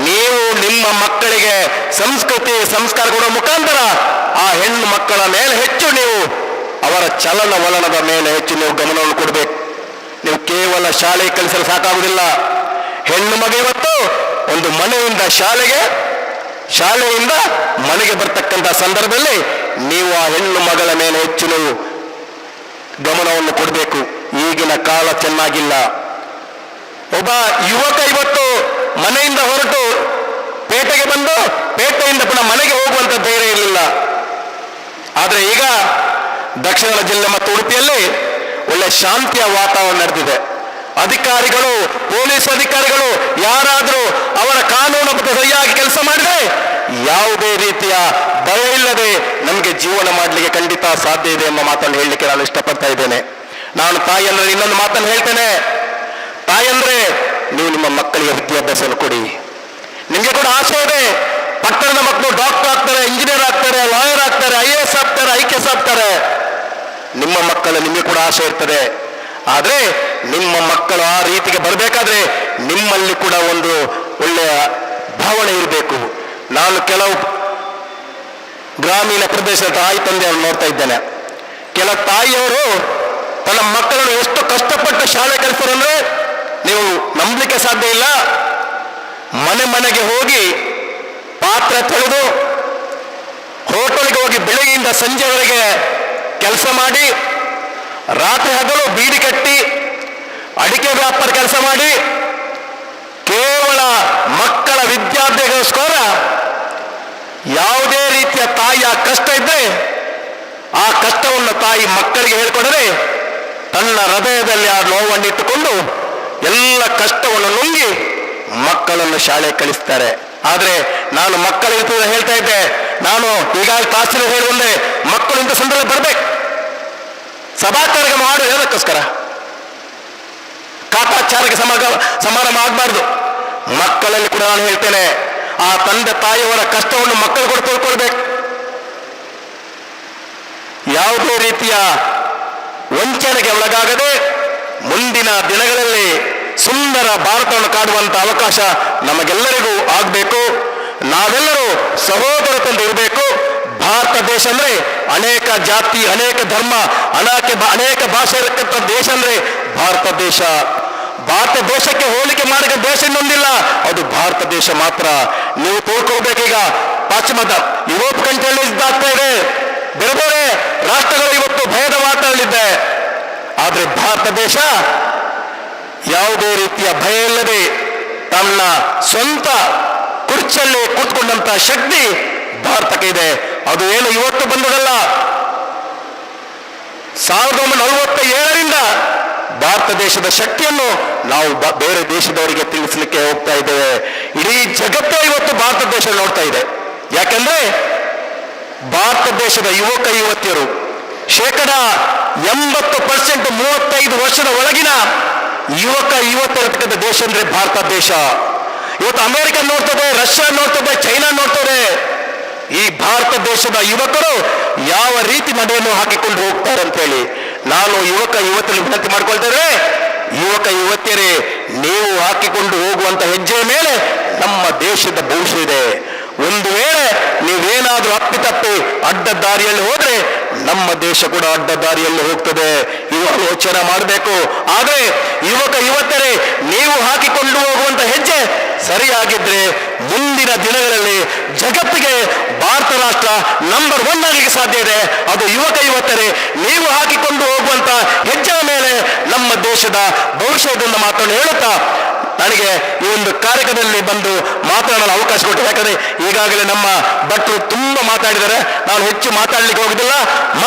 ನೀವು ನಿಮ್ಮ ಮಕ್ಕಳಿಗೆ ಸಂಸ್ಕೃತಿ ಸಂಸ್ಕಾರ ಕೊಡುವ ಮುಖಾಂತರ ಆ ಹೆಣ್ಣು ಮಕ್ಕಳ ಮೇಲೆ ಹೆಚ್ಚು ನೀವು ಅವರ ಚಲನವಲನದ ಮೇಲೆ ಹೆಚ್ಚು ನೀವು ಗಮನವನ್ನು ಕೊಡಬೇಕು. ನೀವು ಕೇವಲ ಶಾಲೆ ಕಲಿಸಲು ಸಾಕಾಗುವುದಿಲ್ಲ. ಹೆಣ್ಣು ಮಗ ಇವತ್ತು ಒಂದು ಮನೆಯಿಂದ ಶಾಲೆಗೆ, ಶಾಲೆಯಿಂದ ಮನೆಗೆ ಬರ್ತಕ್ಕಂಥ ಸಂದರ್ಭದಲ್ಲಿ ನೀವು ಆ ಹೆಣ್ಣು ಮಗಳ ಮೇಲೆ ಹೆಚ್ಚು ನೀವು ಗಮನವನ್ನು ಕೊಡಬೇಕು. ಈಗಿನ ಕಾಲ ಚೆನ್ನಾಗಿಲ್ಲ. ಒಬ್ಬ ಯುವಕ ಇವತ್ತು ಮನೆಯಿಂದ ಹೊರಟು ಪೇಟೆಗೆ ಬಂದು ಪೇಟೆಯಿಂದ ಪುನಃ ಮನೆಗೆ ಹೋಗುವಂತ ಧೈರ್ಯ ಇರಲಿಲ್ಲ. ಆದರೆ ಈಗ ದಕ್ಷಿಣ ಜಿಲ್ಲೆ ಮತ್ತು ಉಡುಪಿಯಲ್ಲಿ ಒಳ್ಳೆ ಶಾಂತಿಯ ವಾತಾವರಣ ನಡೆದಿದೆ. ಅಧಿಕಾರಿಗಳು, ಪೊಲೀಸ್ ಅಧಿಕಾರಿಗಳು ಯಾರಾದರೂ ಅವರ ಕಾನೂನು ಸರಿಯಾಗಿ ಕೆಲಸ ಮಾಡಿದರೆ ಯಾವುದೇ ರೀತಿಯ ಭಯ ಇಲ್ಲದೆ ನಮಗೆ ಜೀವನ ಮಾಡಲಿಕ್ಕೆ ಖಂಡಿತ ಸಾಧ್ಯ ಇದೆ ಎಂಬ ಮಾತನ್ನು ಹೇಳಲಿಕ್ಕೆ ನಾನು ಇಷ್ಟಪಡ್ತಾ ಇದ್ದೇನೆ. ನಾನು ತಾಯಿ ಅಂದ್ರೆ ಇನ್ನೊಂದು ಮಾತನ್ನು ಹೇಳ್ತೇನೆ. ತಾಯಿ ಅಂದ್ರೆ ನೀವು ನಿಮ್ಮ ಮಕ್ಕಳಿಗೆ ವಿದ್ಯಾಭ್ಯಾಸವನ್ನು ಕೊಡಿ. ನಿಮಗೆ ಕೂಡ ಆಸೆ ಇದೆ, ಪಟ್ಟಣದ ಮಕ್ಕಳು ಡಾಕ್ಟರ್ ಆಗ್ತಾರೆ, ಇಂಜಿನಿಯರ್ ಆಗ್ತಾರೆ, ಲಾಯರ್ ಆಗ್ತಾರೆ, IAS ಆಗ್ತಾರೆ, IKS ಆಗ್ತಾರೆ. ನಿಮ್ಮ ಮಕ್ಕಳು ನಿಮಗೆ ಕೂಡ ಆಸೆ ಇರ್ತದೆ. ಆದರೆ ನಿಮ್ಮ ಮಕ್ಕಳು ಆ ರೀತಿಗೆ ಬರಬೇಕಾದ್ರೆ ನಿಮ್ಮಲ್ಲಿ ಕೂಡ ಒಂದು ಒಳ್ಳೆಯ ಭಾವನೆ ಇರಬೇಕು. ನಾನು ಕೆಲವು ಗ್ರಾಮೀಣ ಪ್ರದೇಶದ ತಾಯಿ ತಂದೆಯನ್ನು ನೋಡ್ತಾ ಇದ್ದೇನೆ. ಕೆಲ ತಾಯಿಯವರು ತನ್ನ ಮಕ್ಕಳನ್ನು ಎಷ್ಟು ಕಷ್ಟಪಟ್ಟು ಶಾಲೆ ಕಲಿಸ್ತಾರೆ ಅಂದ್ರೆ ನೀವು ನಂಬಲಿಕ್ಕೆ ಸಾಧ್ಯ ಇಲ್ಲ. ಮನೆ ಮನೆಗೆ ಹೋಗಿ ಪಾತ್ರೆ ತೊಳೆದು, ಹೋಟೆಲ್ಗೆ ಹೋಗಿ ಬೆಳಗ್ಗೆಯಿಂದ ಸಂಜೆವರೆಗೆ ಕೆಲಸ ಮಾಡಿ, ರಾತ್ರಿ ಹಗಲು ಬೀಡಿ ಕಟ್ಟಿ ಅಡಿಕೆ ವ್ಯಾಪಾರ ಕೆಲಸ ಮಾಡಿ, ಕೇವಲ ಮಕ್ಕಳ ವಿದ್ಯಾಭ್ಯಾಸಕ್ಕೋಸ್ಕರ ಯಾವುದೇ ರೀತಿಯ ತಾಯಿಯ ಕಷ್ಟ ಇದ್ದರೆ ಆ ಕಷ್ಟವನ್ನು ತಾಯಿ ಮಕ್ಕಳಿಗೆ ಹೇಳ್ಕೊಂಡ್ರೆ ತನ್ನ ಹೃದಯದಲ್ಲಿ ಆ ನೋವನ್ನಿಟ್ಟುಕೊಂಡು ಎಲ್ಲ ಕಷ್ಟವನ್ನು ನುಂಗಿ ಮಕ್ಕಳನ್ನು ಶಾಲೆ ಕಳಿಸ್ತಾರೆ. ಆದರೆ ನಾನು ಮಕ್ಕಳಿಗೆ ಹೇಳ್ತಾ ಇದ್ದೆ, ನಾನು ಈಗಾಗಲೇ ತಾಸಿನ ಹೇಳುವಂದ್ರೆ ಮಕ್ಕಳು ಇಂಥ ಸಂದರ್ಭ ಬರಬೇಕು, ಸಭಾ ಕಾರ್ಯಕ್ರಮ ಮಾಡು ಹೇಳೋದಕ್ಕೋಸ್ಕರ ಕಾಟಾಚಾರಕ್ಕೆ ಸಮಾರಂಭ ಆಗಬಾರ್ದು. ಮಕ್ಕಳಲ್ಲಿ ಕೂಡ ನಾನು ಹೇಳ್ತೇನೆ, ಆ ತಂದೆ ತಾಯಿಯವರ ಕಷ್ಟವನ್ನು ಮಕ್ಕಳು ಕೂಡ ತಿಳ್ಕೊಳ್ಬೇಕು. ಯಾವುದೇ ರೀತಿಯ ವಂಚನೆಗೆ ಒಳಗಾಗದೆ ಮುಂದಿನ ದಿನಗಳಲ್ಲಿ ಸುಂದರ ಭಾರತವನ್ನು ಕಾಡುವಂತ ಅವಕಾಶ ನಮಗೆಲ್ಲರಿಗೂ ಆಗಬೇಕು. ನಾವೆಲ್ಲರೂ ಸಹೋದರತೆಯಿಂದ ಇರಬೇಕು. ಭಾರತ ದೇಶ ಅಂದ್ರೆ ಅನೇಕ ಜಾತಿ, ಅನೇಕ ಧರ್ಮ, ಅನೇಕ ಭಾಷೆ ಇರತಕ್ಕಂಥ ದೇಶ ಅಂದ್ರೆ ಭಾರತ ದೇಶ. ಭಾರತ ದೇಶಕ್ಕೆ ಹೋಲಿಕೆ ಮಾಡಿದ ದೇಶ ಇನ್ನೊಂದಿಲ್ಲ, ಅದು ಭಾರತ ದೇಶ ಮಾತ್ರ. ನೀವು ತಿಳ್ಕೊಳ್ಬೇಕೀಗ ಪಾಶ್ಚಿಮಾತ್ಯ ಯುರೋಪ್ ಕಂಟ್ರಿಯಲ್ಲಿ ಇದಾಗ್ತಾ ಇದೆ, ಬೇರೆ ಬೇರೆ ರಾಷ್ಟ್ರಗಳು ಇವತ್ತು ಭಯದ ವಾತಾವರಣದಲ್ಲಿದೆ. ಆದರೆ ಭಾರತ ದೇಶ ಯಾವುದೇ ರೀತಿಯ ಭಯ ಇಲ್ಲದೆ ತನ್ನ ಸ್ವಂತ ಕುರ್ಚಿಯಲ್ಲಿ ಕೂತ್ಕೊಂಡಂತ ಶಕ್ತಿ ಭಾರತಕ್ಕೆ ಇದೆ. ಅದು ಏನು ಇವತ್ತು ಬಂದದಲ್ಲ, 1947ರಿಂದ ಭಾರತ ದೇಶದ ಶಕ್ತಿಯನ್ನು ನಾವು ಬೇರೆ ದೇಶದವರಿಗೆ ತಿಳಿಸಲಿಕ್ಕೆ ಹೋಗ್ತಾ ಇದ್ದೇವೆ. ಇಡೀ ಜಗತ್ತೇ ಇವತ್ತು ಭಾರತ ದೇಶ ನೋಡ್ತಾ ಇದೆ. ಯಾಕಂದ್ರೆ ಭಾರತ ದೇಶದ ಯುವಕ ಯುವತಿಯರು 80% 35 ವರ್ಷದ ಒಳಗಿನ ಯುವಕ ಯುವತಿಯರ ದೇಶ ಅಂದ್ರೆ ಭಾರತ ದೇಶ. ಇವತ್ತು ಅಮೆರಿಕ ನೋಡ್ತದೆ, ರಷ್ಯಾ ನೋಡ್ತದೆ, ಚೈನಾ ನೋಡ್ತದೆ. ಈ ಭಾರತ ದೇಶದ ಯುವಕರು ಯಾವ ರೀತಿ ನಡೆಯನ್ನು ಹಾಕಿಕೊಂಡು ಹೋಗ್ತಾರೆ ಅಂತ ಹೇಳಿ ನಾನು ಯುವಕ ಯುವತಿಯರು ವಿನಂತಿ ಮಾಡ್ಕೊಳ್ತೇವೆ. ಯುವಕ ಯುವತಿಯರೇ, ನೀವು ಹಾಕಿಕೊಂಡು ಹೋಗುವಂತ ಹೆಜ್ಜೆಯ ಮೇಲೆ ನಮ್ಮ ದೇಶದ ಭವಿಷ್ಯ ಇದೆ. ಒಂದು ವೇಳೆ ನೀವೇನಾದ್ರೂ ಅಪ್ಪಿತಪ್ಪಿ ಅಡ್ಡ ದಾರಿಯಲ್ಲಿ ಹೋದ್ರೆ ನಮ್ಮ ದೇಶ ಕೂಡ ಅಡ್ಡ ದಾರಿಯಲ್ಲಿ ಹೋಗ್ತದೆ. ಇದು ಆಲೋಚನೆ ಮಾಡಬೇಕು. ಆದರೆ ಯುವಕ ಯುವತಿಯರೇ, ನೀವು ಹಾಕಿಕೊಂಡು ಹೋಗುವಂತ ಹೆಜ್ಜೆ ಸರಿಯಾಗಿದ್ರೆ ಮುಂದಿನ ದಿನಗಳಲ್ಲಿ ಜಗತ್ತಿಗೆ ಭಾರತ ರಾಷ್ಟ್ರ ನಂಬರ್ 1 ಆಗಲಿಕ್ಕೆ ಸಾಧ್ಯ ಇದೆ. ಅದು ಯುವಕ ಯುವತಿಯರೇ, ನೀವು ಹಾಕಿಕೊಂಡು ಹೋಗುವಂತ ಹೆಜ್ಜೆಯ ಮೇಲೆ ನಮ್ಮ ದೇಶದ ಭವಿಷ್ಯದಿಂದ ಮಾತನ್ನು ಹೇಳುತ್ತಾ ನನಗೆ ಈ ಒಂದು ಕಾರ್ಯಕ್ರಮದಲ್ಲಿ ಬಂದು ಮಾತನಾಡಲು ಅವಕಾಶ ಕೊಟ್ಟು, ಯಾಕಂದ್ರೆ ಈಗಾಗಲೇ ನಮ್ಮ ಭಟ್ರು ತುಂಬಾ ಮಾತಾಡಿದ್ದಾರೆ, ನಾನು ಹೆಚ್ಚು ಮಾತಾಡಲಿಕ್ಕೆ ಹೋಗುದಿಲ್ಲ.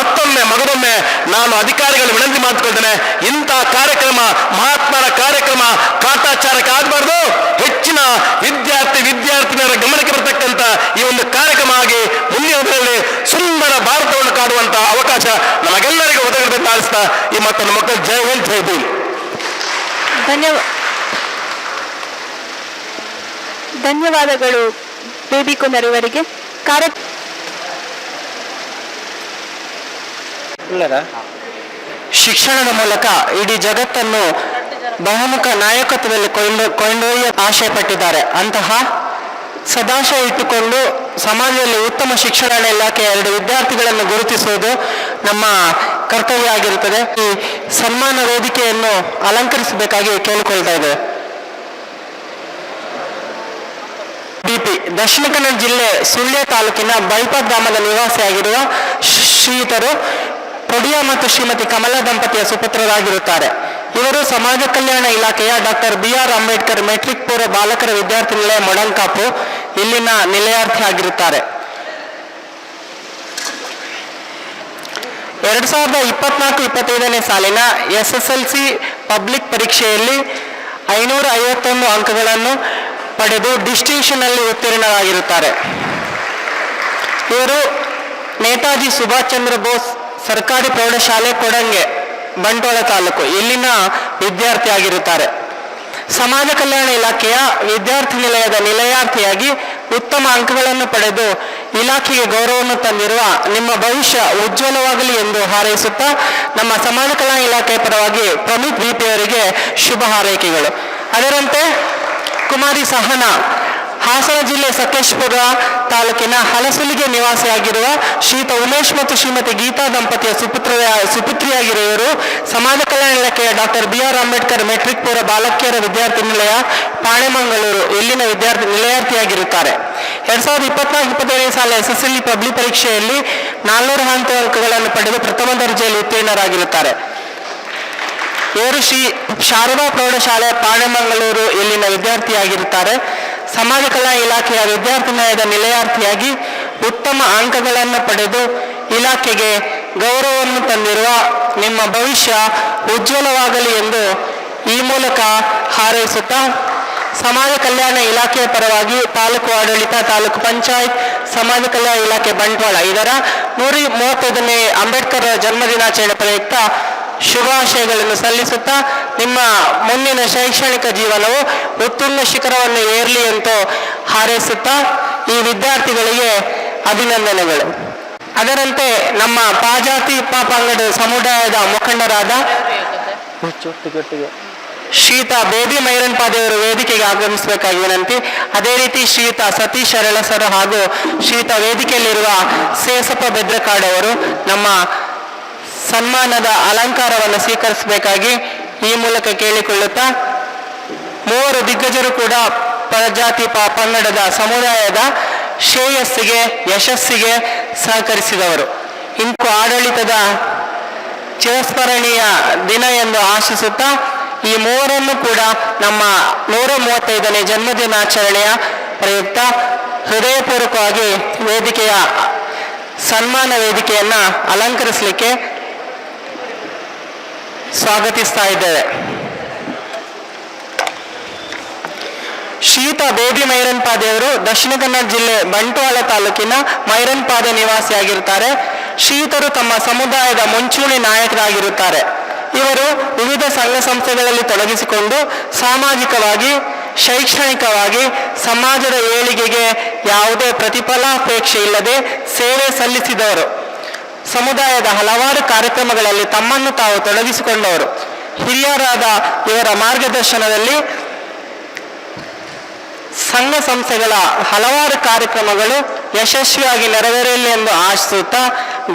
ಮಗದೊಮ್ಮೆ ನಾನು ಅಧಿಕಾರಿಗಳು ವಿನಂತಿ ಮಾಡಿಕೊಳ್ತೇನೆ, ಇಂಥ ಕಾರ್ಯಕ್ರಮ ಮಹಾತ್ಮರ ಕಾರ್ಯಕ್ರಮ ಕಾಟಾಚಾರಕ್ಕೆ ಆಗಬಾರ್ದು. ಹೆಚ್ಚಿನ ವಿದ್ಯಾರ್ಥಿನಿಯರ ಗಮನಕ್ಕೆ ಬರತಕ್ಕಂಥ ಈ ಒಂದು ಕಾರ್ಯಕ್ರಮ ಆಗಿ ಮುಂದಿನ ದಿನಗಳಲ್ಲಿ ಸುಂದರ ಭಾರತವನ್ನು ಕಾಡುವಂತ ಅವಕಾಶ ನಮಗೆಲ್ಲರಿಗೂ ಒದಗದಂತ ಆಲಿಸ್ತಾ ಈ ಮಾತನ್ನು ಮಕ್ಕಳು ಜೈ ಹಿಂದ್ ಜೈ ಭೀಮ್. ಧನ್ಯವಾದಗಳು ಬೇಬಿ ಕುಮಾರ್ ಇವರಿಗೆ. ಶಿಕ್ಷಣದ ಮೂಲಕ ಇಡೀ ಜಗತ್ತನ್ನು ಬಹುಮುಖ ನಾಯಕತ್ವದಲ್ಲಿ ಕೊಂಡೊಯ್ಯ ಆಶಯ ಪಟ್ಟಿದ್ದಾರೆ. ಅಂತಹ ಸದಾಶಯ ಇಟ್ಟುಕೊಂಡು ಸಮಾಜದಲ್ಲಿ ಉತ್ತಮ ಶಿಕ್ಷಣ ಇಲಾಖೆಯ 2 ವಿದ್ಯಾರ್ಥಿಗಳನ್ನು ಗುರುತಿಸುವುದು ನಮ್ಮ ಕರ್ತವ್ಯ ಆಗಿರುತ್ತದೆ. ಈ ಸನ್ಮಾನ ವೇದಿಕೆಯನ್ನು ಅಲಂಕರಿಸಬೇಕಾಗಿ ಕೇಳಿಕೊಳ್ತಾ ಇದೆ. ದಕ್ಷಿಣ ಕನ್ನಡ ಜಿಲ್ಲೆ ಸುಳ್ಯ ತಾಲೂಕಿನ ಬೈಪಾದ್ ಗ್ರಾಮದ ನಿವಾಸಿಯಾಗಿರುವ ಶ್ರೀಯುತರು ಪೊಡಿಯ ಮತ್ತು ಶ್ರೀಮತಿ ಕಮಲಾ ದಂಪತಿಯ ಸುಪುತ್ರರಾಗಿರುತ್ತಾರೆ. ಇವರು ಸಮಾಜ ಕಲ್ಯಾಣ ಇಲಾಖೆಯ ಡಾಕ್ಟರ್ BR ಅಂಬೇಡ್ಕರ್ ಮೆಟ್ರಿಕ್ ಪೂರ್ವ ಬಾಲಕರ ವಿದ್ಯಾರ್ಥಿ ನಿಲಯ ಮೊಡಂಕಾಪು ಇಲ್ಲಿನ ನಿಲಯಾರ್ಥಿ ಆಗಿರುತ್ತಾರೆ. 2024-25ನೇ ಸಾಲಿನ SSLC ಪಬ್ಲಿಕ್ ಪರೀಕ್ಷೆಯಲ್ಲಿ 551 ಅಂಕಗಳನ್ನು ಪಡೆದು ಡಿಸ್ಟಿಂಕ್ಷನ್ ಅಲ್ಲಿ ಉತ್ತೀರ್ಣರಾಗಿರುತ್ತಾರೆ. ಇವರು ನೇತಾಜಿ ಸುಭಾಷ್ ಚಂದ್ರ ಬೋಸ್ ಸರ್ಕಾರಿ ಪ್ರೌಢಶಾಲೆ ಕೊಡಂಗೆ ಬಂಟ್ವಾಳ ತಾಲೂಕು ಇಲ್ಲಿನ ವಿದ್ಯಾರ್ಥಿ ಆಗಿರುತ್ತಾರೆ. ಸಮಾಜ ಕಲ್ಯಾಣ ಇಲಾಖೆಯ ವಿದ್ಯಾರ್ಥಿ ನಿಲಯದ ನಿಲಯಾರ್ಥಿಯಾಗಿ ಉತ್ತಮ ಅಂಕಗಳನ್ನು ಪಡೆದು ಇಲಾಖೆಗೆ ಗೌರವವನ್ನು ತಂದಿರುವ ನಿಮ್ಮ ಭವಿಷ್ಯ ಉಜ್ವಲವಾಗಲಿ ಎಂದು ಹಾರೈಸುತ್ತಾ ನಮ್ಮ ಸಮಾಜ ಕಲ್ಯಾಣ ಇಲಾಖೆಯ ಪರವಾಗಿ ಪ್ರಮಿತ್ VP ಅವರಿಗೆ ಶುಭ ಹಾರೈಕೆಗಳು. ಅದರಂತೆ ಕುಮಾರಿ ಸಹನಾ ಹಾಸನ ಜಿಲ್ಲೆ ಸಕಲೇಶಪುರ ತಾಲೂಕಿನ ಹಲಸುಲಿಗೆ ನಿವಾಸಿಯಾಗಿರುವ ಶ್ರೀಯುತ ಉಮೇಶ್ ಮತ್ತು ಶ್ರೀಮತಿ ಗೀತಾ ದಂಪತಿಯ ಸುಪುತ್ರಿಯಾಗಿರುವ ಇವರು ಸಮಾಜ ಕಲ್ಯಾಣ ಇಲಾಖೆಯ ಡಾಕ್ಟರ್ BR ಅಂಬೇಡ್ಕರ್ ಮೆಟ್ರಿಕ್ ಪೂರ್ವ ಬಾಲಕಿಯರ ವಿದ್ಯಾರ್ಥಿ ನಿಲಯ ಪಾಣೆಮಂಗಳೂರು ಇಲ್ಲಿನ ನಿಲಯಾರ್ಥಿಯಾಗಿರುತ್ತಾರೆ. 2024-25 ಸಾಲ SSLC ಪಬ್ಲಿಕ್ ಪರೀಕ್ಷೆಯಲ್ಲಿ 400 ಅಂಕಗಳನ್ನು ಪಡೆದು ಪ್ರಥಮ ದರ್ಜೆಯಲ್ಲಿ ಉತ್ತೀರ್ಣರಾಗಿರುತ್ತಾರೆ. ಇವರು ಶ್ರೀ ಶಾರದಾ ಪ್ರೌಢಶಾಲೆ ಪಾಣೆಮಂಗಳೂರು ಇಲ್ಲಿನ ವಿದ್ಯಾರ್ಥಿಯಾಗಿರುತ್ತಾರೆ. ಸಮಾಜ ಕಲ್ಯಾಣ ಇಲಾಖೆಯ ವಿದ್ಯಾರ್ಥಿ ನಿಲಯದ ನಿಲಯಾರ್ಥಿಯಾಗಿ ಉತ್ತಮ ಅಂಕಗಳನ್ನು ಪಡೆದು ಇಲಾಖೆಗೆ ಗೌರವವನ್ನು ತಂದಿರುವ ನಿಮ್ಮ ಭವಿಷ್ಯ ಉಜ್ವಲವಾಗಲಿ ಎಂದು ಈ ಮೂಲಕ ಹಾರೈಸುತ್ತಾ ಸಮಾಜ ಕಲ್ಯಾಣ ಇಲಾಖೆಯ ಪರವಾಗಿ ತಾಲೂಕು ಆಡಳಿತ, ತಾಲೂಕು ಪಂಚಾಯತ್, ಸಮಾಜ ಕಲ್ಯಾಣ ಇಲಾಖೆ ಬಂಟ್ವಾಳ ಇದರ 135ನೇ ಅಂಬೇಡ್ಕರ್ ಜನ್ಮದಿನಾಚರಣೆ ಪ್ರಯುಕ್ತ ಶುಭಾಶಯಗಳನ್ನು ಸಲ್ಲಿಸುತ್ತಾ ನಿಮ್ಮ ಮುಂದಿನ ಶೈಕ್ಷಣಿಕ ಜೀವನವು ಉತ್ತುಂಗ ಶಿಖರವನ್ನು ಏರಲಿ ಎಂದು ಹಾರೈಸುತ್ತಾ ಈ ವಿದ್ಯಾರ್ಥಿಗಳಿಗೆ ಅಭಿನಂದನೆಗಳು. ಅದರಂತೆ ನಮ್ಮ ಪಾಜಾತಿ ಪಂಗಡ ಸಮುದಾಯದ ಮುಖಂಡರಾದ ಶ್ರೀಯುತ ಬೇಬಿ ಮೈರನ್ ಪಾದೆಯವರು ವೇದಿಕೆಗೆ ಆಗಮಿಸಬೇಕಾಗಿ ವಿನಂತಿ. ಅದೇ ರೀತಿ ಶ್ರೀಯುತ ಸತೀಶ್ ಅರಳಸರು ಹಾಗೂ ಶ್ರೀಯುತ ವೇದಿಕೆಯಲ್ಲಿರುವ ಸೇಸಪ್ಪ ಬೆದ್ರಕಾಡ್ ಅವರು ನಮ್ಮ ಸನ್ಮಾನದ ಅಲಂಕಾರವನ್ನು ಸ್ವೀಕರಿಸಬೇಕಾಗಿ ಈ ಮೂಲಕ ಕೇಳಿಕೊಳ್ಳುತ್ತಾ, ಮೂವರು ದಿಗ್ಗಜರು ಕೂಡ ಪ್ರಜಾತಿ ಪಂಗಡದ ಸಮುದಾಯದ ಶ್ರೇಯಸ್ಸಿಗೆ, ಯಶಸ್ಸಿಗೆ ಸಹಕರಿಸಿದವರು. ಇಂದು ಆಡಳಿತದ ಚಿರಸ್ಮರಣೀಯ ದಿನ ಎಂದು ಆಶಿಸುತ್ತಾ ಈ ಮೂವರನ್ನು ಕೂಡ ನಮ್ಮ 135ನೇ ಜನ್ಮದಿನಾಚರಣೆಯ ಪ್ರಯುಕ್ತ ಹೃದಯಪೂರ್ವಕವಾಗಿ ವೇದಿಕೆಯ ಸನ್ಮಾನ ವೇದಿಕೆಯನ್ನು ಅಲಂಕರಿಸಲಿಕ್ಕೆ ಸ್ವಾಗತಿಸ್ತಾ ಇದ್ದೇವೆ. ಶ್ರೀಯುತ ಬೇಬಿ ಮೈರನ್ ಪಾದೆಯವರು ದಕ್ಷಿಣ ಕನ್ನಡ ಜಿಲ್ಲೆ ಬಂಟ್ವಾಳ ತಾಲೂಕಿನ ಮೈರನ್ ಪಾದೆ ನಿವಾಸಿಯಾಗಿರುತ್ತಾರೆ. ಶ್ರೀಯುತರು ತಮ್ಮ ಸಮುದಾಯದ ಮುಂಚೂಣಿ ನಾಯಕರಾಗಿರುತ್ತಾರೆ. ಇವರು ವಿವಿಧ ಸಂಘ ಸಂಸ್ಥೆಗಳಲ್ಲಿ ತೊಡಗಿಸಿಕೊಂಡು ಸಾಮಾಜಿಕವಾಗಿ, ಶೈಕ್ಷಣಿಕವಾಗಿ ಸಮಾಜದ ಏಳಿಗೆಗೆ ಯಾವುದೇ ಪ್ರತಿಫಲಾಪೇಕ್ಷೆ ಇಲ್ಲದೆ ಸೇವೆ ಸಲ್ಲಿಸಿದವರು. ಸಮುದಾಯದ ಹಲವಾರು ಕಾರ್ಯಕ್ರಮಗಳಲ್ಲಿ ತಮ್ಮನ್ನು ತಾವು ತೊಡಗಿಸಿಕೊಂಡವರು. ಹಿರಿಯರಾದ ಇವರ ಮಾರ್ಗದರ್ಶನದಲ್ಲಿ ಸಂಘ ಸಂಸ್ಥೆಗಳ ಹಲವಾರು ಕಾರ್ಯಕ್ರಮಗಳು ಯಶಸ್ವಿಯಾಗಿ ನೆರವೇರಲಿ ಎಂದು ಆಶಿಸುತ್ತಾ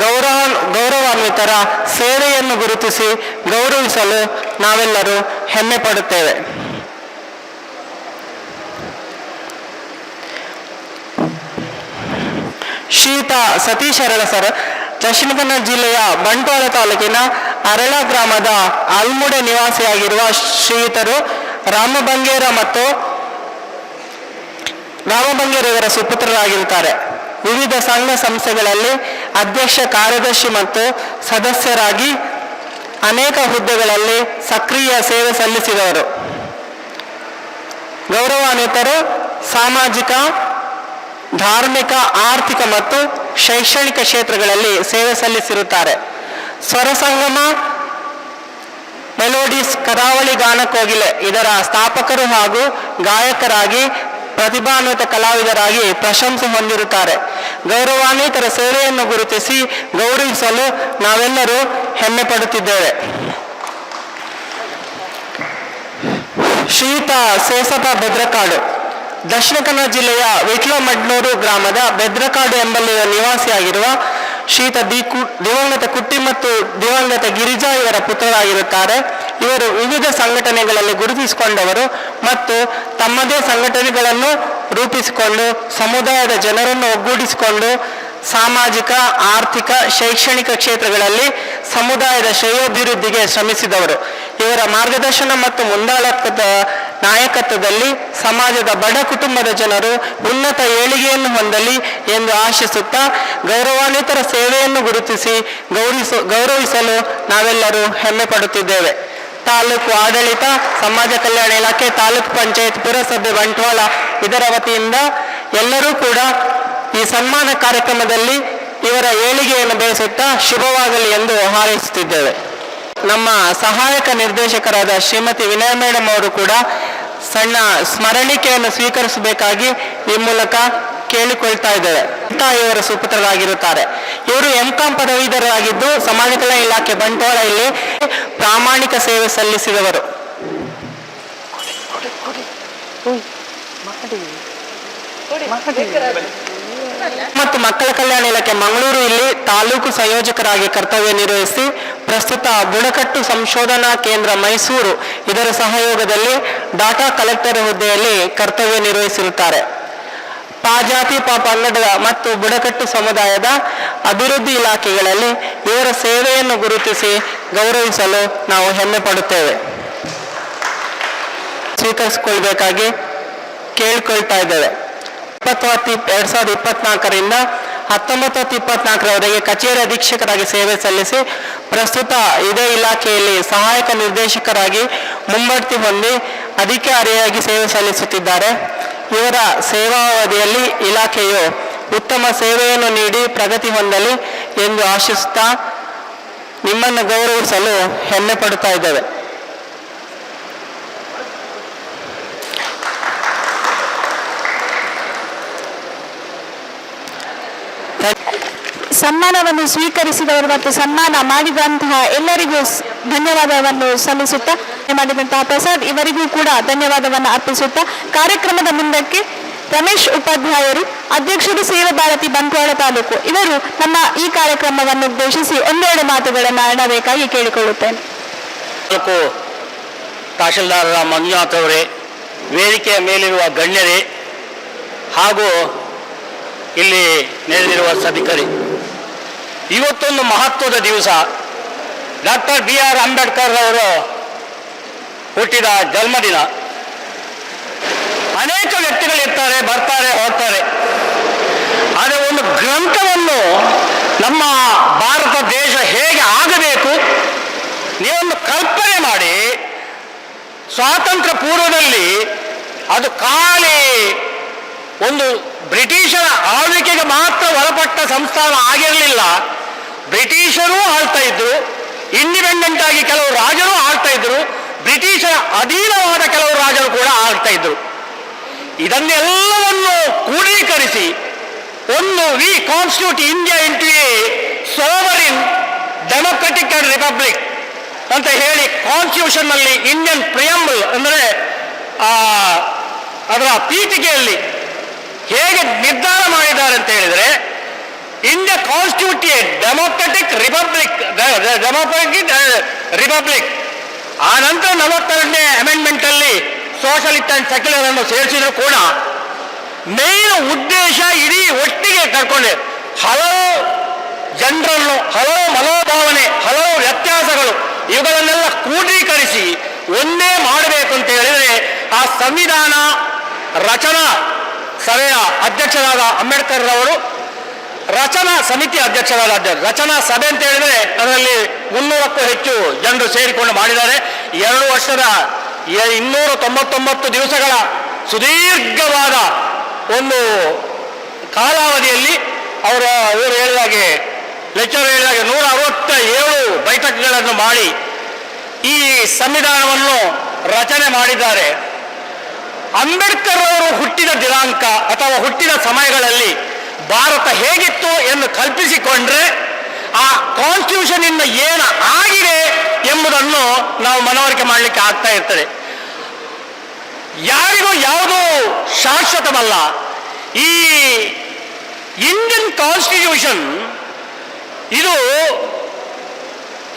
ಗೌರವಾನ್ವಿತರ ಸೇವೆಯನ್ನು ಗುರುತಿಸಿ ಗೌರವಿಸಲು ನಾವೆಲ್ಲರೂ ಹೆಮ್ಮೆ ಪಡುತ್ತೇವೆ. ಶ್ರೀಯುತ ಸತೀಶ್ ಅರಳಸರ್ ದಕ್ಷಿಣ ಕನ್ನಡ ಜಿಲ್ಲೆಯ ಬಂಟ್ವಾಳ ತಾಲೂಕಿನ ಅರಳ ಗ್ರಾಮದ ಆಲ್ಮುಡೆ ನಿವಾಸಿಯಾಗಿರುವ ಶ್ರೀಯುತರು ರಾಮಬಂಗೇರವರ ಸುಪುತ್ರರಾಗಿರುತ್ತಾರೆ. ವಿವಿಧ ಸಂಘ ಸಂಸ್ಥೆಗಳಲ್ಲಿ ಅಧ್ಯಕ್ಷ, ಕಾರ್ಯದರ್ಶಿ ಮತ್ತು ಸದಸ್ಯರಾಗಿ ಅನೇಕ ಹುದ್ದೆಗಳಲ್ಲಿ ಸಕ್ರಿಯ ಸೇವೆ ಸಲ್ಲಿಸಿದವರು. ಗೌರವಾನ್ವಿತರು ಸಾಮಾಜಿಕ, ಧಾರ್ಮಿಕ, ಆರ್ಥಿಕ ಮತ್ತು ಶೈಕ್ಷಣಿಕ ಕ್ಷೇತ್ರಗಳಲ್ಲಿ ಸೇವೆ ಸಲ್ಲಿಸಿರುತ್ತಾರೆ. ಸ್ವರ ಸಂಗಮ ಮೆಲೋಡಿಸ್ ಕರಾವಳಿ ಗಾನ ಕೋಗಿಲೆ ಇದರ ಸ್ಥಾಪಕರು ಹಾಗೂ ಗಾಯಕರಾಗಿ ಪ್ರತಿಭಾನ್ವಿತ ಕಲಾವಿದರಾಗಿ ಪ್ರಶಂಸೆ ಹೊಂದಿರುತ್ತಾರೆ. ಗೌರವಾನ್ವಿತರ ಸೇವೆಯನ್ನು ಗುರುತಿಸಿ ಗೌರವಿಸಲು ನಾವೆಲ್ಲರೂ ಹೆಮ್ಮೆ ಪಡುತ್ತಿದ್ದೇವೆ. ಶ್ರೀಯುತ ಸೇಸಪ್ಪ ಬೆದ್ರಕಾಡು ದಕ್ಷಿಣ ಕನ್ನಡ ಜಿಲ್ಲೆಯ ವಿಟ್ಲಮಡ್ನೂರು ಗ್ರಾಮದ ಬೆದ್ರಕಾಡು ಎಂಬಲ್ಲಿ ನಿವಾಸಿಯಾಗಿರುವ ಶ್ರೀಯುತ ದಿವಂಗತ ಕುಟ್ಟಿ ಮತ್ತು ದಿವಂಗತ ಗಿರಿಜಾ ಇವರ ಪುತ್ರರಾಗಿರುತ್ತಾರೆ. ಇವರು ವಿವಿಧ ಸಂಘಟನೆಗಳಲ್ಲಿ ಗುರುತಿಸಿಕೊಂಡವರು ಮತ್ತು ತಮ್ಮದೇ ಸಂಘಟನೆಗಳನ್ನು ರೂಪಿಸಿಕೊಂಡು ಸಮುದಾಯದ ಜನರನ್ನು ಒಗ್ಗೂಡಿಸಿಕೊಂಡು ಸಾಮಾಜಿಕ, ಆರ್ಥಿಕ, ಶೈಕ್ಷಣಿಕ ಕ್ಷೇತ್ರಗಳಲ್ಲಿ ಸಮುದಾಯದ ಶ್ರೇಯೋಭಿವೃದ್ಧಿಗೆ ಶ್ರಮಿಸಿದವರು. ಇವರ ಮಾರ್ಗದರ್ಶನ ಮತ್ತು ಮುಂದಾಳತ್ವದ ನಾಯಕತ್ವದಲ್ಲಿ ಸಮಾಜದ ಬಡ ಕುಟುಂಬದ ಜನರು ಉನ್ನತ ಏಳಿಗೆಯನ್ನು ಹೊಂದಲಿ ಎಂದು ಆಶಿಸುತ್ತಾ ಗೌರವಾನ್ವಿತರ ಸೇವೆಯನ್ನು ಗುರುತಿಸಿ ಗೌರವಿಸಲು ನಾವೆಲ್ಲರೂ ಹೆಮ್ಮೆ ಪಡುತ್ತಿದ್ದೇವೆ. ತಾಲೂಕು ಆಡಳಿತ, ಸಮಾಜ ಕಲ್ಯಾಣ ಇಲಾಖೆ, ತಾಲೂಕು ಪಂಚಾಯತ್, ಪುರಸಭೆ ಬಂಟ್ವಾಳ ಇದರ ವತಿಯಿಂದ ಎಲ್ಲರೂ ಕೂಡ ಈ ಸನ್ಮಾನ ಕಾರ್ಯಕ್ರಮದಲ್ಲಿ ಇವರ ಏಳಿಗೆಯನ್ನು ಬಯಸುತ್ತಾ ಶುಭವಾಗಲಿ ಎಂದು ಹಾರೈಸುತ್ತಿದ್ದೇವೆ. ನಮ್ಮ ಸಹಾಯಕ ನಿರ್ದೇಶಕರಾದ ಶ್ರೀಮತಿ ವಿನಯ ಮೇಡಮ್ ಅವರು ಕೂಡ ಸಣ್ಣ ಸ್ಮರಣಿಕೆಯನ್ನು ಸ್ವೀಕರಿಸಬೇಕಾಗಿ ಈ ಮೂಲಕ ಕೇಳಿಕೊಳ್ತಾ ಇದ್ದೇವೆ. ಇವರ ಸುಪುತ್ರರಾಗಿರುತ್ತಾರೆ. ಇವರು MCom ಪದವೀಧರರಾಗಿದ್ದು ಸಮಾಜ ಕಲ್ಯಾಣ ಇಲಾಖೆ ಬಂಟ್ವಾಳ ಇಲ್ಲಿ ಪ್ರಾಮಾಣಿಕ ಸೇವೆ ಸಲ್ಲಿಸಿದವರು. ಮತ್ತು ಮಕ್ಕಳ ಕಲ್ಯಾಣ ಇಲಾಖೆ ಮಂಗಳೂರು ಇಲ್ಲಿ ತಾಲೂಕು ಸಂಯೋಜಕರಾಗಿ ಕರ್ತವ್ಯ ನಿರ್ವಹಿಸಿ ಪ್ರಸ್ತುತ ಬುಡಕಟ್ಟು ಸಂಶೋಧನಾ ಕೇಂದ್ರ ಮೈಸೂರು ಇದರ ಸಹಯೋಗದಲ್ಲಿ ಡಾಟಾ ಕಲೆಕ್ಟರ್ ಹುದ್ದೆಯಲ್ಲಿ ಕರ್ತವ್ಯ ನಿರ್ವಹಿಸಿರುತ್ತಾರೆ. ಪಾಜಾತಿ ಪಂಗಡದ ಮತ್ತು ಬುಡಕಟ್ಟು ಸಮುದಾಯದ ಅಭಿವೃದ್ಧಿ ಇಲಾಖೆಗಳಲ್ಲಿ ಇವರ ಸೇವೆಯನ್ನು ಗುರುತಿಸಿ ಗೌರವಿಸಲು ನಾವು ಹೆಮ್ಮೆ ಪಡುತ್ತೇವೆ. ಸ್ವೀಕರಿಸಿಕೊಳ್ಬೇಕಾಗಿ ಕೇಳಿಕೊಳ್ತಾ ಇದ್ದೇವೆ. 2024ರಿಂದ 1924ರವರೆಗೆ ಕಚೇರಿ ಅಧೀಕ್ಷಕರಾಗಿ ಸೇವೆ ಸಲ್ಲಿಸಿ ಪ್ರಸ್ತುತ ಇದೇ ಇಲಾಖೆಯಲ್ಲಿ ಸಹಾಯಕ ನಿರ್ದೇಶಕರಾಗಿ ಮುಂಬಡ್ತಿ ಹೊಂದಿ ಅಧಿಕಾರಿಯಾಗಿ ಸೇವೆ ಸಲ್ಲಿಸುತ್ತಿದ್ದಾರೆ. ಇವರ ಸೇವಾವಧಿಯಲ್ಲಿ ಇಲಾಖೆಯು ಉತ್ತಮ ಸೇವೆಯನ್ನು ನೀಡಿ ಪ್ರಗತಿ ಹೊಂದಲಿ ಎಂದು ಆಶಿಸುತ್ತಾ ನಿಮ್ಮನ್ನು ಗೌರವಿಸಲು ಹೆಮ್ಮೆ ಪಡುತ್ತಾ ಇದ್ದೇವೆ. ಸನ್ಮಾನವನ್ನು ಸ್ವೀಕರಿಸಿದವರು ಮತ್ತು ಸನ್ಮಾನ ಮಾಡಿದಂತಹ ಎಲ್ಲರಿಗೂ ಧನ್ಯವಾದವನ್ನು ಸಲ್ಲಿಸುತ್ತಾ ಮಾಡಿದಂತಹ ಪ್ರಸಾದ್ ಇವರಿಗೂ ಕೂಡ ಧನ್ಯವಾದವನ್ನು ಅರ್ಪಿಸುತ್ತಾ ಕಾರ್ಯಕ್ರಮದ ಮುಂದಕ್ಕೆ ರಮೇಶ್ ಉಪಾಧ್ಯಾಯರು, ಅಧ್ಯಕ್ಷರು ಸೇವಾ ಭಾರತಿ ಬಂಟ್ವಾಳ ತಾಲೂಕು, ಇವರು ನಮ್ಮ ಈ ಕಾರ್ಯಕ್ರಮವನ್ನು ಉದ್ದೇಶಿಸಿ ಒಂದೆರಡು ಮಾತುಗಳನ್ನು ಆಡಬೇಕಾಗಿ ಕೇಳಿಕೊಳ್ಳುತ್ತೇನೆ. ತಾಲೂಕು ತಹಶೀಲ್ದಾರರ ಮಂಜುನಾಥ್ ಅವರೇ, ವೇದಿಕೆಯ ಮೇಲಿರುವ ಗಣ್ಯರೇ ಹಾಗೂ ಇಲ್ಲಿ ನೆರೆದಿರುವ ಸಭಿಕರೇ, ಇವತ್ತೊಂದು ಮಹತ್ವದ ದಿವಸ. ಡಾಕ್ಟರ್ BR ಅಂಬೇಡ್ಕರ್ ಅವರು ಹುಟ್ಟಿದ ಜನ್ಮದಿನ. ಅನೇಕ ವ್ಯಕ್ತಿಗಳಿರ್ತಾರೆ, ಬರ್ತಾರೆ, ಹೋಗ್ತಾರೆ. ಆದರೆ ಒಂದು ಗ್ರಂಥವನ್ನು ನಮ್ಮ ಭಾರತ ದೇಶ ಹೇಗೆ ಆಗಬೇಕು ನೀವೊಂದು ಕಲ್ಪನೆ ಮಾಡಿ. ಸ್ವಾತಂತ್ರ್ಯ ಪೂರ್ವದಲ್ಲಿ ಅದು ಖಾಲಿ ಒಂದು ಬ್ರಿಟಿಷರ ಆಳ್ವಿಕೆಗೆ ಮಾತ್ರ ಒಳಪಟ್ಟ ಸಂಸ್ಥಾನ ಆಗಿರಲಿಲ್ಲ. ಬ್ರಿಟಿಷರೂ ಆಳ್ತಾ ಇದ್ರು, ಇಂಡಿಪೆಂಡೆಂಟ್ ಆಗಿ ಕೆಲವು ರಾಜರು ಆಳ್ತಾ ಇದ್ರು, ಬ್ರಿಟಿಷರ ಅಧೀನವಾದ ಕೆಲವು ರಾಜರು ಕೂಡ ಆಳ್ತಾ ಇದ್ರು. ಇದನ್ನೆಲ್ಲವನ್ನು ಕ್ರೋಢೀಕರಿಸಿ ಒಂದು we constitute India into a sovereign democratic and republic ಅಂತ ಹೇಳಿ ಕಾನ್ಸ್ಟಿಟ್ಯೂಷನ್ ನಲ್ಲಿ ಇಂಡಿಯನ್ ಪ್ರಿಯಂಬಲ್ ಅಂದರೆ ಅದರ ಪೀಠಿಕೆಯಲ್ಲಿ ಹೇಗೆ ನಿರ್ಧಾರ ಮಾಡಿದ್ದಾರೆ ಅಂತ ಹೇಳಿದರೆ, India constitute A democratic republic. ಆ ನಂತರ 42ನೇ ಅಮೆಂಡ್ಮೆಂಟ್ ಅಲ್ಲಿ ಸೋಷಲಿಸ್ಟ್ ಅಂಡ್ ಸೆಕ್ಯುಲರ್ ಅನ್ನು ಸೇರಿಸಿದ್ರು ಕೂಡ ಮೇನ್ ಉದ್ದೇಶ ಇಡೀ ಒಟ್ಟಿಗೆ ಕರ್ಕೊಂಡೆ ಹಲವು ಜನರನ್ನು, ಹಲವು ಮನೋಭಾವನೆ, ಹಲವು ವ್ಯತ್ಯಾಸಗಳು ಇವುಗಳನ್ನೆಲ್ಲ ಕ್ರೋಢೀಕರಿಸಿ ಒಂದೇ ಮಾಡಬೇಕು ಅಂತ ಹೇಳಿದರೆ ಆ ಸಂವಿಧಾನ ರಚನಾ ಸಭೆಯ ಅಧ್ಯಕ್ಷರಾದ ಅಂಬೇಡ್ಕರ್ ರವರು ರಚನಾ ಸಮಿತಿ ಅಧ್ಯಕ್ಷರಾದ ರಚನಾ ಸಭೆ ಅಂತ ಹೇಳಿದರೆ ಅದರಲ್ಲಿ 300ಕ್ಕೂ ಹೆಚ್ಚು ಜನರು ಸೇರಿಕೊಂಡು ಮಾಡಿದ್ದಾರೆ. 2 ವರ್ಷದ 299 ದಿವಸಗಳ ಸುದೀರ್ಘವಾದ ಒಂದು ಕಾಲಾವಧಿಯಲ್ಲಿ ಇವರು ಹೇಳಿದಾಗೆ ಲೆಕ್ಚರ್ ಹೇಳಿದಾಗೆ 167 ಬೈಠಕ್ಗಳನ್ನು ಮಾಡಿ ಈ ಸಂವಿಧಾನವನ್ನು ರಚನೆ ಮಾಡಿದ್ದಾರೆ. ಅಂಬೇಡ್ಕರ್ ಅವರು ಹುಟ್ಟಿದ ದಿನಾಂಕ ಅಥವಾ ಹುಟ್ಟಿದ ಸಮಯಗಳಲ್ಲಿ ಭಾರತ ಹೇಗಿತ್ತು ಎಂದು ಕಲ್ಪಿಸಿಕೊಂಡ್ರೆ ಆ ಕಾನ್ಸ್ಟಿಟ್ಯೂಷನ್ ಇಂದ ಏನು ಆಗಿದೆ ಎಂಬುದನ್ನು ನಾವು ಮನವರಿಕೆ ಮಾಡಲಿಕ್ಕೆ ಆಗ್ತಾ ಇರ್ತದೆ. ಯಾರಿಗೂ ಯಾವುದೂ ಶಾಶ್ವತವಲ್ಲ. ಈ ಇಂಡಿಯನ್ ಕಾನ್ಸ್ಟಿಟ್ಯೂಷನ್ ಇದು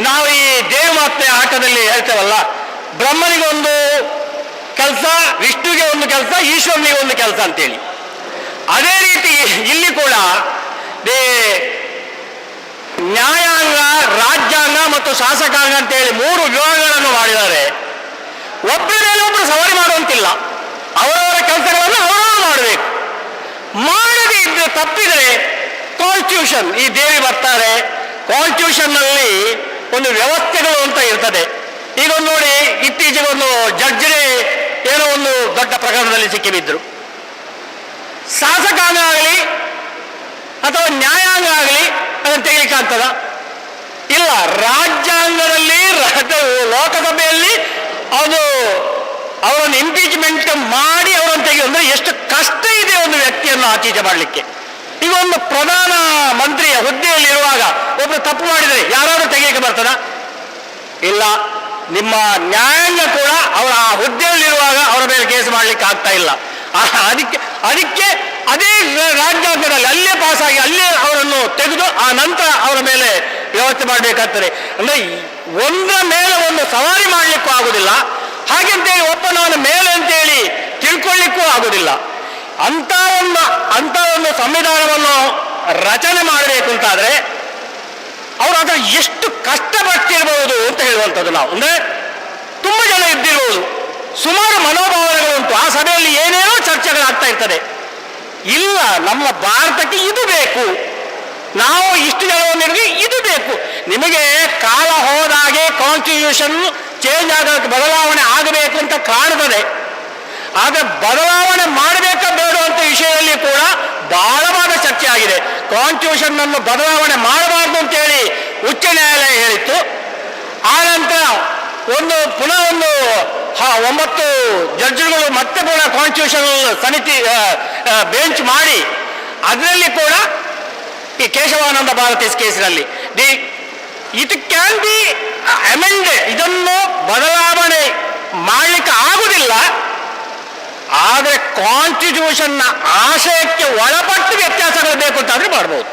ನಾವು ಈ ದೇವಮಾತೆ ಆಟದಲ್ಲಿ ಹೇಳ್ತೇವಲ್ಲ, ಬ್ರಹ್ಮನಿಗೊಂದು ಕೆಲಸ, ವಿಷ್ಣುವಿಗೆ ಒಂದು ಕೆಲಸ, ಈಶ್ವರನಿಗೆ ಒಂದು ಕೆಲಸ ಅಂತೇಳಿ. ಅದೇ ರೀತಿ ಇಲ್ಲಿ ಕೂಡ ನ್ಯಾಯಾಂಗ, ರಾಜ್ಯಾಂಗ ಮತ್ತು ಶಾಸಕಾಂಗ ಅಂತೇಳಿ 3 ವಿಭಾಗಗಳನ್ನು ಮಾಡಿದ್ದಾರೆ. ಒಬ್ಬರ ಮೇಲೆ ಒಬ್ಬರು ಸವಾರಿ ಮಾಡುವಂತಿಲ್ಲ. ಅವರವರ ಕೆಲಸಗಳನ್ನು ಅವರವರು ಮಾಡಬೇಕು. ಮಾಡದೇ ಇದ್ರೆ ತಪ್ಪಿದರೆ ಕಾನ್ಸ್ಟಿಟ್ಯೂಷನ್ ಈ ದೇವಿ ಬರ್ತಾರೆ. ಕಾನ್ಸ್ಟಿಟ್ಯೂಷನ್ನಲ್ಲಿ ಒಂದು ವ್ಯವಸ್ಥೆಗಳು ಅಂತ ಇರ್ತದೆ. ಈಗ ನೋಡಿ, ಇತ್ತೀಚೆಗೆ ಒಂದು ಜಡ್ಜರೇ ಏನೋ ಒಂದು ದೊಡ್ಡ ಪ್ರಕರಣದಲ್ಲಿ ಸಿಕ್ಕಿಬಿದ್ರು. ಶಾಸಕಾಂಗ ಆಗಲಿ ಅಥವಾ ನ್ಯಾಯಾಂಗ ಆಗಲಿ ಅದನ್ನು ತೆಗಿಲಿಕ್ಕೆ ಆಗ್ತದ? ಇಲ್ಲ. ರಾಜ್ಯಾಂಗದಲ್ಲಿ ಲೋಕಸಭೆಯಲ್ಲಿ ಅದು ಅವರನ್ನು ಇಂಪೀಚ್ಮೆಂಟ್ ಮಾಡಿ ಅವರನ್ನು ತೆಗೆದು ಅಂದರೆ ಎಷ್ಟು ಕಷ್ಟ ಇದೆ ಒಂದು ವ್ಯಕ್ತಿಯನ್ನು ಆಚೀಚೆ ಮಾಡಲಿಕ್ಕೆ. ಈಗ ಒಂದು ಪ್ರಧಾನ ಮಂತ್ರಿಯ ಹುದ್ದೆಯಲ್ಲಿರುವಾಗ ಒಬ್ಬರು ತಪ್ಪು ಮಾಡಿದರೆ ಯಾರಾದರೂ ತೆಗೆಯಕ್ಕೆ ಬರ್ತದ? ಇಲ್ಲ. ನಿಮ್ಮ ನ್ಯಾಯಾಂಗ ಕೂಡ ಅವರ ಆ ಹುದ್ದೆಯಲ್ಲಿರುವಾಗ ಅವರ ಮೇಲೆ ಕೇಸ್ ಮಾಡಲಿಕ್ಕೆ ಆಗ್ತಾ ಇಲ್ಲ. ಅದಕ್ಕೆ ಅದೇ ರಾಜ್ಯಾಂಗದಲ್ಲಿ ಅಲ್ಲೇ ಪಾಸಾಗಿ ಅಲ್ಲೇ ಅವರನ್ನು ತೆಗೆದು ಆ ನಂತರ ಅವರ ಮೇಲೆ ವ್ಯವಸ್ಥೆ ಮಾಡಬೇಕಾಗ್ತದೆ. ಅಂದರೆ ಒಂದರ ಮೇಲೆ ಒಂದು ಸವಾರಿ ಮಾಡಲಿಕ್ಕೂ ಆಗುದಿಲ್ಲ, ಹಾಗೆಂತೇಳಿ ಒಬ್ಬನವನ ಮೇಲೆ ಅಂತೇಳಿ ತಿಳ್ಕೊಳ್ಳಿಕ್ಕೂ ಆಗುದಿಲ್ಲ. ಅಂಥ ಒಂದು ಸಂವಿಧಾನವನ್ನು ರಚನೆ ಮಾಡಬೇಕು ಅಂತಾದರೆ ಅವರು ಅದರ ಎಷ್ಟು ಕಷ್ಟಪಟ್ಟಿರ್ಬೋದು ಅಂತ ಹೇಳುವಂಥದ್ದು ನಾವು. ಅಂದರೆ ತುಂಬ ಜನ ಇದ್ದಿರ್ಬೋದು, ಸುಮಾರು ಮನೋಭಾವನೆಗಳುಂಟು, ಆ ಸಭೆಯಲ್ಲಿ ಏನೇನೋ ಚರ್ಚೆಗಳಾಗ್ತಾ ಇರ್ತದೆ. ಇಲ್ಲ, ನಮ್ಮ ಭಾರತಕ್ಕೆ ಇದು ಬೇಕು, ನಾವು ಇಷ್ಟು ಜನವನ್ನು ಇದು ಬೇಕು. ನಿಮಗೆ ಕಾಲ ಹೋದಾಗೆ ಕಾನ್ಸ್ಟಿಟ್ಯೂಷನ್ ಚೇಂಜ್ ಆಗೋಕ್ಕೆ ಬದಲಾವಣೆ ಆಗಬೇಕು ಅಂತ ಕಾಣ್ತದೆ. ಆದರೆ ಬದಲಾವಣೆ ಮಾಡಬೇಕಾ ಬೇಡ ಅಂತ ವಿಷಯದಲ್ಲಿ ಕೂಡ ಬಹಳವಾದ ಚರ್ಚೆ ಆಗಿದೆ. ಕಾನ್ಸ್ಟಿಟ್ಯೂಷನ್ ಅನ್ನು ಬದಲಾವಣೆ ಮಾಡಬಾರ್ದು ಅಂತೇಳಿ ಉಚ್ಚ ನ್ಯಾಯಾಲಯ ಹೇಳಿತ್ತು. ಆನಂತರ ಪುನಃ 9 ಜಡ್ಜ್ಗಳು ಮತ್ತೆ ಪುನಃ ಕಾನ್ಸ್ಟಿಟ್ಯೂಷನ್ ಸಮಿತಿ ಬೆಂಚ್ ಮಾಡಿ ಅದರಲ್ಲಿ ಕೂಡ ಈ ಕೇಶವಾನಂದ ಭಾರತೀಸ್ ಕೇಸಿನಲ್ಲಿ ಇಟ್ ಕ್ಯಾನ್ ಬಿ ಅಮೆಂಡೆಡ್, ಇದನ್ನು ಬದಲಾವಣೆ ಮಾಡಲಿಕ್ಕೆ ಆಗುವುದಿಲ್ಲ. ಆದರೆ ಕಾನ್ಸ್ಟಿಟ್ಯೂಷನ್ನ ಆಶಯಕ್ಕೆ ಒಳಪಟ್ಟು ವ್ಯತ್ಯಾಸಗಳು ಬೇಕು ಅಂತಾದ್ರೆ ಮಾಡ್ಬೋದು.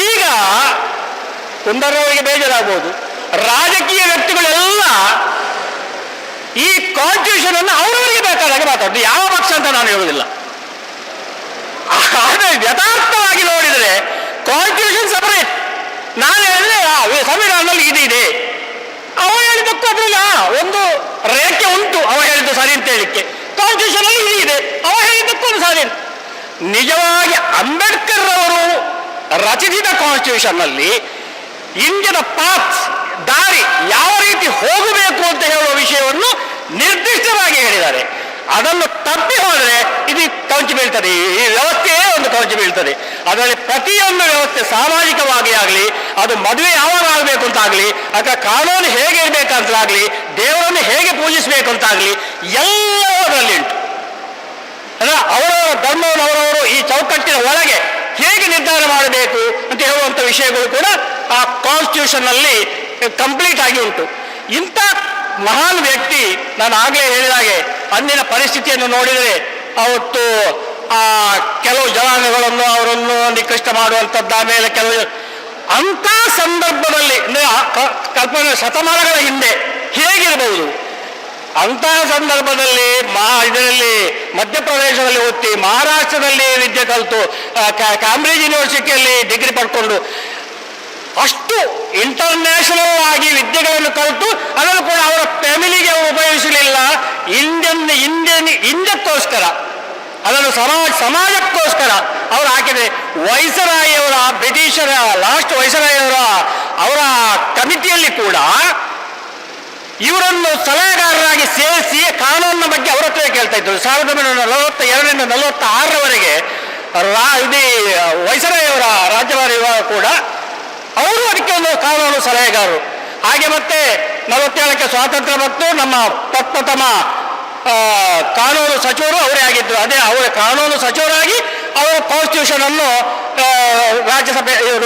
ಈಗ ಕುಂದರವರಿಗೆ ಬೇಜಾರಾಗಬಹುದು, ರಾಜಕೀಯ ವ್ಯಕ್ತಿಗಳೆಲ್ಲ ಈ ಕಾನ್ಸ್ಟಿಟ್ಯೂಷನ್ ಅನ್ನು ಅವರವರಿಗೆ ಬೇಕಾದಾಗ ಮಾತಾಡೋದು, ಯಾವ ಪಕ್ಷ ಅಂತ ನಾನು ಹೇಳುವುದಿಲ್ಲ. ಆದರೆ ಯಥಾರ್ಥವಾಗಿ ನೋಡಿದರೆ ಕಾನ್ಸ್ಟಿಟ್ಯೂಷನ್ ಸಪರೇಟ್. ನಾನು ಹೇಳಿದ್ರೆ ಸಂವಿಧಾನದಲ್ಲಿ ಇದೆ, ಅವ ಹೇಳಿದಕ್ಕೂ ಅದರಲ್ಲಿ ಒಂದು ರೇಖೆ ಉಂಟು, ಅವ ಹೇಳಿದ್ದು ಸರಿ ಅಂತ ಹೇಳಿಕ್ಕೆ. ಕಾನ್ಸ್ಟಿಟ್ಯೂಷನ್ ಅಲ್ಲಿ ಇದೆ, ಅವ ಹೇಳಿದ್ದಕ್ಕೂ ಒಂದು ಸರಿ. ನಿಜವಾಗಿ ಅಂಬೇಡ್ಕರ್ ಅವರು ರಚಿಸಿದ ಕಾನ್ಸ್ಟಿಟ್ಯೂಷನ್ ಅಲ್ಲಿ ಇಂಡಿಯದ ಪಾತ್, ದಾರಿ ಯಾವ ರೀತಿ ಹೋಗಬೇಕು ಅಂತ ಹೇಳುವ ವಿಷಯವನ್ನು ನಿರ್ದಿಷ್ಟವಾಗಿ ಹೇಳಿದ್ದಾರೆ. ಅದನ್ನು ತಪ್ಪಿ ಹೋದರೆ ಇದು ಕೌಂಚಿ ಬೀಳ್ತದೆ, ಈ ವ್ಯವಸ್ಥೆಯೇ ಒಂದು ಕೌಂಚಿ ಬೀಳ್ತದೆ. ಅದರಲ್ಲಿ ಪ್ರತಿಯೊಂದು ವ್ಯವಸ್ಥೆ ಸಾಮಾಜಿಕವಾಗಿ ಆಗಲಿ, ಅದು ಮದುವೆ ಯಾವಾಗ ಆಗಬೇಕು ಅಂತಾಗಲಿ, ಅಥವಾ ಕಾನೂನು ಹೇಗೆ ಇರಬೇಕಂತಾಗಲಿ, ದೇವರನ್ನು ಹೇಗೆ ಪೂಜಿಸಬೇಕು ಅಂತಾಗಲಿ, ಎಲ್ಲದರಲ್ಲಿ ಉಂಟು. ಅವರವರ ಧರ್ಮವನ್ನು ಅವರವರು ಈ ಚೌಕಟ್ಟಿನ ಒಳಗೆ ಹೇಗೆ ನಿರ್ಧಾರ ಮಾಡಬೇಕು ಅಂತ ಹೇಳುವಂಥ ವಿಷಯಗಳು ಕೂಡ ಆ ಕಾನ್ಸ್ಟಿಟ್ಯೂಷನ್ನಲ್ಲಿ ಕಂಪ್ಲೀಟ್ ಆಗಿ ಉಂಟು. ಇಂಥ ಮಹಾನ್ ವ್ಯಕ್ತಿ, ನಾನು ಆಗಲೇ ಹೇಳಿದಾಗೆ ಅಂದಿನ ಪರಿಸ್ಥಿತಿಯನ್ನು ನೋಡಿದರೆ ಅವತ್ತು ಕೆಲವು ಜನಾಂಗಗಳನ್ನು ಅವರನ್ನು ನಿಕೃಷ್ಟ ಮಾಡುವಂಥದ್ದು, ಆಮೇಲೆ ಕೆಲವು ಅಂಥ ಸಂದರ್ಭದಲ್ಲಿ ಕಲ್ಪನೆ ಶತಮಾನಗಳ ಹಿಂದೆ ಹೇಗಿರಬಹುದು, ಅಂತಹ ಸಂದರ್ಭದಲ್ಲಿ ಇದರಲ್ಲಿ ಮಧ್ಯಪ್ರದೇಶದಲ್ಲಿ ಓದಿ, ಮಹಾರಾಷ್ಟ್ರದಲ್ಲಿ ವಿದ್ಯೆ ಕಲಿತು, ಕ್ಯಾಂಬ್ರಿಡ್ಜ್ ಯೂನಿವರ್ಸಿಟಿಯಲ್ಲಿ ಡಿಗ್ರಿ ಪಡ್ಕೊಂಡು ಅಷ್ಟು ಇಂಟರ್ನ್ಯಾಷನಲ್ ಆಗಿ ವಿದ್ಯೆಗಳನ್ನು ಕಲಿತು ಅದನ್ನು ಕೂಡ ಅವರ ಫ್ಯಾಮಿಲಿಗೆ ಅವರು ಉಪಯೋಗಿಸಲಿಲ್ಲ. ಇಂಡಿಯಕ್ಕೋಸ್ಕರ, ಅದನ್ನು ಸಮಾಜಕ್ಕೋಸ್ಕರ ಅವರು ಹಾಕಿದೆ. ವೈಸರಾಯಿಯವರ, ಬ್ರಿಟಿಷರ ಲಾಸ್ಟ್ ವೈಸರಾಯಿಯವರ ಅವರ ಕಮಿಟಿಯಲ್ಲಿ ಕೂಡ ಇವರನ್ನು ಸಲಹೆಗಾರರಾಗಿ ಸೇರಿಸಿ ಕಾನೂನಿನ ಬಗ್ಗೆ ಅವರ ಹತ್ರ ಕೇಳ್ತಾ ಇದ್ರು. 1942ರಿಂದ 1946ರವರೆಗೆ ಇದು ವೈಸರಾಯಿಯವರ ರಾಜ್ಯಭಾರಿ ಕೂಡ ಅವರು ಅದಕ್ಕೆ ಒಂದು ಕಾನೂನು ಸಲಹೆಗಾರರು. ಹಾಗೆ ಮತ್ತೆ 47ಕ್ಕೆ ಸ್ವಾತಂತ್ರ್ಯ ಮತ್ತು ನಮ್ಮ ಪ್ರಥಮ ಕಾನೂನು ಸಚಿವರು ಅವರೇ ಆಗಿದ್ದರು. ಅದೇ ಅವರ ಕಾನೂನು ಸಚಿವರಾಗಿ ಅವರು ಕಾನ್ಸ್ಟಿಟ್ಯೂಷನ್ ಅನ್ನು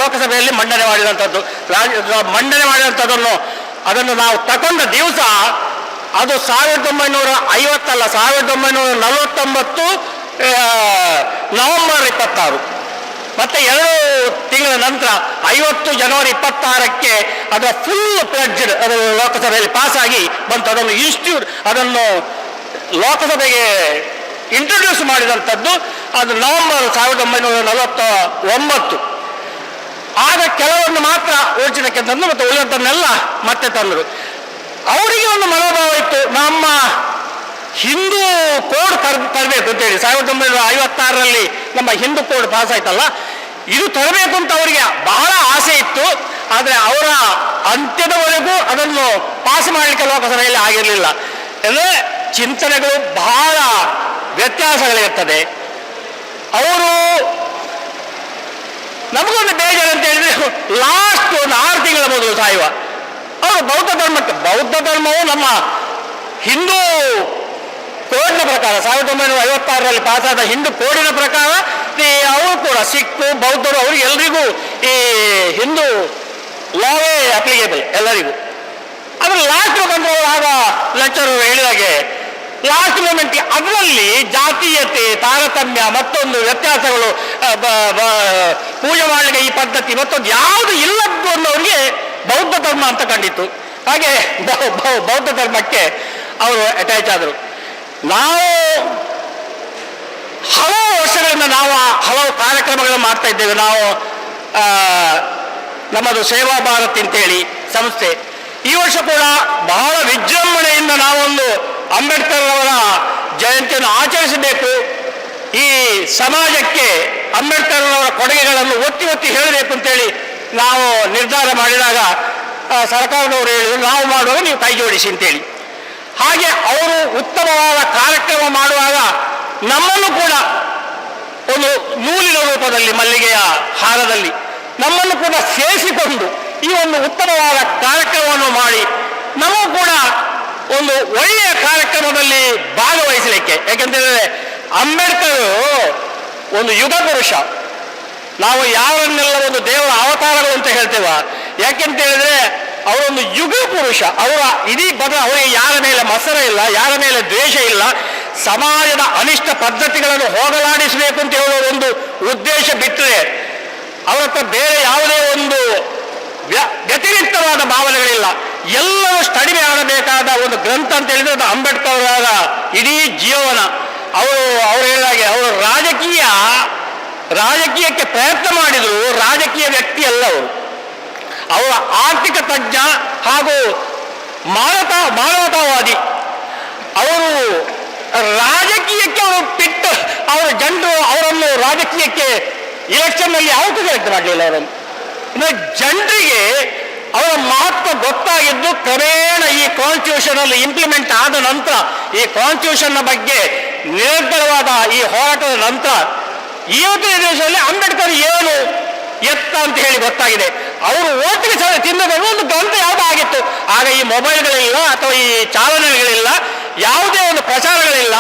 ಲೋಕಸಭೆಯಲ್ಲಿ ಮಂಡನೆ ಮಾಡಿದಂಥದ್ದು. ಅದನ್ನು ನಾವು ತಗೊಂಡ ದಿವಸ ಅದು 1950 ಅಲ್ಲ, 1949 ನವೆಂಬರ್ 26. ಮತ್ತೆ 2 ತಿಂಗಳ ನಂತರ 50 ಜನವರಿ 26ಕ್ಕೆ ಅದರ ಫುಲ್ ಪ್ಲೆಡ್ಜ್ಡ್ ಅದು ಲೋಕಸಭೆಯಲ್ಲಿ ಪಾಸಾಗಿ ಬಂತು. ಅದನ್ನು ಲೋಕಸಭೆಗೆ ಇಂಟ್ರೊಡ್ಯೂಸ್ ಮಾಡಿದಂಥದ್ದು ಅದು ನವೆಂಬರ್ 1949. ಆಗ ಕೆಲವನ್ನು ಮಾತ್ರ ಓಡಿಸಿದಕ್ಕೆ ತಂದು ಮತ್ತು ಉಳಿದದ್ದನ್ನೆಲ್ಲ ಮತ್ತೆ ತಂದರು. ಅವರಿಗೆ ಒಂದು ಮನೋಭಾವ ಇತ್ತು, ನಮ್ಮ ಹಿಂದೂ ಕೋಡ್ ತರಬೇಕು ಅಂತೇಳಿ. 1956ರಲ್ಲಿ ನಮ್ಮ ಹಿಂದೂ ಕೋಡ್ ಪಾಸ್ ಆಯ್ತಲ್ಲ, ಇದು ತರಬೇಕು ಅಂತ ಅವರಿಗೆ ಬಹಳ ಆಸೆ ಇತ್ತು. ಆದರೆ ಅವರ ಅಂತ್ಯದವರೆಗೂ ಅದನ್ನು ಪಾಸ್ ಮಾಡಲಿಕ್ಕೆ ಲೋಕಸಭೆಯಲ್ಲಿ ಆಗಿರಲಿಲ್ಲ. ಅಂದರೆ ಚಿಂತನೆಗಳು ಬಹಳ ವ್ಯತ್ಯಾಸಗಳಿರ್ತದೆ. ಅವರು ನಮಗೊಂದು ಬೇಜಾರು ಅಂತ ಹೇಳಿದ್ರೆ ಲಾಸ್ಟ್ ಒಂದು 6 ತಿಂಗಳ ಮೊದಲು ಸಾಯುವ ಅವರು ಬೌದ್ಧ ಧರ್ಮವು ನಮ್ಮ ಹಿಂದೂ ಕೋಡ್ನ ಪ್ರಕಾರ 1956ರಲ್ಲಿ ಪಾಸಾದ ಹಿಂದೂ ಕೋಡಿನ ಪ್ರಕಾರ ಅವರು ಕೂಡ ಸಿಖ್ ಬೌದ್ಧರು ಅವರಿಗೆ ಎಲ್ರಿಗೂ ಈ ಹಿಂದೂ ಲಾವೇ ಅಪ್ಲಿಕೇಬಲ್ ಎಲ್ಲರಿಗೂ. ಆದರೆ ಲಾಸ್ಟ್ ಬಂದವರು ಆಗ ಲೆಕ್ಚರ್ ಹೇಳಿದಾಗೆ ಲಾಸ್ಟ್ ಮೂಮೆಂಟ್ ಅದರಲ್ಲಿ ಜಾತೀಯತೆ, ತಾರತಮ್ಯ, ಮತ್ತೊಂದು ವ್ಯತ್ಯಾಸಗಳು, ಪೂಜೆ ಮಾಡಲಿಕ್ಕೆ ಈ ಪದ್ಧತಿ ಮತ್ತೊಂದು ಯಾವುದು ಇಲ್ಲದ್ದು ಅನ್ನೋರಿಗೆ ಬೌದ್ಧ ಧರ್ಮ ಅಂತ ಕಂಡಿತ್ತು. ಹಾಗೆ ಬೌದ್ಧ ಧರ್ಮಕ್ಕೆ ಅವರು ಅಟ್ಯಾಚ್ ಆದರು. ನಾವು ಹಲವು ವರ್ಷಗಳಿಂದ ನಾವು ಹಲವು ಕಾರ್ಯಕ್ರಮಗಳನ್ನು ಮಾಡ್ತಾ ಇದ್ದೇವೆ. ನಾವು ನಮ್ಮದು ಸೇವಾ ಭಾರತ್ ಅಂತೇಳಿ ಸಂಸ್ಥೆ. ಈ ವರ್ಷ ಕೂಡ ಬಹಳ ವಿಜೃಂಭಣೆಯಿಂದ ನಾವೊಂದು ಅಂಬೇಡ್ಕರ್ ಅವರ ಜಯಂತಿಯನ್ನು ಆಚರಿಸಬೇಕು, ಈ ಸಮಾಜಕ್ಕೆ ಅಂಬೇಡ್ಕರ್ ಅವರ ಕೊಡುಗೆಗಳನ್ನು ಒತ್ತಿ ಒತ್ತಿ ಹೇಳಬೇಕು ಅಂತೇಳಿ ನಾವು ನಿರ್ಧಾರ ಮಾಡಿದಾಗ ಸರ್ಕಾರದವರು ಹೇಳಿದ್ರು ನಾವು ಮಾಡುವಾಗ ನೀವು ಕೈ ಜೋಡಿಸಿ ಅಂತೇಳಿ. ಹಾಗೆ ಅವರು ಉತ್ತಮವಾದ ಕಾರ್ಯಕ್ರಮ ಮಾಡುವಾಗ ನಮ್ಮನ್ನು ಕೂಡ ಒಂದು ನೂಲಿನ ರೂಪದಲ್ಲಿ, ಮಲ್ಲಿಗೆಯ ಹಾರದಲ್ಲಿ ನಮ್ಮನ್ನು ಕೂಡ ಸೇರಿಸಿಕೊಂಡು ಈ ಒಂದು ಉತ್ತಮವಾದ ಕಾರ್ಯಕ್ರಮವನ್ನು ಮಾಡಿ ನಮಗೂ ಕೂಡ ಒಂದು ಒಳ್ಳೆಯ ಕಾರ್ಯಕ್ರಮದಲ್ಲಿ ಭಾಗವಹಿಸಲಿಕ್ಕೆ. ಯಾಕೆಂತೇಳಿದ್ರೆ ಅಂಬೇಡ್ಕರ್ ಒಂದು ಯುಗ ಪುರುಷ. ನಾವು ಯಾರನ್ನೆಲ್ಲ ಒಂದು ದೇವರ ಅವತಾರಗಳು ಅಂತ ಹೇಳ್ತೇವ, ಯಾಕೆಂತ ಹೇಳಿದ್ರೆ ಅವರೊಂದು ಯುಗ ಪುರುಷ. ಅವರ ಇಡೀ ಅವರಿಗೆ ಯಾರ ಮೇಲೆ ಮತ್ಸರ ಇಲ್ಲ, ಯಾರ ಮೇಲೆ ದ್ವೇಷ ಇಲ್ಲ. ಸಮಾಜದ ಅನಿಷ್ಟ ಪದ್ಧತಿಗಳನ್ನು ಹೋಗಲಾಡಿಸಬೇಕು ಅಂತ ಹೇಳುವ ಒಂದು ಉದ್ದೇಶ ಬಿಟ್ಟರೆ ಅವರ ಹತ್ರ ಬೇರೆ ಯಾವುದೇ ಒಂದು ವ್ಯತಿರಿಕ್ತವಾದ ಭಾವನೆಗಳಿಲ್ಲ. ಎಲ್ಲವೂ ಸ್ಟಡಿ ಮಾಡಬೇಕಾದ ಒಂದು ಗ್ರಂಥ ಅಂತ ಹೇಳಿದ್ರೆ ಅದು ಅಂಬೇಡ್ಕರ್ ಅವರ ಇಡೀ ಜೀವನ. ಅವರು ಹೇಳಿದಾಗೆ ಅವರು ರಾಜಕೀಯಕ್ಕೆ ಪ್ರಯತ್ನ ಮಾಡಿದ್ರು, ರಾಜಕೀಯ ವ್ಯಕ್ತಿ ಅಲ್ಲ ಅವರು. ಅವರ ಆರ್ಥಿಕ ತಜ್ಞ ಹಾಗೂ ಮಾನವತಾವಾದಿ. ಅವರು ರಾಜಕೀಯಕ್ಕೆ ಅವರು ಜನರು ಅವರನ್ನು ರಾಜಕೀಯಕ್ಕೆ ಇಲೆಕ್ಷನ್ನಲ್ಲಿ ಯಾವತ್ತೂ ಸೆಲೆಕ್ಟ್ ಮಾಡಲಿಲ್ಲ ಅವರನ್ನು. ಇನ್ನು ಜನರಿಗೆ ಅವರ ಮಹತ್ವ ಗೊತ್ತಾಗಿದ್ದು ಕ್ರಮೇಣ ಈ ಕಾನ್ಸ್ಟಿಟ್ಯೂಷನ್ ಅಲ್ಲಿ ಇಂಪ್ಲಿಮೆಂಟ್ ಆದ ನಂತರ, ಈ ಕಾನ್ಸ್ಟಿಟ್ಯೂಷನ್ನ ಬಗ್ಗೆ ನಿರಂತರವಾದ ಈ ಹೋರಾಟದ ನಂತರ ಇವತ್ತಿನ ದೇಶದಲ್ಲಿ ಅಂಬೇಡ್ಕರ್ ಏನು ಎತ್ತ ಅಂತ ಹೇಳಿ ಗೊತ್ತಾಗಿದೆ. ಅವರು ಓಟಿಗೆ ತಿನ್ನಬೇಕು ಒಂದು ಗ್ರಂಥ ಯಾವುದೋ ಆಗಿತ್ತು. ಆಗ ಈ ಮೊಬೈಲ್ಗಳಿಲ್ಲ ಅಥವಾ ಈ ಚಾಲನೆಗಳಿಲ್ಲ, ಯಾವುದೇ ಒಂದು ಪ್ರಚಾರಗಳಿಲ್ಲ.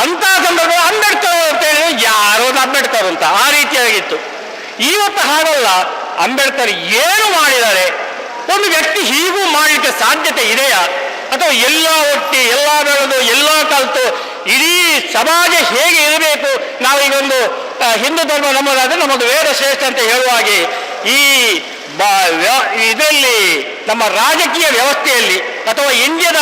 ಅಂತ ಸಂದರ್ಭ ಅಂಬೇಡ್ಕರ್ ಅಂತ ಹೇಳಿದ್ರೆ ಯಾರೋ ಅಂಬೇಡ್ಕರ್ ಅಂತ ಆ ರೀತಿಯಾಗಿತ್ತು. ಇವತ್ತು ಹಾಗಲ್ಲ. ಅಂಬೇಡ್ಕರ್ ಏನು ಮಾಡಿದ್ದಾರೆ, ಒಂದು ವ್ಯಕ್ತಿ ಹೀಗೂ ಮಾಡಲಿಕ್ಕೆ ಸಾಧ್ಯತೆ ಇದೆಯಾ? ಅಥವಾ ಎಲ್ಲ ಒಟ್ಟಿ, ಎಲ್ಲ ಬೆಳೆದು, ಎಲ್ಲ ಕಲಿತು ಇಡೀ ಸಮಾಜ ಹೇಗೆ ಇರಬೇಕು, ನಾವೀಗೊಂದು ಹಿಂದೂ ಧರ್ಮ ನಮ್ಮದಾದರೆ ನಮ್ಮದು ವೇದ ಶ್ರೇಷ್ಠ ಅಂತ ಹೇಳುವ ಹಾಗೆ ಈ ಇದರಲ್ಲಿ ನಮ್ಮ ರಾಜಕೀಯ ವ್ಯವಸ್ಥೆಯಲ್ಲಿ ಅಥವಾ ಇಂಡಿಯಾದ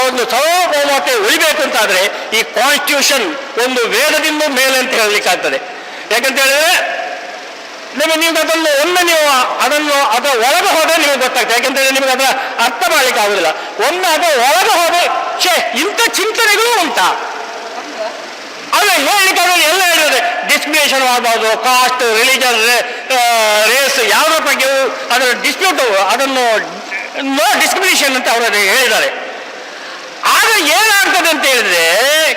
ಒಂದು ಸಾರ್ವಭೌಮತೆ ಉಳಿಬೇಕು ಅಂತಾದರೆ ಈ ಕಾನ್ಸ್ಟಿಟ್ಯೂಷನ್ ಒಂದು ವೇದದಿಂದ ಮೇಲೆ ಅಂತ ಹೇಳಲಿಕ್ಕಾಗ್ತದೆ. ಯಾಕಂತ ಹೇಳಿದ್ರೆ ನೀವು ಅದರ ಒಳಗೆ ಹೋದರೆ ನಿಮಗೆ ಗೊತ್ತಾಗ್ತದೆ. ಯಾಕೆಂತೇಳಿ ನಿಮಗೆ ಅದರ ಅರ್ಥ ಮಾಡಲಿಕ್ಕೆ ಆಗುದಿಲ್ಲ. ಒಮ್ಮೆ ಅದರ ಒಳಗೆ ಹೋದ್ರೆ ಇಂಥ ಚಿಂತನೆಗಳು ಉಂಟಾ ಅದು ಹೇಳಲಿಕ್ಕೆ ಆಗೋದು. ಎಲ್ಲ ಹೇಳಿದ್ರೆ ಡಿಸ್ಕ್ರಿಮಿನೇಷನ್ ಆಗಬಹುದು, ಕಾಸ್ಟ್, ರಿಲಿಜನ್, ರೇಸ್, ಯಾವುದ್ರ ಬಗ್ಗೆ ಅದರ ಡಿಸ್ಪ್ಯೂಟ್, ಅದನ್ನು ನೋ ಡಿಸ್ಕ್ರಿಮಿನೇಷನ್ ಅಂತ ಅವರು ಹೇಳಿದ್ದಾರೆ. ಆಗ ಏನಾಗ್ತದೆ ಅಂತ ಹೇಳಿದ್ರೆ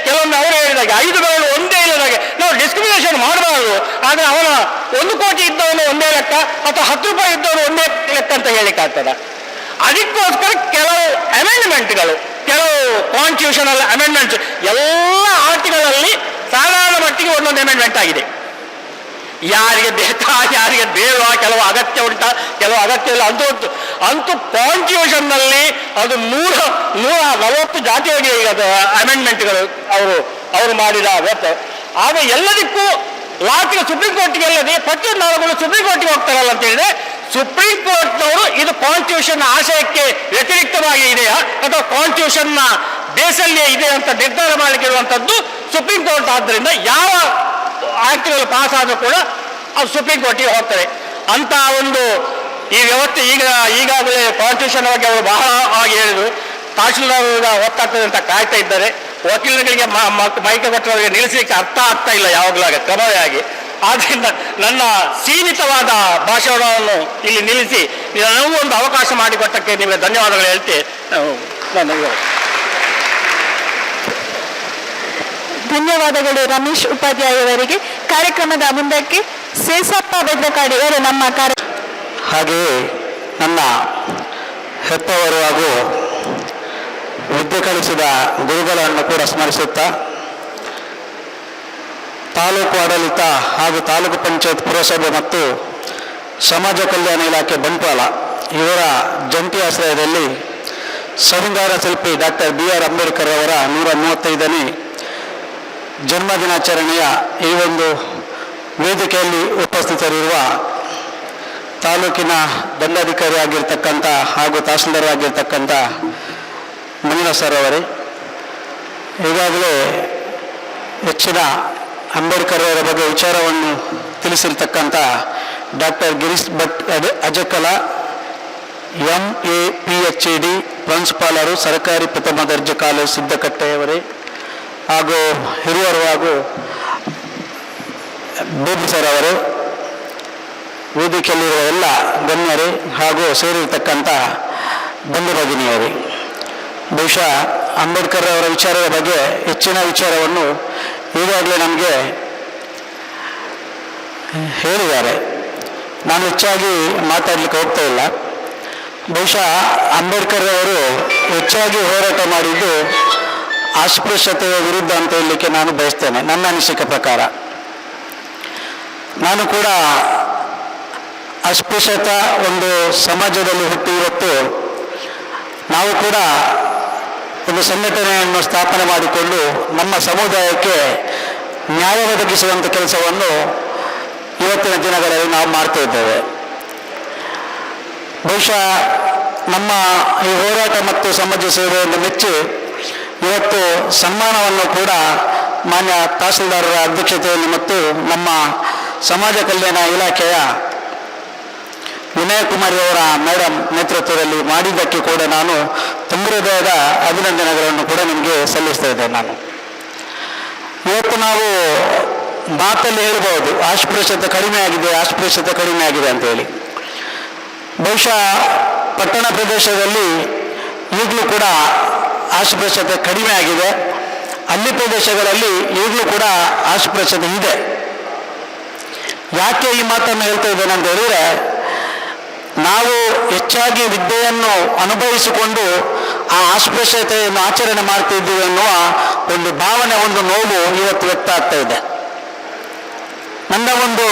ಕೆಲವೊಮ್ಮೆ ಅವರು ಹೇಳಿದಾಗೆ 5 ಬೆರಳು ಒಂದೇ ಇಲ್ಲದಾಗೆ ನಾವು ಡಿಸ್ಕ್ರಿಮಿನೇಷನ್ ಮಾಡಬಾರ್ದು. ಆದರೆ ಅವನ 1 ಕೋಟಿ ಇದ್ದವನು ಒಂದೇ ಲೆಕ್ಕ ಅಥವಾ 10 ರೂಪಾಯಿ ಇದ್ದವನು ಒಂದೇ ಲೆಕ್ಕ ಅಂತ ಹೇಳಿಕ್ಕಾಗ್ತದೆ. ಅದಕ್ಕೋಸ್ಕರ ಕೆಲವು ಅಮೆಂಡ್ಮೆಂಟ್ಗಳು, ಕೆಲವು ಕಾನ್ಸ್ಟಿಟ್ಯೂಷನಲ್ ಅಮೆಂಡ್ಮೆಂಟ್ಸ್ ಎಲ್ಲ ಆರ್ಟಿಗಳಲ್ಲಿ ಸಾಧಾರಣ ಮಟ್ಟಿಗೆ ಒಂದೊಂದು ಅಮೆಂಡ್ಮೆಂಟ್ ಆಗಿದೆ. ಯಾರಿಗೆ ಬೇಕಾ ಯಾರಿಗೆ ಬೇಡವಾ, ಕೆಲವು ಅಗತ್ಯ ಉಂಟಾ, ಕೆಲವು ಅಗತ್ಯ ಇಲ್ಲ ಅಂತೂ ಕಾನ್ಸ್ಟಿಟ್ಯೂಷನ್ನಲ್ಲಿ ಅದು 140 ಜಾತಿಯಾಗಿ ಈಗ ಅಮೆಂಡ್ಮೆಂಟ್ಗಳು ಅವರು ಮಾಡಿದ ವ್ಯರ್ಥ. ಆಗ ಎಲ್ಲದಕ್ಕೂ ಲಾಸ್ಟ್ಗೆ ಸುಪ್ರೀಂ ಕೋರ್ಟ್ಗೆ ಅಲ್ಲದೆ ಪ್ರತಿಯೊಂದು ಸುಪ್ರೀಂ ಕೋರ್ಟ್ಗೆ ಹೋಗ್ತಾರಲ್ಲ ಅಂತ ಹೇಳಿದ್ರೆ ಸುಪ್ರೀಂ ಕೋರ್ಟ್ನವರು ಇದು ಕಾನ್ಸ್ಟಿಟ್ಯೂಷನ್ ಆಶಯಕ್ಕೆ ವ್ಯತಿರಿಕ್ತವಾಗಿ ಇದೆಯಾ ಅಥವಾ ಕಾನ್ಸ್ಟಿಟ್ಯೂಷನ್ನ ಬೇಸಲ್ಲಿಯೇ ಇದೆ ಅಂತ ನಿರ್ಧಾರ ಮಾಡಲಿಕ್ಕಿರುವಂಥದ್ದು ಸುಪ್ರೀಂ ಕೋರ್ಟ್. ಆದ್ದರಿಂದ ಯಾವ ಆಕ್ಟ್ಗಳು ಪಾಸ್ ಆದರೂ ಕೂಡ ಅದು ಸುಪ್ರೀಂ ಕೋರ್ಟಿಗೆ ಹೋಗ್ತಾರೆ ಅಂತ ಒಂದು ಈ ವ್ಯವಸ್ಥೆ. ಈಗಾಗಲೇ ಕಾನ್ಸ್ಟಿಟ್ಯೂಷನ್ ಬಗ್ಗೆ ಅವರು ಬಹಳ ಆಗಿ ಹೇಳಿದರು. ತಹಶೀಲ್ದಾರ್ ಹೊತ್ತಾಗ್ತದೆ ಅಂತ ಕಾಯ್ತಾ ಇದ್ದಾರೆ. ವಕೀಲರಿಗೆ ಮೈಕ ಕೊಟ್ಟವರಿಗೆ ನಿಲ್ಲಿಸಲಿಕ್ಕೆ ಅರ್ಥ ಆಗ್ತಾ ಇಲ್ಲ ಯಾವಾಗಲಾಗ ಕ್ರಮವೇ ಆಗಿ. ಆದ್ದರಿಂದ ನನ್ನ ಸೀಮಿತವಾದ ಭಾಷಣವನ್ನು ಇಲ್ಲಿ ನಿಲ್ಲಿಸಿ ನನಗೂ ಒಂದು ಅವಕಾಶ ಮಾಡಿಕೊಟ್ಟಕ್ಕೆ ನಿಮಗೆ ಧನ್ಯವಾದಗಳು ಹೇಳ್ತೆ ಧನ್ಯವಾದಗಳು ರಮೇಶ್ ಉಪಾಧ್ಯಾಯ ಅವರಿಗೆ. ಕಾರ್ಯಕ್ರಮದ ಮುಂದಕ್ಕೆ ಸೇಸಪ್ಪ ಬೆದ್ರಕಾಡಿ ಅವರು ನಮ್ಮ ಹಾಗೆಯೇ ನನ್ನ ಹೆತ್ತವರು ಹಾಗೂ ವಿದ್ಯೆ ಕಲಿಸಿದ ಗುರುಗಳನ್ನು ಕೂಡ ಸ್ಮರಿಸುತ್ತಾ ತಾಲೂಕು ಆಡಳಿತ ಹಾಗೂ ತಾಲೂಕು ಪಂಚಾಯತ್ ಪುರಸಭೆ ಮತ್ತು ಸಮಾಜ ಕಲ್ಯಾಣ ಇಲಾಖೆ ಬಂಟ್ವಾಳ ಇವರ ಜಂಟಿ ಆಶ್ರಯದಲ್ಲಿ ಸಂವಿಧಾನ ಶಿಲ್ಪಿ ಡಾಕ್ಟರ್ B.R. ಅಂಬೇಡ್ಕರ್ ಅವರ 135ನೇ ಜನ್ಮದಿನಾಚರಣೆಯ ಈ ಒಂದು ವೇದಿಕೆಯಲ್ಲಿ ಉಪಸ್ಥಿತರಿರುವ ತಾಲೂಕಿನ ದಂಡಾಧಿಕಾರಿ ಆಗಿರ್ತಕ್ಕಂಥ ಹಾಗೂ ತಹಸೀಲ್ದಾರ್ ಆಗಿರ್ತಕ್ಕಂಥ ಮಂಜುನಾಥ್ ಸರ್ ಅವರೇ, ಈಗಾಗಲೇ ಹೆಚ್ಚಿನ ಅಂಬೇಡ್ಕರ್ ಅವರ ಬಗ್ಗೆ ವಿಚಾರವನ್ನು ತಿಳಿಸಿರ್ತಕ್ಕಂಥ ಡಾಕ್ಟರ್ ಗಿರೀಶ್ ಭಟ್ ಅಜಕಲ MA PhD ಪ್ರಾಂಶುಪಾಲರು ಸರ್ಕಾರಿ ಪ್ರಥಮ ದರ್ಜೆ ಕಾಲೇಜು ಸಿದ್ದಕಟ್ಟೆಯವರೇ ಹಾಗೂ ಹಿರಿಯರು ಹಾಗೂ ಬೇಬಿ ಸರ್ ಅವರು, ವೇದಿಕೆಯಲ್ಲಿರುವ ಎಲ್ಲ ಗಣ್ಯರೇ ಹಾಗೂ ಸೇರಿರ್ತಕ್ಕಂಥ ಬಂಧು ಭಗಿನಿಯರೇ, ಬಹುಶಃ ಅಂಬೇಡ್ಕರ್ ಅವರ ವಿಚಾರದ ಬಗ್ಗೆ ಹೆಚ್ಚಿನ ವಿಚಾರವನ್ನು ಈಗಾಗಲೇ ನಮಗೆ ಹೇಳಿದ್ದಾರೆ. ನಾನು ಹೆಚ್ಚಾಗಿ ಮಾತಾಡಲಿಕ್ಕೆ ಹೋಗ್ತಾ ಇಲ್ಲ. ಬಹುಶಃ ಅಂಬೇಡ್ಕರ್ ಅವರು ಹೆಚ್ಚಾಗಿ ಹೋರಾಟ ಮಾಡಿದ್ದು ಅಸ್ಪೃಶ್ಯತೆಯ ವಿರುದ್ಧ ಅಂತ ಹೇಳಲಿಕ್ಕೆ ನಾನು ಬಯಸ್ತೇನೆ. ನನ್ನ ಅನಿಸಿಕೆ ಪ್ರಕಾರ ನಾನು ಕೂಡ ಅಸ್ಪೃಶ್ಯತಾ ಒಂದು ಸಮಾಜದಲ್ಲಿ ಹುಟ್ಟಿ ಇವತ್ತು ನಾವು ಕೂಡ ಒಂದು ಸಂಘಟನೆಯನ್ನು ಸ್ಥಾಪನೆ ಮಾಡಿಕೊಂಡು ನಮ್ಮ ಸಮುದಾಯಕ್ಕೆ ನ್ಯಾಯ ಒದಗಿಸುವಂಥ ಕೆಲಸವನ್ನು ಇವತ್ತಿನ ದಿನಗಳಲ್ಲಿ ನಾವು ಮಾಡ್ತಾ ಇದ್ದೇವೆ. ಬಹುಶಃ ನಮ್ಮ ಈ ಹೋರಾಟ ಮತ್ತು ಸಮಾಜ ಸೇವೆಯನ್ನು ಮೆಚ್ಚಿ ಇವತ್ತು ಸನ್ಮಾನವನ್ನು ಕೂಡ ಮಾನ್ಯ ತಹಸೀಲ್ದಾರರ ಅಧ್ಯಕ್ಷತೆಯಲ್ಲಿ ಮತ್ತು ನಮ್ಮ ಸಮಾಜ ಕಲ್ಯಾಣ ಇಲಾಖೆಯ ವಿನಯ ಕುಮಾರಿ ಅವರ ಮೇಡಮ್ ನೇತೃತ್ವದಲ್ಲಿ ಮಾಡಿದ್ದಕ್ಕೆ ಕೂಡ ನಾನು ತುಂಬ ಹೃದಯದ ಅಭಿನಂದನೆಗಳನ್ನು ಕೂಡ ನಿಮಗೆ ಸಲ್ಲಿಸ್ತಾ ಇದ್ದೇನೆ. ನಾನು ಇವತ್ತು ನಾವು ಮಾತಲ್ಲಿ ಹೇಳ್ಬೋದು ಅಸ್ಪೃಶ್ಯತೆ ಕಡಿಮೆ ಆಗಿದೆ ಅಂತ ಹೇಳಿ. ಬಹುಶಃ ಪಟ್ಟಣ ಪ್ರದೇಶದಲ್ಲಿ ಈಗಲೂ ಕೂಡ ಅಸ್ಪೃಶ್ಯತೆ ಕಡಿಮೆ ಆಗಿದೆ, ಹಳ್ಳಿ ಪ್ರದೇಶಗಳಲ್ಲಿ ಈಗಲೂ ಕೂಡ ಅಸ್ಪೃಶ್ಯತೆ ಇದೆ. ಯಾಕೆ ಈ ಮಾತನ್ನು ಹೇಳ್ತಾ ಇದ್ದೇನೆ ಅಂತ ಹೇಳಿದರೆ, ನಾವು ಹೆಚ್ಚಾಗಿ ವಿದ್ಯೆಯನ್ನು ಅನುಭವಿಸಿಕೊಂಡು ಆ ಅಸ್ಪೃಶ್ಯತೆಯನ್ನು ಆಚರಣೆ ಮಾಡ್ತಿದ್ದೀವಿ ಅನ್ನುವ ಒಂದು ಭಾವನೆ, ಒಂದು ನೋವು ಇವತ್ತು ವ್ಯಕ್ತ ಆಗ್ತಾ ಇದೆ. ನನ್ನ ಒಂದು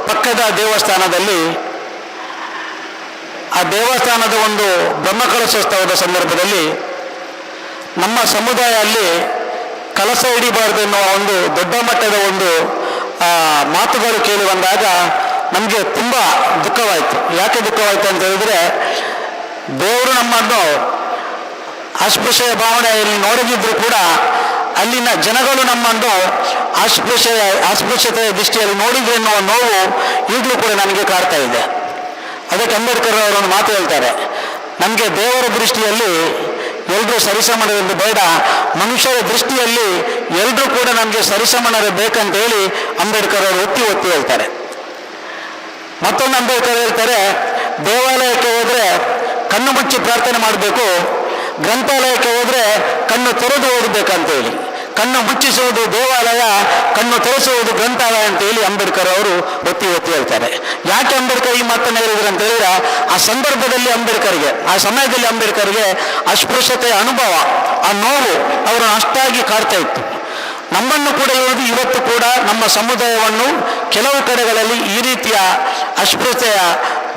ಪಕ್ಕದ ದೇವಸ್ಥಾನದಲ್ಲಿ ಆ ದೇವಸ್ಥಾನದ ಒಂದು ಬ್ರಹ್ಮಕಲಶೋತ್ಸವದ ಸಂದರ್ಭದಲ್ಲಿ ನಮ್ಮ ಸಮುದಾಯ ಅಲ್ಲಿ ಕಲಶ ಹಿಡಿಬಾರ್ದು ಎನ್ನುವ ಒಂದು ದೊಡ್ಡ ಮಟ್ಟದ ಒಂದು ಮಾತುಗಳು ಕೇಳಿ ಬಂದಾಗ ನಮಗೆ ತುಂಬ ದುಃಖವಾಯಿತು. ಯಾಕೆ ದುಃಖವಾಯಿತು ಅಂತ ಹೇಳಿದರೆ, ದೇವರು ನಮ್ಮನ್ನು ಅಸ್ಪೃಶ್ಯ ಭಾವನೆಯಲ್ಲಿ ನೋಡದಿದ್ದರೂ ಕೂಡ ಅಲ್ಲಿನ ಜನಗಳು ನಮ್ಮನ್ನು ಅಸ್ಪೃಶ್ಯತೆಯ ದೃಷ್ಟಿಯಲ್ಲಿ ನೋಡಿದ್ರು ಎನ್ನುವ ನೋವು ಈಗಲೂ ಕೂಡ ನನಗೆ ಕಾಡ್ತಾ ಇದೆ. ಅದಕ್ಕೆ ಅಂಬೇಡ್ಕರ್ ಅವರನ್ನು ಮಾತು ಹೇಳ್ತಾರೆ, ನಮಗೆ ದೇವರ ದೃಷ್ಟಿಯಲ್ಲಿ ಎಲ್ಲರೂ ಸರಿಸಮಾನರೆಂದು ಬೇಡ, ಮನುಷ್ಯರ ದೃಷ್ಟಿಯಲ್ಲಿ ಎಲ್ಲರೂ ಕೂಡ ನಮಗೆ ಸರಿಸಮಾನರೇ ಬೇಕಂತ ಹೇಳಿ ಅಂಬೇಡ್ಕರ್ ಅವರು ಒತ್ತಿ ಹೇಳ್ತಾರೆ. ಮತ್ತೊಂದು ಅಂಬೇಡ್ಕರ್ ಹೇಳ್ತಾರೆ, ದೇವಾಲಯಕ್ಕೆ ಹೋದರೆ ಕಣ್ಣು ಮುಚ್ಚಿ ಪ್ರಾರ್ಥನೆ ಮಾಡಬೇಕು, ಗ್ರಂಥಾಲಯಕ್ಕೆ ಹೋದರೆ ಕಣ್ಣು ತೆರೆದು ಓದಬೇಕಂತ ಹೇಳಿ. ಕಣ್ಣು ಮುಚ್ಚಿಸುವುದು ದೇವಾಲಯ, ಕಣ್ಣು ತೆರೆಸುವುದು ಗ್ರಂಥಾಲಯ ಅಂತ ಹೇಳಿ ಅಂಬೇಡ್ಕರ್ ಅವರು ಒತ್ತಿ ಹೇಳ್ತಾರೆ. ಯಾಕೆ ಅಂಬೇಡ್ಕರ್ ಈ ಮಾತನ್ನು ಹೇಳಿದ್ರು ಅಂತ ಹೇಳಿದ್ರೆ, ಆ ಸಂದರ್ಭದಲ್ಲಿ ಆ ಸಮಯದಲ್ಲಿ ಅಂಬೇಡ್ಕರ್ಗೆ ಅಸ್ಪೃಶ್ಯತೆಯ ಅನುಭವ, ಆ ನೋವು ಅವರನ್ನು ಅಷ್ಟಾಗಿ ಕಾಡ್ತಾ ಇತ್ತು. ನಮ್ಮನ್ನು ಕೂಡ ಇವತ್ತು ಕೂಡ ನಮ್ಮ ಸಮುದಾಯವನ್ನು ಕೆಲವು ಕಡೆಗಳಲ್ಲಿ ಈ ರೀತಿಯ ಅಸ್ಪೃಶ್ಯತೆಯ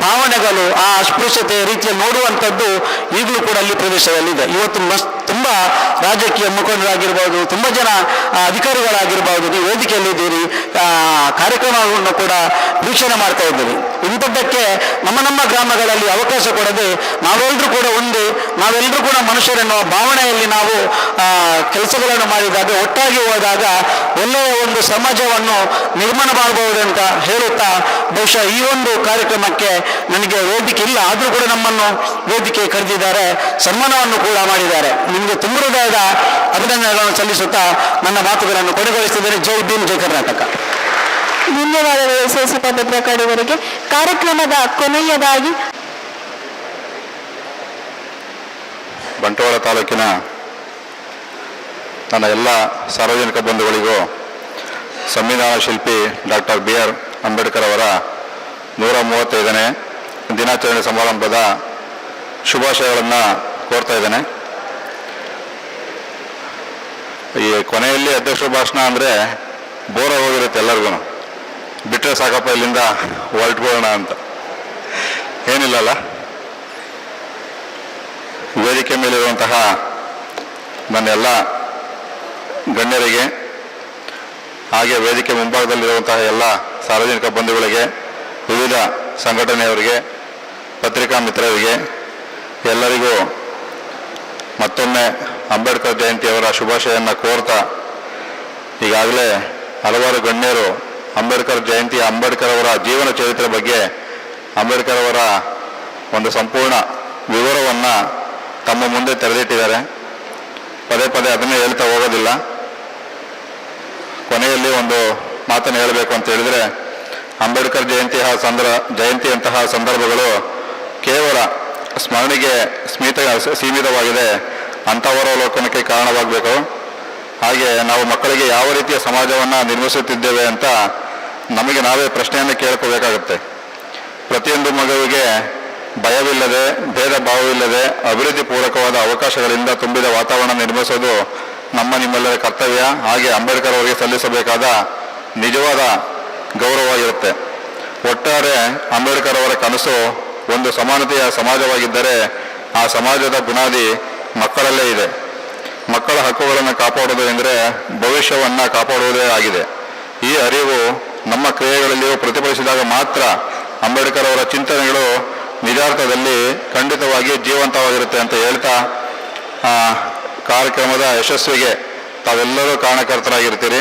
ಭಾವನೆಗಳು, ಆ ಅಸ್ಪೃಶ್ಯತೆಯ ರೀತಿಯಲ್ಲಿ ನೋಡುವಂಥದ್ದು ಈಗಲೂ ಕೂಡ ಅಲ್ಲಿ ಪ್ರದೇಶದಲ್ಲಿದೆ. ಇವತ್ತು ತುಂಬ ರಾಜಕೀಯ ಮುಖಂಡರಾಗಿರ್ಬೋದು, ತುಂಬ ಜನ ಅಧಿಕಾರಿಗಳಾಗಿರ್ಬೋದು, ನೀವು ವೇದಿಕೆಯಲ್ಲಿದ್ದೀರಿ, ಕಾರ್ಯಕ್ರಮವನ್ನು ಕೂಡ ವೀಕ್ಷಣೆ ಮಾಡ್ತಾ ಇದ್ದೀರಿ. ಇಂಥದ್ದಕ್ಕೆ ನಮ್ಮ ಗ್ರಾಮಗಳಲ್ಲಿ ಅವಕಾಶ ಕೊಡದೆ ನಾವೆಲ್ಲರೂ ಕೂಡ ನಾವೆಲ್ಲರೂ ಕೂಡ ಮನುಷ್ಯರೆನ್ನುವ ಭಾವನೆಯಲ್ಲಿ ನಾವು ಕೆಲಸಗಳನ್ನು ಮಾಡಿದಾಗ, ಒಟ್ಟಾಗಿ ಹೋದಾಗ ಒಳ್ಳೆಯ ಒಂದು ಸಮಾಜವನ್ನು ನಿರ್ಮಾಣ ಮಾಡಬಹುದು ಅಂತ ಹೇಳುತ್ತಾ, ಬಹುಶಃ ಈ ಒಂದು ಕಾರ್ಯಕ್ರಮಕ್ಕೆ ನನಗೆ ವೇದಿಕೆ ಇಲ್ಲ, ಆದರೂ ಕೂಡ ನಮ್ಮನ್ನು ವೇದಿಕೆ ಕರೆದಿದ್ದಾರೆ, ಸನ್ಮಾನವನ್ನು ಕೂಡ ಮಾಡಿದ್ದಾರೆ. ನಿಮಗೆ ತುಂಬ ಹೃದಯದ ಅಭಿನಂದನೆಗಳನ್ನು ಸಲ್ಲಿಸುತ್ತಾ ನನ್ನ ಮಾತುಗಳನ್ನು ಕೊನೆಗೊಳಿಸಿದ್ದೇನೆ. ಜೈ ಭೀಮ್, ಜೈ ಕರ್ನಾಟಕ. ಧನ್ಯವಾದಗಳು ಸಿ.ಸಿ. ಭದ್ರಕಾಡಿ ಅವರಿಗೆ. ಕಾರ್ಯಕ್ರಮದ ಕೊನೆಯದಾಗಿ ಬಂಟ್ವಾಳ ತಾಲೂಕಿನ ನನ್ನ ಎಲ್ಲ ಸಾರ್ವಜನಿಕ ಬಂಧುಗಳಿಗೂ ಸಂವಿಧಾನ ಶಿಲ್ಪಿ ಡಾಕ್ಟರ್ B.R. ಅಂಬೇಡ್ಕರ್ ಅವರ 135ನೇ ದಿನಾಚರಣೆ ಸಮಾರಂಭದ ಶುಭಾಶಯಗಳನ್ನು ಕೋರ್ತಾ ಇದ್ದೇನೆ. ಈ ಕೊನೆಯಲ್ಲಿ ಅಧ್ಯಕ್ಷರ ಭಾಷಣ ಅಂದರೆ ಬೋರ ಹೋಗಿರುತ್ತೆ ಎಲ್ಲರಿಗೂ, ಬಿಟ್ಟರೆ ಸಾಕಪ್ಪ ಇಲ್ಲಿಂದ ಹೊರಟ್ಬೋಣ ಅಂತ. ಏನಿಲ್ಲಲ್ಲ, ವೇದಿಕೆ ವೇದಿಕೆ ಮೇಲಿರುವಂತಹ ನನ್ನೆಲ್ಲ ಗಣ್ಯರಿಗೆ, ಹಾಗೆ ವೇದಿಕೆ ಮುಂಭಾಗದಲ್ಲಿರುವಂತಹ ಎಲ್ಲ ಸಾರ್ವಜನಿಕ ಬಂಧುಗಳಿಗೆ, ವಿವಿಧ ಸಂಘಟನೆಯವರಿಗೆ, ಪತ್ರಿಕಾ ಮಿತ್ರರಿಗೆ ಎಲ್ಲರಿಗೂ ಮತ್ತೊಮ್ಮೆ ಅಂಬೇಡ್ಕರ್ ಜಯಂತಿಯವರ ಶುಭಾಶಯವನ್ನು ಕೋರ್ತಾ, ಈಗಾಗಲೇ ಹಲವಾರು ಗಣ್ಯರು ಅಂಬೇಡ್ಕರ್ ಜಯಂತಿಯ ಅಂಬೇಡ್ಕರ್ ಅವರ ಜೀವನ ಚರಿತ್ರೆ ಬಗ್ಗೆ, ಅಂಬೇಡ್ಕರ್ ಅವರ ಒಂದು ಸಂಪೂರ್ಣ ವಿವರವನ್ನು ತಮ್ಮ ಮುಂದೆ ತೆರೆದಿಟ್ಟಿದ್ದಾರೆ. ಪದೇ ಪದೇ ಅದನ್ನೇ ಹೇಳ್ತಾ ಹೋಗೋದಿಲ್ಲ. ಕೊನೆಯಲ್ಲಿ ಒಂದು ಮಾತನ್ನು ಹೇಳಬೇಕು ಅಂತ ಹೇಳಿದರೆ, ಅಂಬೇಡ್ಕರ್ ಜಯಂತಿಯಂತಹ ಸಂದರ್ಭಗಳು ಕೇವಲ ಸ್ಮರಣೆಗೆ ಸೀಮಿತವಾಗಿದೆ, ಅಂಥವರವಲೋಕನಕ್ಕೆ ಕಾರಣವಾಗಬೇಕು. ಹಾಗೆ ನಾವು ಮಕ್ಕಳಿಗೆ ಯಾವ ರೀತಿಯ ಸಮಾಜವನ್ನು ನಿರ್ಮಿಸುತ್ತಿದ್ದೇವೆ ಅಂತ ನಮಗೆ ನಾವೇ ಪ್ರಶ್ನೆಯನ್ನು ಕೇಳ್ಕೋಬೇಕಾಗುತ್ತೆ. ಪ್ರತಿಯೊಂದು ಮಗುವಿಗೆ ಭಯವಿಲ್ಲದೆ, ಭೇದ ಭಾವವಿಲ್ಲದೆ, ಅಭಿವೃದ್ಧಿ ಪೂರಕವಾದ ಅವಕಾಶಗಳಿಂದ ತುಂಬಿದ ವಾತಾವರಣ ನಿರ್ಮಿಸೋದು ನಮ್ಮ ನಿಮ್ಮೆಲ್ಲರ ಕರ್ತವ್ಯ. ಹಾಗೆ ಅಂಬೇಡ್ಕರ್ ಅವರಿಗೆ ಸಲ್ಲಿಸಬೇಕಾದ ನಿಜವಾದ ಗೌರವವಾಗಿರುತ್ತೆ. ಒಟ್ಟಾರೆ ಅಂಬೇಡ್ಕರ್ ಅವರ ಕನಸು ಒಂದು ಸಮಾನತೆಯ ಸಮಾಜವಾಗಿದ್ದರೆ ಆ ಸಮಾಜದ ಬುನಾದಿ ಮಕ್ಕಳಲ್ಲೇ ಇದೆ. ಮಕ್ಕಳ ಹಕ್ಕುಗಳನ್ನು ಕಾಪಾಡುವುದು ಎಂದರೆ ಭವಿಷ್ಯವನ್ನು ಕಾಪಾಡುವುದೇ ಆಗಿದೆ. ಈ ಅರಿವು ನಮ್ಮ ಕ್ರಿಯೆಗಳಲ್ಲಿಯೂ ಪ್ರತಿಫಲಿಸಿದಾಗ ಮಾತ್ರ ಅಂಬೇಡ್ಕರ್ ಅವರ ಚಿಂತನೆಗಳು ನಿಜಾರ್ಥದಲ್ಲಿ ಖಂಡಿತವಾಗಿ ಜೀವಂತವಾಗಿರುತ್ತೆ ಅಂತ ಹೇಳ್ತಾ, ಕಾರ್ಯಕ್ರಮದ ಯಶಸ್ವಿಗೆ ತಾವೆಲ್ಲರೂ ಕಾರಣಕರ್ತರಾಗಿರ್ತೀರಿ.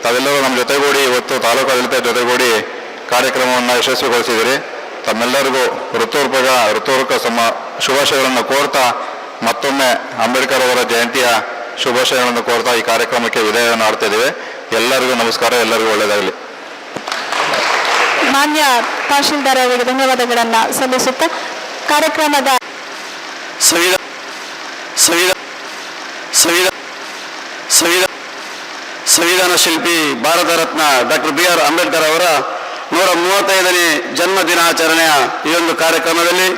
ತಾವೆಲ್ಲರೂ ನಮ್ಮ ಜೊತೆಗೂಡಿ ಇವತ್ತು ತಾಲೂಕು ಆಡಳಿತ ಜೊತೆಗೂಡಿ ಕಾರ್ಯಕ್ರಮವನ್ನು ಯಶಸ್ವಿಗೊಳಿಸಿದಿರಿ. ತಮ್ಮೆಲ್ಲರಿಗೂ ಋತುಪೂರ್ವಕ ಶುಭಾಶಯಗಳನ್ನು ಕೋರ್ತಾ, ಮತ್ತೊಮ್ಮೆ ಅಂಬೇಡ್ಕರ್ ಅವರ ಜಯಂತಿಯ ಶುಭಾಶಯಗಳನ್ನು ಕೋರ್ತಾ ಈ ಕಾರ್ಯಕ್ರಮಕ್ಕೆ ವಿದಾಯವನ್ನು ಆಡ್ತಿದ್ದೇವೆ. ಎಲ್ಲರಿಗೂ ನಮಸ್ಕಾರ, ಎಲ್ಲರಿಗೂ ಒಳ್ಳೆಯದಾಗಲಿ. ಮಾನ್ಯ ತಹಶೀಲ್ದಾರ್ ಅವರಿಗೆ ಧನ್ಯವಾದಗಳನ್ನು ಸಲ್ಲಿಸುತ್ತಾ ಕಾರ್ಯಕ್ರಮದ ಸಂವಿಧಾನ ಶಿಲ್ಪಿ ಭಾರತ ರತ್ನ ಡಾಕ್ಟರ್ BR ಅಂಬೇಡ್ಕರ್ ಅವರ 135ನೇ ಜನ್ಮ ದಿನಾಚರಣೆಯ ಈ ಒಂದು ಕಾರ್ಯಕ್ರಮದಲ್ಲಿ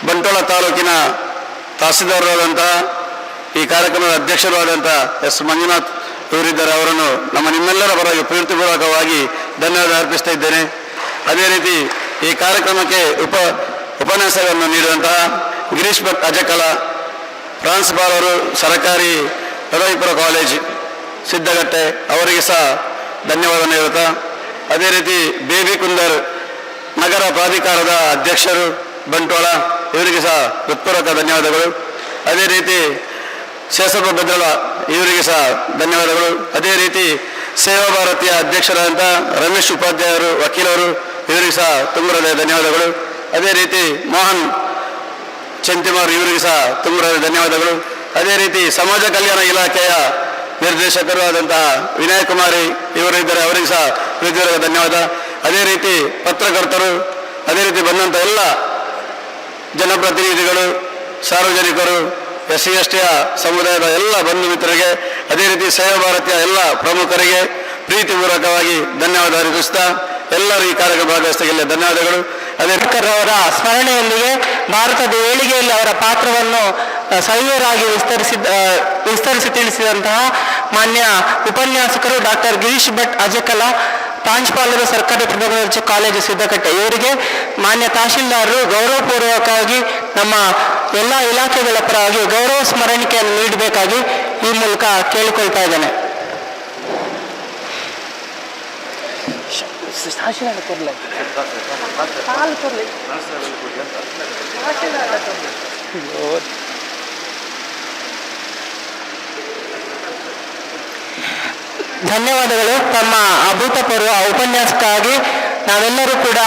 ಬಂಟ್ವಾಳ ತಾಲೂಕಿನ ತಹಸೀಲ್ದಾರರಾದಂತಹ, ಈ ಕಾರ್ಯಕ್ರಮದ ಅಧ್ಯಕ್ಷರೂ ಆದಂತಹ ಎಸ್ ಮಂಜುನಾಥ್ ಇವರಿದ್ದಾರೆ. ಅವರನ್ನು ನಮ್ಮ ನಿಮ್ಮೆಲ್ಲರ ಪರವಾಗಿ ಪ್ರೀತಿಪೂರ್ವಕವಾಗಿ ಧನ್ಯವಾದ ಅರ್ಪಿಸ್ತಾ ಇದ್ದೇನೆ. ಅದೇ ರೀತಿ ಈ ಕಾರ್ಯಕ್ರಮಕ್ಕೆ ಉಪನ್ಯಾಸವನ್ನು ನೀಡಿದಂತಹ ಗಿರೀಶ್ ಭಟ್ ಅಜಕಲ, ಪ್ರಾಂಶುಪಾಲರು ಸರ್ಕಾರಿ ಪದವಿಪೂರ್ವ ಕಾಲೇಜ್ ಸಿದ್ದಗಟ್ಟೆ, ಅವರಿಗೆ ಸಹ ಧನ್ಯವಾದ ನೀಡುತ್ತಾ, ಅದೇ ರೀತಿ ಬೇಬಿ ಕುಂದರ್ ನಗರ ಪ್ರಾಧಿಕಾರದ ಅಧ್ಯಕ್ಷರು ಬಂಟ್ವಾಳ, ಇವರಿಗೆ ಸಹ ಹೃತ್ಪೂರ್ವಕ ಧನ್ಯವಾದಗಳು. ಅದೇ ರೀತಿ ಶೇಷಪ್ಪ ಭದ್ರಳ ಇವರಿಗೆ ಸಹ ಧನ್ಯವಾದಗಳು. ಅದೇ ರೀತಿ ಸೇವಾ ಭಾರತೀಯ ಅಧ್ಯಕ್ಷರಾದಂಥ ರಮೇಶ್ ಉಪಾಧ್ಯಾಯರು, ವಕೀಲರು, ಇವರಿಗೆ ಸಹ ತುಂಬರದ ಧನ್ಯವಾದಗಳು. ಅದೇ ರೀತಿ ಮೋಹನ್ ಚೆಂತಿಮಾರ್ ಇವರಿಗೆ ಸಹ ತುಂಬರದ ಧನ್ಯವಾದಗಳು. ಅದೇ ರೀತಿ ಸಮಾಜ ಕಲ್ಯಾಣ ಇಲಾಖೆಯ ನಿರ್ದೇಶಕರು ಆದಂತಹ ವಿನಯ್ ಕುಮಾರಿ ಇವರು ಇದ್ದಾರೆ, ಅವರಿಗೆ ಸಹ ಪ್ರೀತಿಪೂರ್ವಕ ಧನ್ಯವಾದ. ಅದೇ ರೀತಿ ಪತ್ರಕರ್ತರು, ಅದೇ ರೀತಿ ಬಂದಂಥ ಎಲ್ಲ ಜನಪ್ರತಿನಿಧಿಗಳು, ಸಾರ್ವಜನಿಕರು, SC ST ಸಮುದಾಯದ ಎಲ್ಲ ಬಂಧು ಮಿತ್ರರಿಗೆ, ಅದೇ ರೀತಿ ಸೇವಾ ಭಾರತೀಯ ಎಲ್ಲ ಪ್ರಮುಖರಿಗೆ ಪ್ರೀತಿಪೂರ್ವಕವಾಗಿ ಧನ್ಯವಾದ ಅರ್ಪಿಸ್ತಾ ಎಲ್ಲರೂ ಈ ಕಾರ್ಯಕ್ರಮ ಭಾಗವಹಿಸಿದಲ್ಲಿ ಧನ್ಯವಾದಗಳು. ಅಂಬೇಡ್ಕರ್ ಅವರ ಸ್ಮರಣೆಯೊಂದಿಗೆ ಭಾರತದ ಏಳಿಗೆಯಲ್ಲಿ ಅವರ ಪಾತ್ರವನ್ನು ಸವಿವರಾಗಿ ವಿಸ್ತರಿಸಿ ತಿಳಿಸಿದಂತಹ ಮಾನ್ಯ ಉಪನ್ಯಾಸಕರು ಡಾಕ್ಟರ್ ಗಿರೀಶ್ ಭಟ್ ಅಜಕಲ, ಪ್ರಾಂಶುಪಾಲರು ಸರ್ಕಾರಿ ಪ್ರಥಮ ದರ್ಜೆ ಕಾಲೇಜು ಸಿದ್ದಕಟ್ಟೆ, ಇವರಿಗೆ ಮಾನ್ಯ ತಹಶೀಲ್ದಾರರು ಗೌರವಪೂರ್ವಕವಾಗಿ ನಮ್ಮ ಎಲ್ಲ ಇಲಾಖೆಗಳ ಪರವಾಗಿ ಗೌರವ ಸ್ಮರಣಿಕೆಯನ್ನು ನೀಡಬೇಕಾಗಿ ಈ ಮೂಲಕ ಕೇಳಿಕೊಳ್ತಾ ಇದ್ದೇನೆ. ಧನ್ಯವಾದಗಳು. ತಮ್ಮ ಅಭೂತಪೂರ್ವ ಉಪನ್ಯಾಸಕ್ಕಾಗಿ ನಾವೆಲ್ಲರೂ ಕೂಡ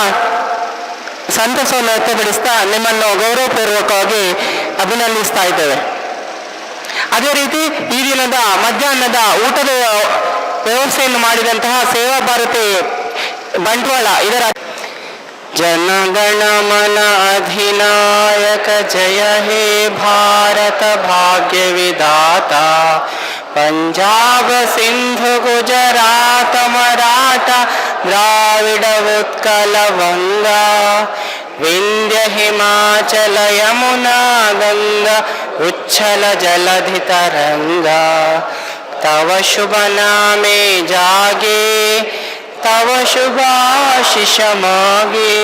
ಸಂತಸವನ್ನು ವ್ಯಕ್ತಪಡಿಸ್ತಾ ನಿಮ್ಮನ್ನು ಗೌರವಪೂರ್ವಕವಾಗಿ ಅಭಿನಂದಿಸ್ತಾ ಇದ್ದೇವೆ. ಅದೇ ರೀತಿ ಈ ದಿನದ ಮಧ್ಯಾಹ್ನದ ಊಟದ ವ್ಯವಸ್ಥೆಯನ್ನು ಮಾಡಿದಂತಹ ಸೇವಾ ಭಾರತಿ ಬಂಟ್ವಾಳ ಇದರ ಜನಗಣ ಮನ ಅಧಿನಾಯಕ ಜಯ ಹೇ ಭಾರತ ಭಾಗ್ಯ ವಿಧಾತ पंजाब सिंधु गुजरात मराठा द्राविड उत्कल गंगा विंध्य हिमाचल यमुना गंगा उच्छल जलधि तरंगा तव शुभ नामे जागे तव शुभाशिष मागे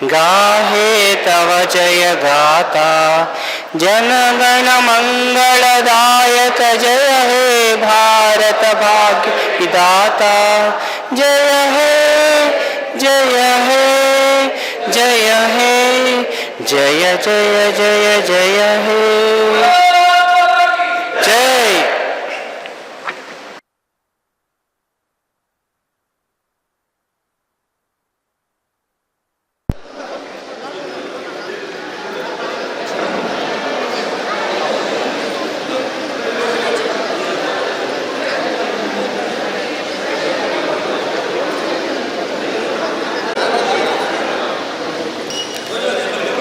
गाहे तव जय गाथा। जनगण मंगलदायक जय हे भारत भाग्य विधाता। जय हे जय हे जय हे जय जय जय जय हे।